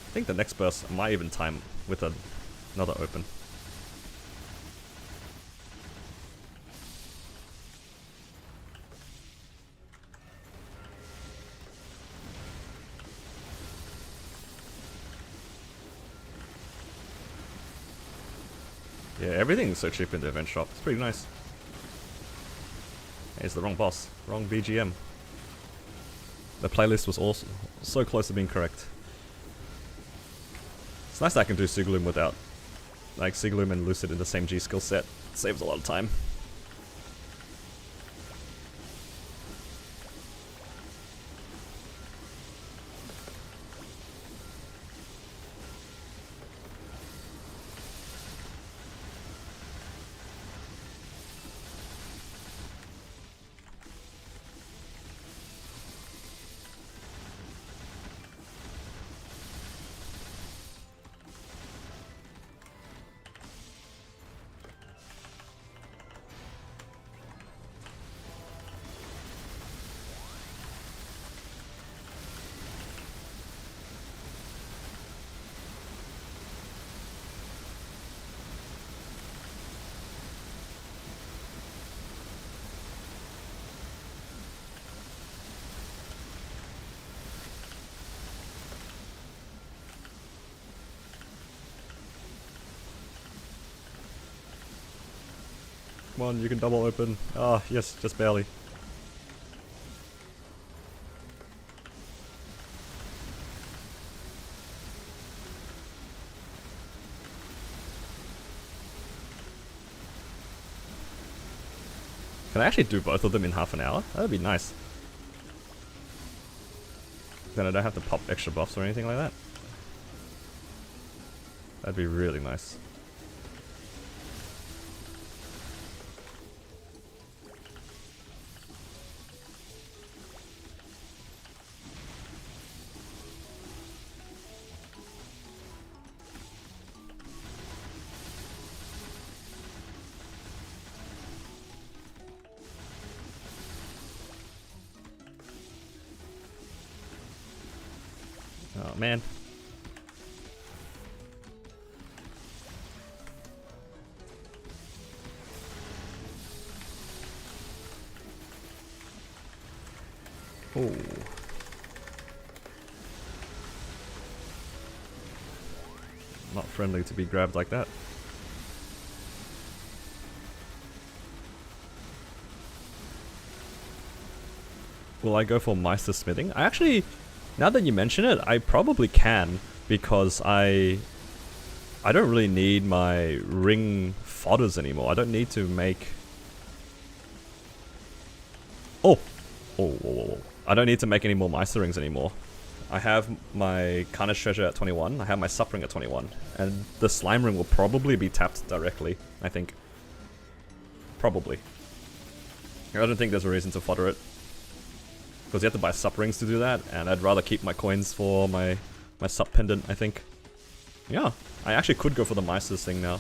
I think the next burst might even time with another open. Yeah, everything's so cheap in the event shop. It's pretty nice. Hey, it's the wrong boss. Wrong BGM. The playlist was also so close to being correct. It's nice that I can do Sigloom without, like, Sigloom and Lucid in the same G skill set. It saves a lot of time. Come on, you can double open. Ah, yes, just barely. Can I actually do both of them in half an hour? That'd be nice. Then I don't have to pop extra buffs or anything like that. That'd be really nice. Oh man. Oh. Not friendly to be grabbed like that. Will I go for Meister Smithing? I actually, now that you mention it, I probably can, because I don't really need my ring fodders anymore. I don't need to make... Oh! Oh. I don't need to make any more Meister rings anymore. I have my Carnage treasure at 21, I have my Sup ring at 21, and the slime ring will probably be tapped directly, I think. Probably. I don't think there's a reason to fodder it. Because you have to buy Sup rings to do that, and I'd rather keep my coins for my Sup pendant, I think. Yeah, I actually could go for the Meisters thing now.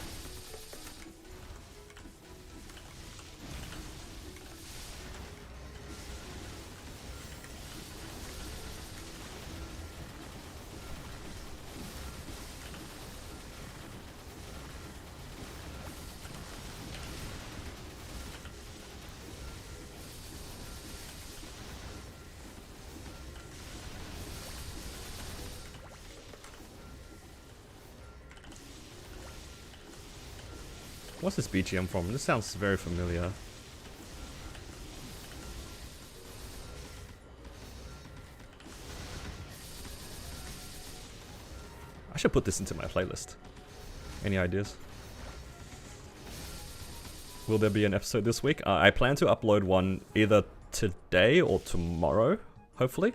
What's this BGM from? This sounds very familiar. I should put this into my playlist. Any ideas? Will there be an episode this week? I plan to upload one either today or tomorrow, hopefully.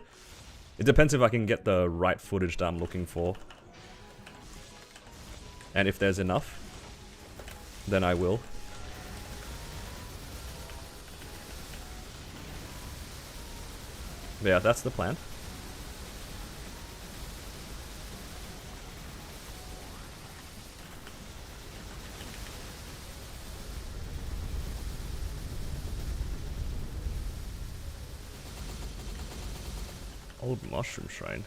It depends if I can get the right footage that I'm looking for. And if there's enough, then I will. Yeah, that's the plan. Old Mushroom Shrine.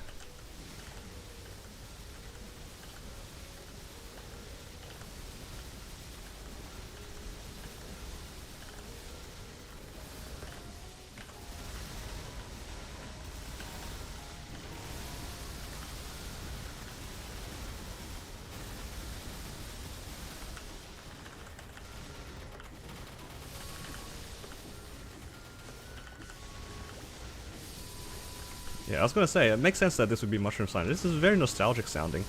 Yeah, I was gonna say, it makes sense that this would be Mushroom Shrine. This is very nostalgic sounding.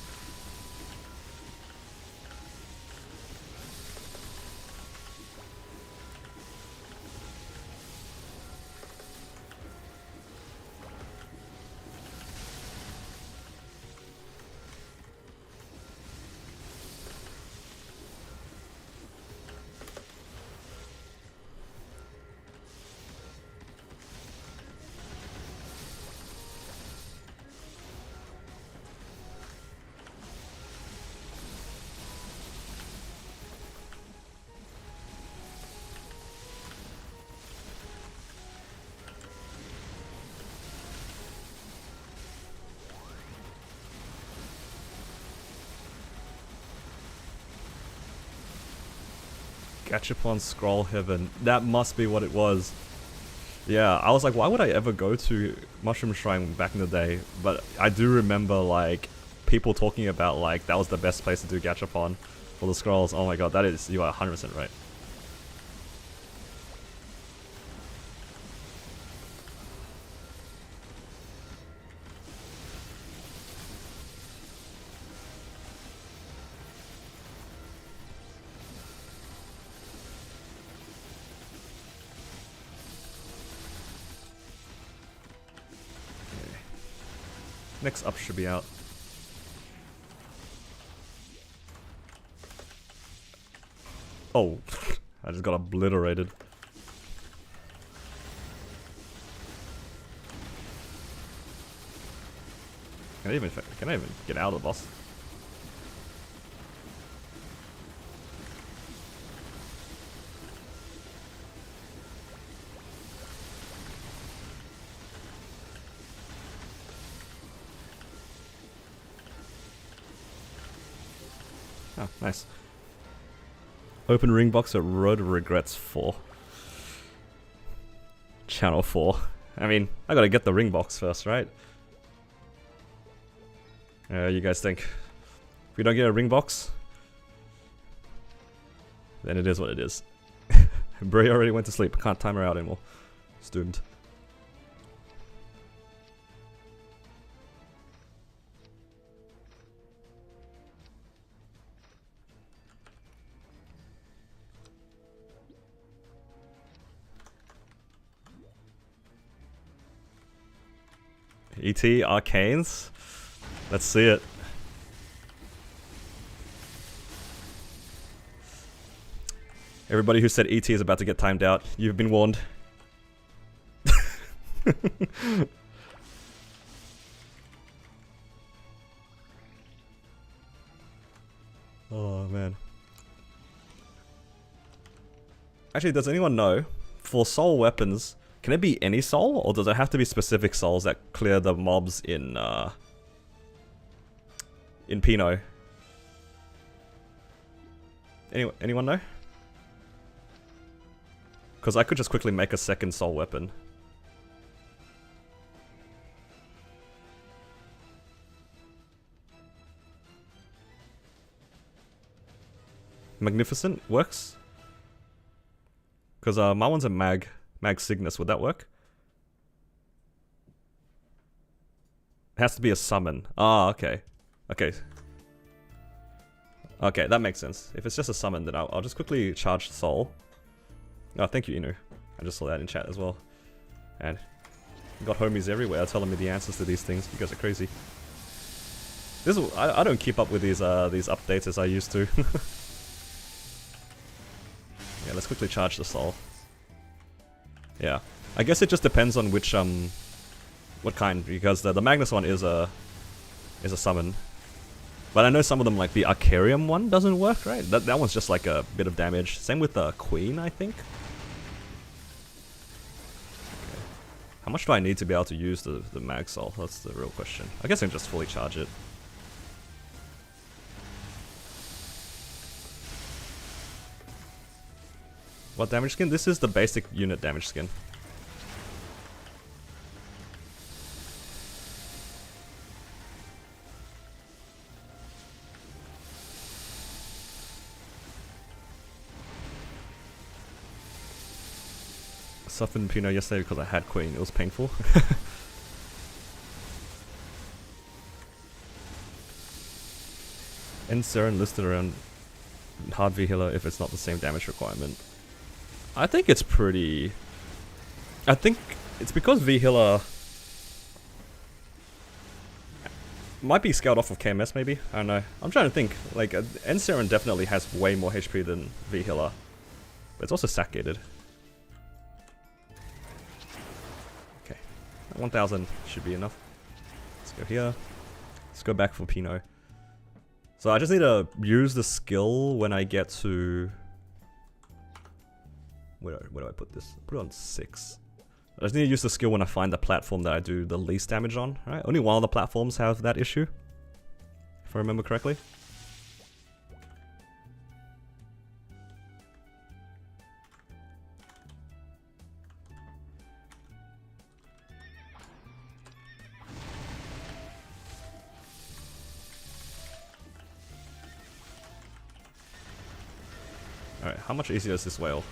Gachapon Scroll Heaven. That must be what it was. Yeah, I was like, why would I ever go to Mushroom Shrine back in the day? But I do remember, like, people talking about, like, that was the best place to do Gachapon for the scrolls. Oh my god, that is, you are 100% right. Next up should be out. Oh, I just got obliterated. Can I even get out of the boss? Oh, nice. Open ring box at Road Regrets 4. Channel 4. I mean, I gotta get the ring box first, right? You guys think? If we don't get a ring box, then it is what it is. Bray already went to sleep. Can't time her out anymore. It's doomed. ET Arcanes? Let's see it. Everybody who said ET is about to get timed out, you've been warned. Oh man. Actually, does anyone know, for soul weapons, can it be any soul, or does it have to be specific souls that clear the mobs in Pinot? Anyone know? Because I could just quickly make a second soul weapon. Magnificent works? Because my one's a Mag Cygnus, would that work? It has to be a summon. Ah, okay. Okay. Okay, that makes sense. If it's just a summon, then I'll just quickly charge Soul. Oh, thank you, Inu. I just saw that in chat as well. And got homies everywhere telling me the answers to these things. You guys are crazy. This is, I don't keep up with these updates as I used to. Yeah, let's quickly charge the Soul. Yeah, I guess it just depends on which what kind, because the Magnus one is a summon. But I know some of them, like the Arcarium one, doesn't work, right? That one's just like a bit of damage. Same with the Queen, I think. Okay. How much do I need to be able to use the Mag Soul? That's the real question. I guess I can just fully charge it. What damage skin? This is the basic unit damage skin. Suffered Pinot yesterday because I had Queen. It was painful. End Seren listed around hard V healer if it's not the same damage requirement. I think it's pretty... I think it's because V healer might be scaled off of KMS maybe? I don't know. I'm trying to think. Like, End Seren definitely has way more HP than V healer. But it's also sack gated. 1000 should be enough. Let's go here. Let's go back for Pinot. So I just need to use the skill when I get to... Where do I put this? Put it on 6. I just need to use the skill when I find the platform that I do the least damage on. Right? Only one of the platforms have that issue, if I remember correctly. Alright, how much easier is this whale?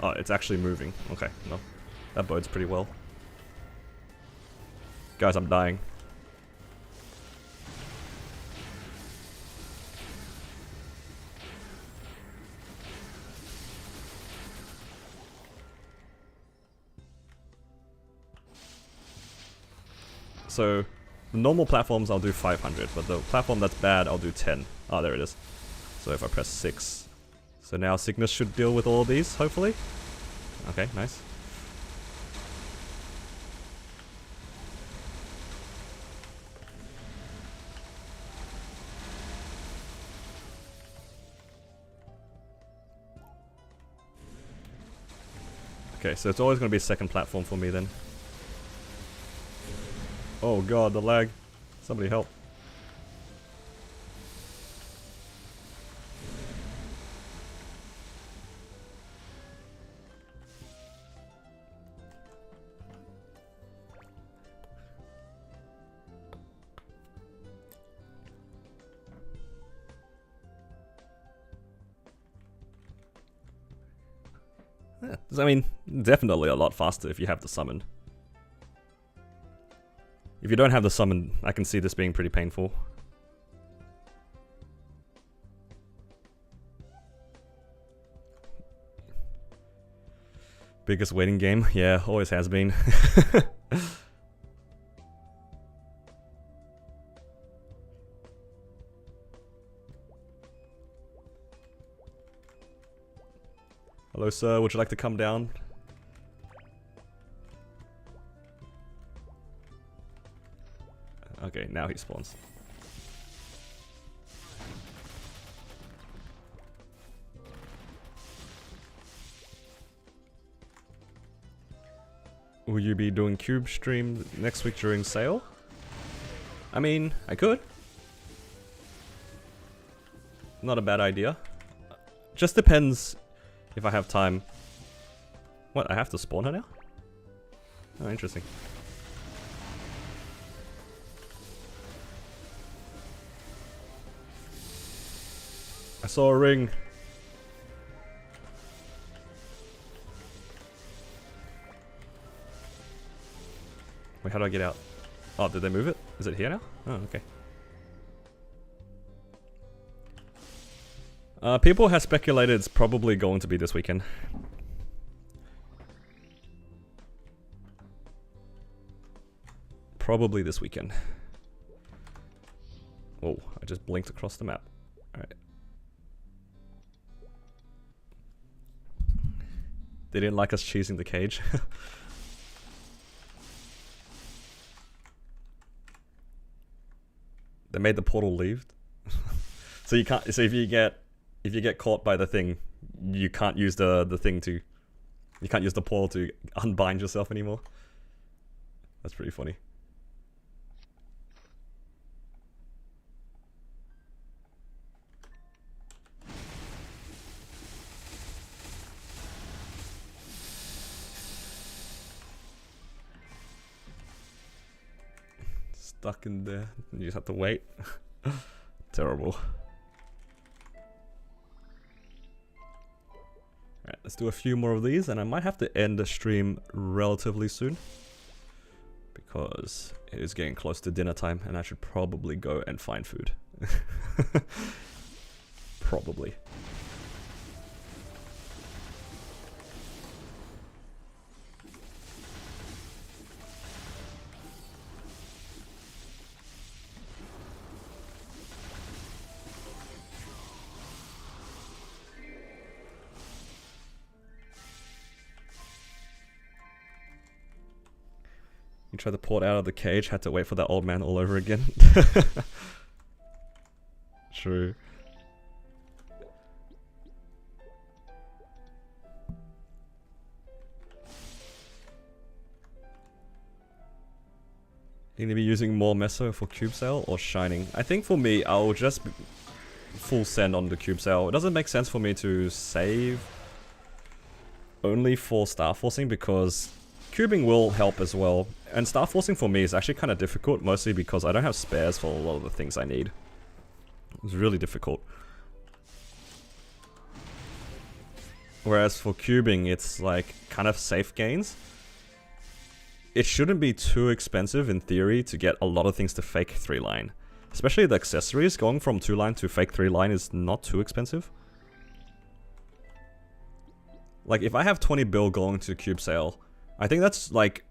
Oh, it's actually moving. Okay, no. That bodes pretty well. Guys, I'm dying. So, The normal platforms I'll do 500, but the platform that's bad I'll do 10. Oh, there it is. So if I press 6. So now Cygnus should deal with all of these, hopefully. Okay, nice. Okay, so it's always going to be a second platform for me then. Oh god, the lag. Somebody help. Yeah, I mean, definitely a lot faster if you have the summon. If you don't have the summon, I can see this being pretty painful. Biggest waiting game? Yeah, always has been. Hello sir, would you like to come down? Okay, now he spawns. Will you be doing cube stream next week during sale? I mean, I could. Not a bad idea. Just depends if I have time. What, I have to spawn her now? Oh, interesting. I saw a ring. Wait, how do I get out? Oh, did they move it? Is it here now? Oh, okay. People have speculated it's probably going to be this weekend. Probably this weekend. Oh, I just blinked across the map. Alright. They didn't like us cheesing the cage. They made the portal leave. So you can't. So if you get caught by the thing, you can't use the thing to. You can't use the portal to unbind yourself anymore. That's pretty funny. Stuck in there. You just have to wait. Terrible. Alright, let's do a few more of these, and I might have to end the stream relatively soon. Because it is getting close to dinner time, and I should probably go and find food. Probably. You tried to port out of the cage, had to wait for that old man all over again. True. You're gonna be using more Meso for cube sale or shining? I think for me, I'll just full send on the cube sale. It doesn't make sense for me to save only for star forcing because cubing will help as well. And star forcing for me is actually kind of difficult, mostly because I don't have spares for a lot of the things I need. It's really difficult. Whereas for cubing, it's like kind of safe gains. It shouldn't be too expensive in theory to get a lot of things to fake 3-line. Especially the accessories, going from 2-line to fake 3-line is not too expensive. Like if I have 20 bill going to cube sale, I think that's like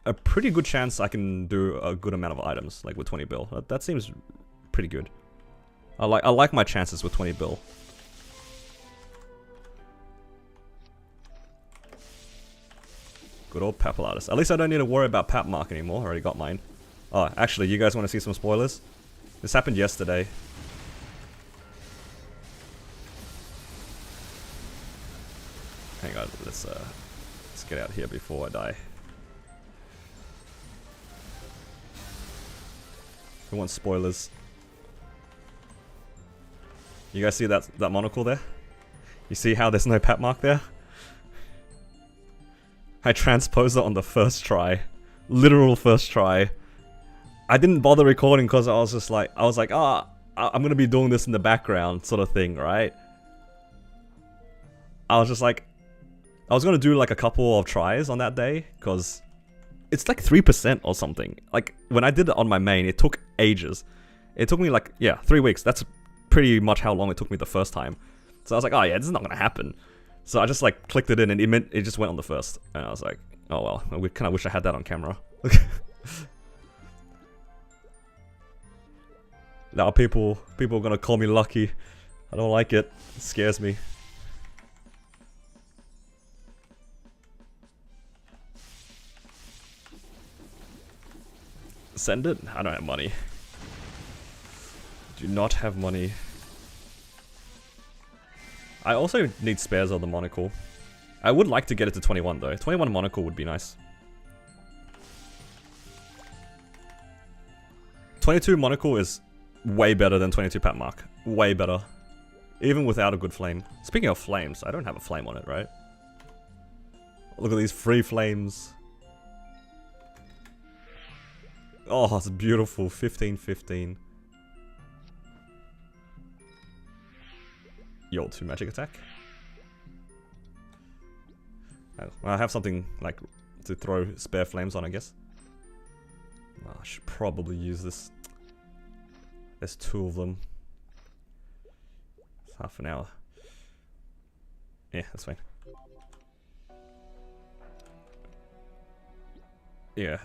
a pretty good chance I can do a good amount of items, like with 20 bill. That seems pretty good. I like my chances with 20 bill. Good old Papalatus. At least I don't need to worry about Pap Mark anymore. I already got mine. Oh, actually, you guys want to see some spoilers? This happened yesterday. Hang on, let's get out here before I die. Who wants spoilers? You guys see that monocle there? You see how there's no Pap Mark there? I transposed it on the first try. Literal first try. I didn't bother recording because I was like, ah, I'm gonna be doing this in the background sort of thing, right? I was just like, I was gonna do like a couple of tries on that day because it's like 3% or something. Like when I did it on my main, it took ages. It took me like, yeah, 3 weeks. That's pretty much how long it took me the first time. So I was like, oh yeah, this is not gonna happen. So I just like clicked it in and it just went on the first. And I was like, oh well, I kind of wish I had that on camera. Now people are gonna call me lucky. I don't like it. It scares me. Send it? I don't have money. Do not have money. I also need spares of the monocle. I would like to get it to 21 though. 21 monocle would be nice. 22 monocle is way better than 22 Pap Mark. Way better. Even without a good flame. Speaking of flames, I don't have a flame on it, right? Look at these free flames. Oh, it's beautiful. 15-15. Yo, 2 magic attack. I have something like to throw spare flames on, I guess. Oh, I should probably use this. There's 2 of them. It's half an hour. Yeah, that's fine. Yeah,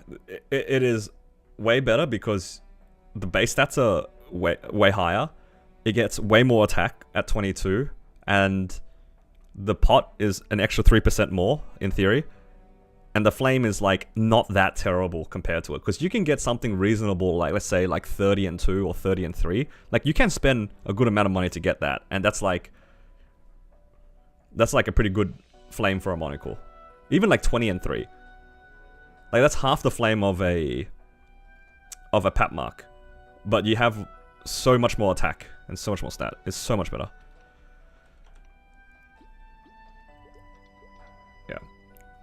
it is way better because the base stats are way higher. It gets way more attack at 22, and the pot is an extra 3% more, in theory. And the flame is, like, not that terrible compared to it. Because you can get something reasonable, like, let's say, like 30 and 2 or 30 and 3. Like, you can spend a good amount of money to get that. And that's like a pretty good flame for a monocle. Even, like, 20 and 3. Like, that's half the flame of a Pap Mark. But you have so much more attack and so much more stat. It's so much better. Yeah.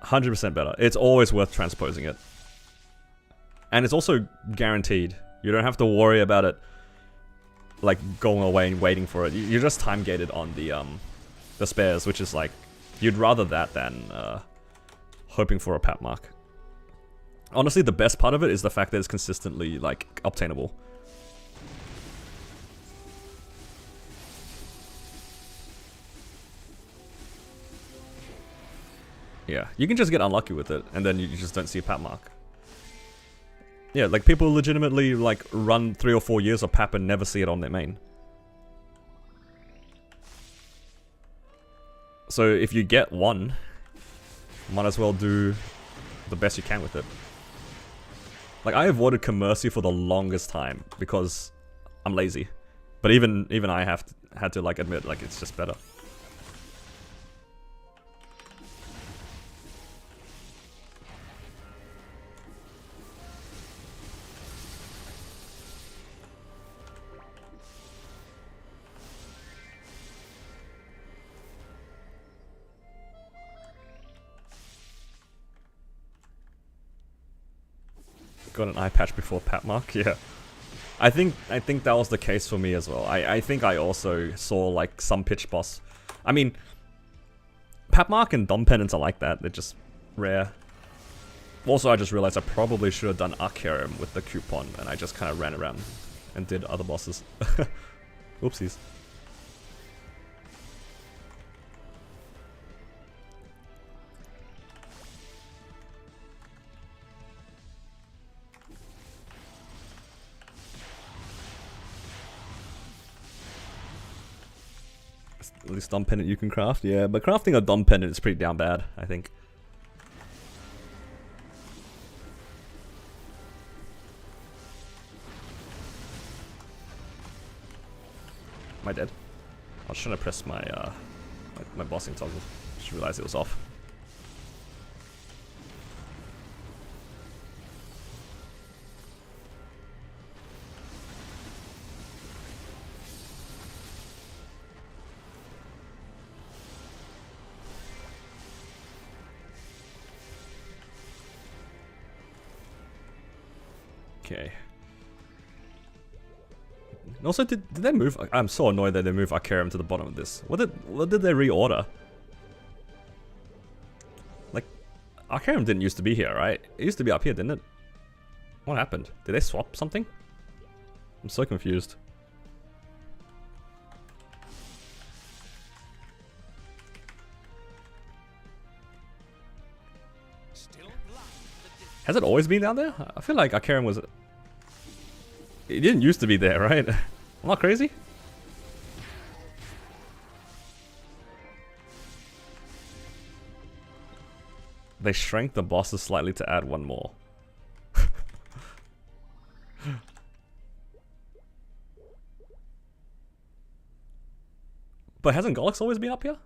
100% better. It's always worth transposing it. And it's also guaranteed. You don't have to worry about it, like, going away and waiting for it. You're just time gated on the spares, which is like, you'd rather that than hoping for a Pap Mark. Honestly, the best part of it is the fact that it's consistently, like, obtainable. Yeah, you can just get unlucky with it, and then you just don't see a Pap Mark. Yeah, like, people legitimately, like, run 3 or 4 years of Pap and never see it on their main. So, if you get one, might as well do the best you can with it. Like, I avoided Commercy for the longest time, because I'm lazy. But even I had to, like, admit, like, it's just better. Got an eye patch before Pap Mark, yeah. I think that was the case for me as well. I think I also saw, like, some pitch boss. I mean, Pap Mark and Dom Penance are like that. They're just rare. Also, I just realized I probably should have done Arcarium with the coupon, and I just kind of ran around and did other bosses. Oopsies. At least Dom Pendant you can craft, yeah. But crafting a Dom Pendant is pretty down bad, I think. Am I dead? I was trying to press my my bossing toggle. Just realized it was off. Okay. And also, did they move? I'm so annoyed that they moved Hyperion to the bottom of this. What did they reorder? Like, Hyperion didn't used to be here, right? It used to be up here, didn't it? What happened? Did they swap something? I'm so confused. Has it always been down there? I feel like Hyperion was... It didn't used to be there, right? I'm not crazy? They shrank the bosses slightly to add one more. But hasn't Golix always been up here?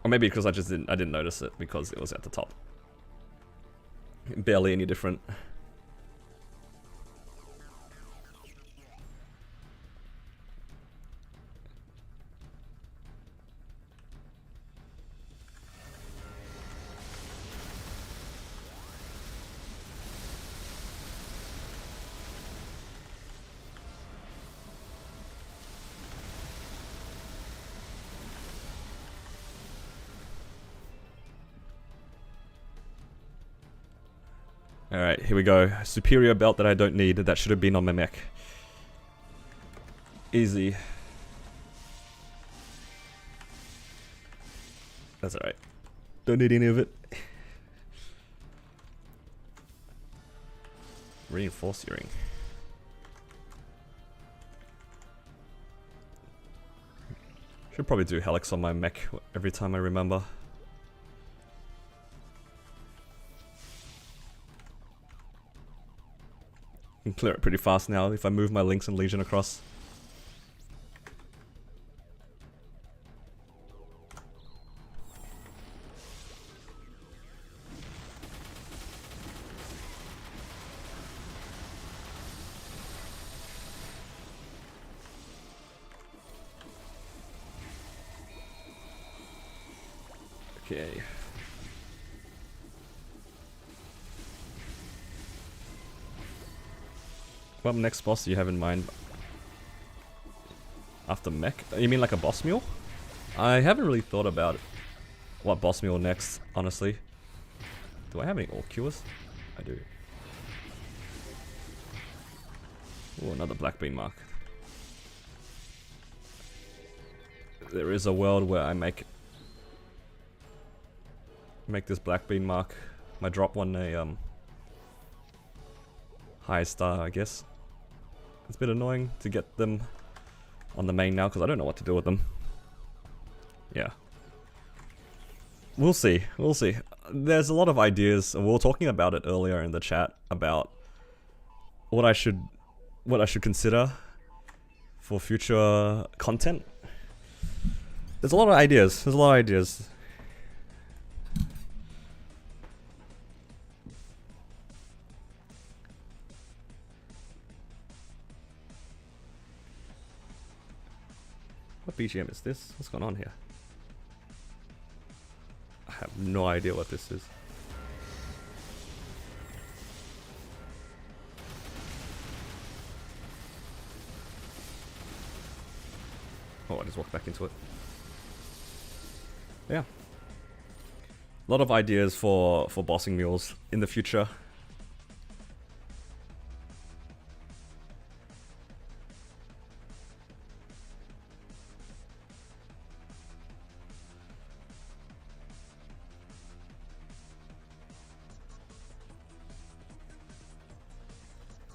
Or maybe because I didn't notice it because it was at the top. Barely any different. Alright, here we go. Superior belt that I don't need. That should have been on my mech. Easy. That's alright. Don't need any of it. Reinforce earring. Should probably do Helix on my mech every time I remember. Can clear it pretty fast now if I move my Lynx and Legion across. Okay. What next boss do you have in mind? After mech? You mean like a boss mule? I haven't really thought about what boss mule next, honestly. Do I have any orc cures? I do. Oh, another black bean mark. There is a world where I make this black bean mark my drop one a high star, I guess. It's a bit annoying to get them on the main now because I don't know what to do with them. Yeah. We'll see. We'll see. There's a lot of ideas, and we were talking about it earlier in the chat about what I should consider for future content. There's a lot of ideas. There's a lot of ideas. What BGM is this? What's going on here? I have no idea what this is. Oh, I just walked back into it. Yeah. A lot of ideas for bossing mules in the future.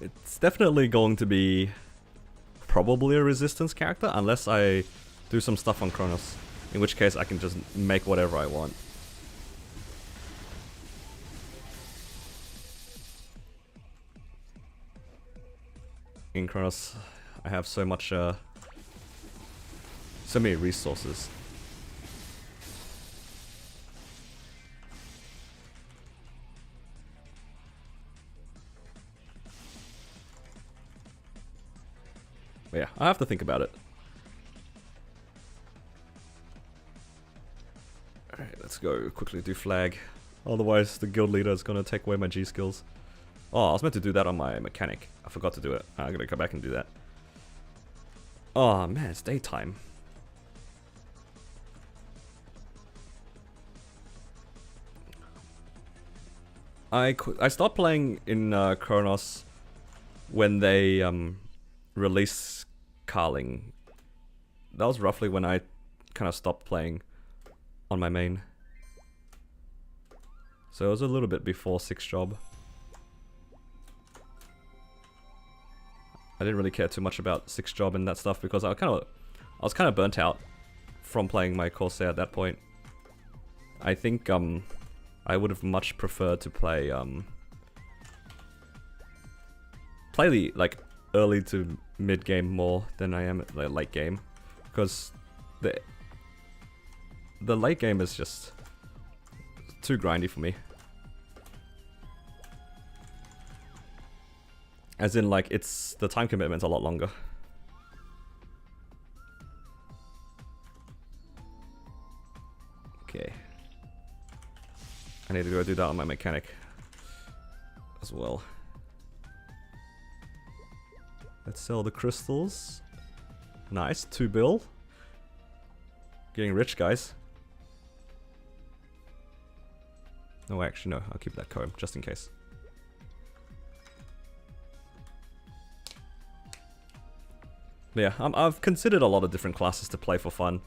It's definitely going to be probably a resistance character, unless I do some stuff on Kronos. In which case I can just make whatever I want. In Kronos, I have so much, so many resources. But yeah, I have to think about it. Alright, let's go quickly do flag. Otherwise, the guild leader is gonna take away my G skills. Oh, I was meant to do that on my mechanic. I forgot to do it. I'm gonna go back and do that. Oh man, it's daytime. I stopped playing in Kronos when they released Carling. That was roughly when I kind of stopped playing on my main. So it was a little bit before 6th job. I didn't really care too much about 6th job and that stuff because I was kind of burnt out from playing my Corsair at that point. I think I would have much preferred to play the like early to mid game more than I am at the late game, because the late game is just too grindy for me. As in, like, it's the time commitment's a lot longer. Okay. I need to go do that on my mechanic as well. Let's sell the crystals. Nice, 2 bill. Getting rich, guys. No, actually, no. I'll keep that comb just in case. But yeah, I've considered a lot of different classes to play for fun.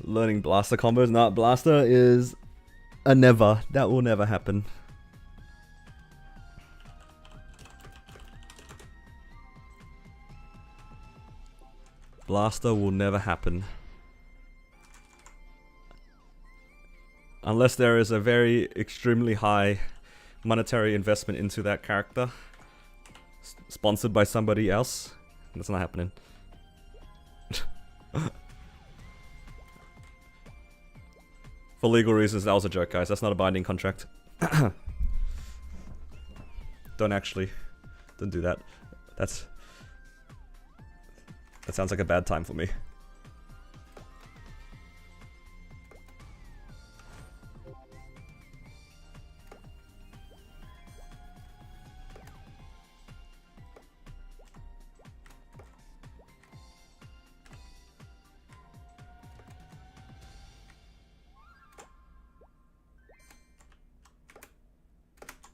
Learning blaster combos? Nah, blaster is a never. That will never happen. Blaster will never happen. Unless there is a very extremely high monetary investment into that character. Sponsored by somebody else. That's not happening. For legal reasons, that was a joke, guys. That's not a binding contract. Don't do that. That sounds like a bad time for me.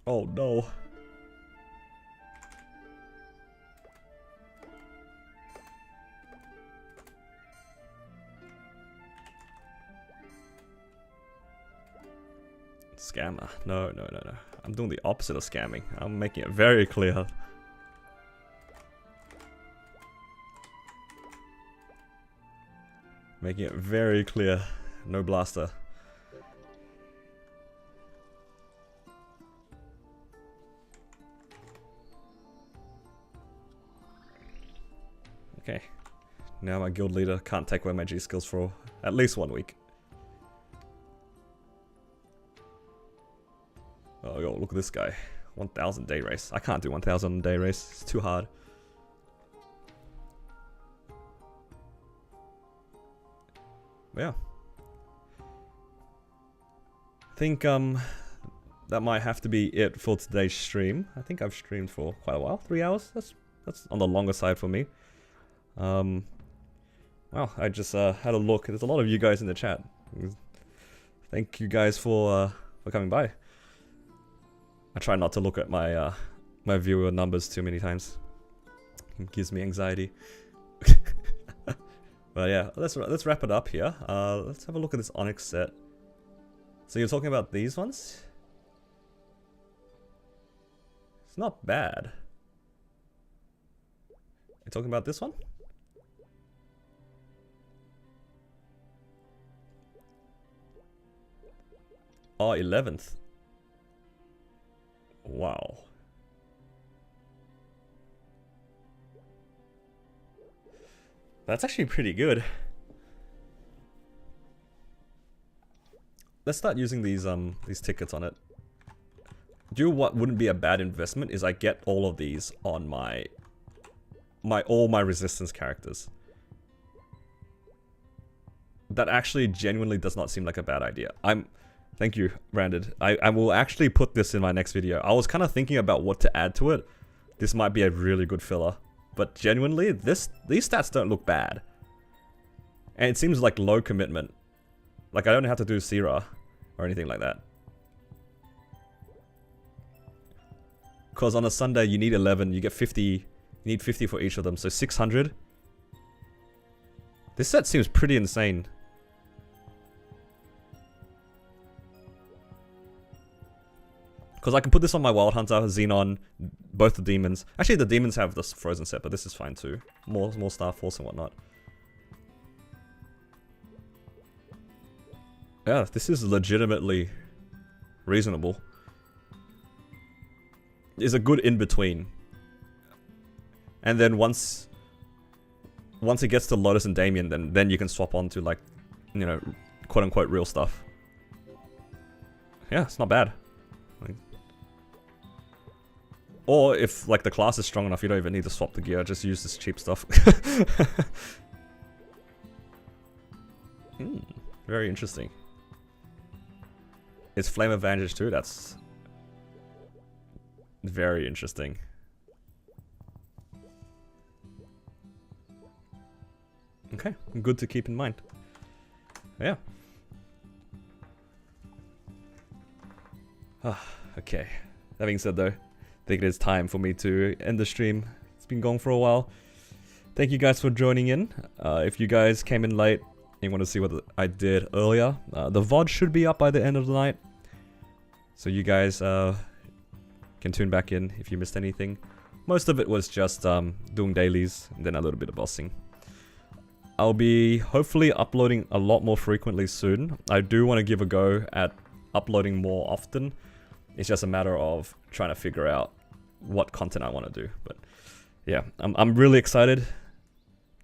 Oh no. Scammer. No. I'm doing the opposite of scamming. I'm making it very clear. Making it very clear. No blaster. Okay. Now my guild leader can't take away my G skills for at least 1 week. Oh, yo, look at this guy. 1000 day race. I can't do 1000 day race. It's too hard. Yeah. I think that might have to be it for today's stream. I think I've streamed for quite a while. 3 hours? That's on the longer side for me. Well, I just had a look. There's a lot of you guys in the chat. Thank you guys for coming by. I try not to look at my my viewer numbers too many times. It gives me anxiety. But yeah, let's wrap it up here. Let's have a look at this Onyx set. So you're talking about these ones? It's not bad. You talking about this one? Oh, 11th. Wow. That's actually pretty good. Let's start using these tickets on it. Do what wouldn't be a bad investment is I get all of these on all my resistance characters. That actually genuinely does not seem like a bad idea. Thank you, Branded. I will actually put this in my next video. I was kind of thinking about what to add to it. This might be a really good filler. But genuinely, these stats don't look bad. And it seems like low commitment. Like I don't have to do Sira or anything like that. Because on a Sunday you need 11, you get 50, you need 50 for each of them, so 600. This set seems pretty insane. Because I can put this on my Wild Hunter, Xenon, both the demons. Actually, the demons have this frozen set, but this is fine too. More Star Force and whatnot. Yeah, this is legitimately reasonable. It's a good in-between. And then once it gets to Lotus and Damien, then you can swap on to, like, you know, quote-unquote real stuff. Yeah, it's not bad. Or if, like, the class is strong enough, you don't even need to swap the gear, just use this cheap stuff. Very interesting. It's Flame Advantage too, that's very interesting. Okay, good to keep in mind. Yeah. Okay. That being said though, I think it is time for me to end the stream. It's been going for a while. Thank you guys for joining in. If you guys came in late and you want to see what I did earlier, the VOD should be up by the end of the night. So you guys can tune back in if you missed anything. Most of it was just doing dailies and then a little bit of bossing. I'll be hopefully uploading a lot more frequently soon. I do want to give a go at uploading more often. It's just a matter of trying to figure out what content I want to do. But yeah, I'm really excited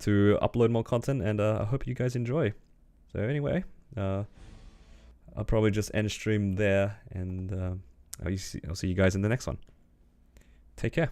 to upload more content, and I hope you guys enjoy. So anyway, I'll probably just end stream there, and I'll see you guys in the next one. Take care.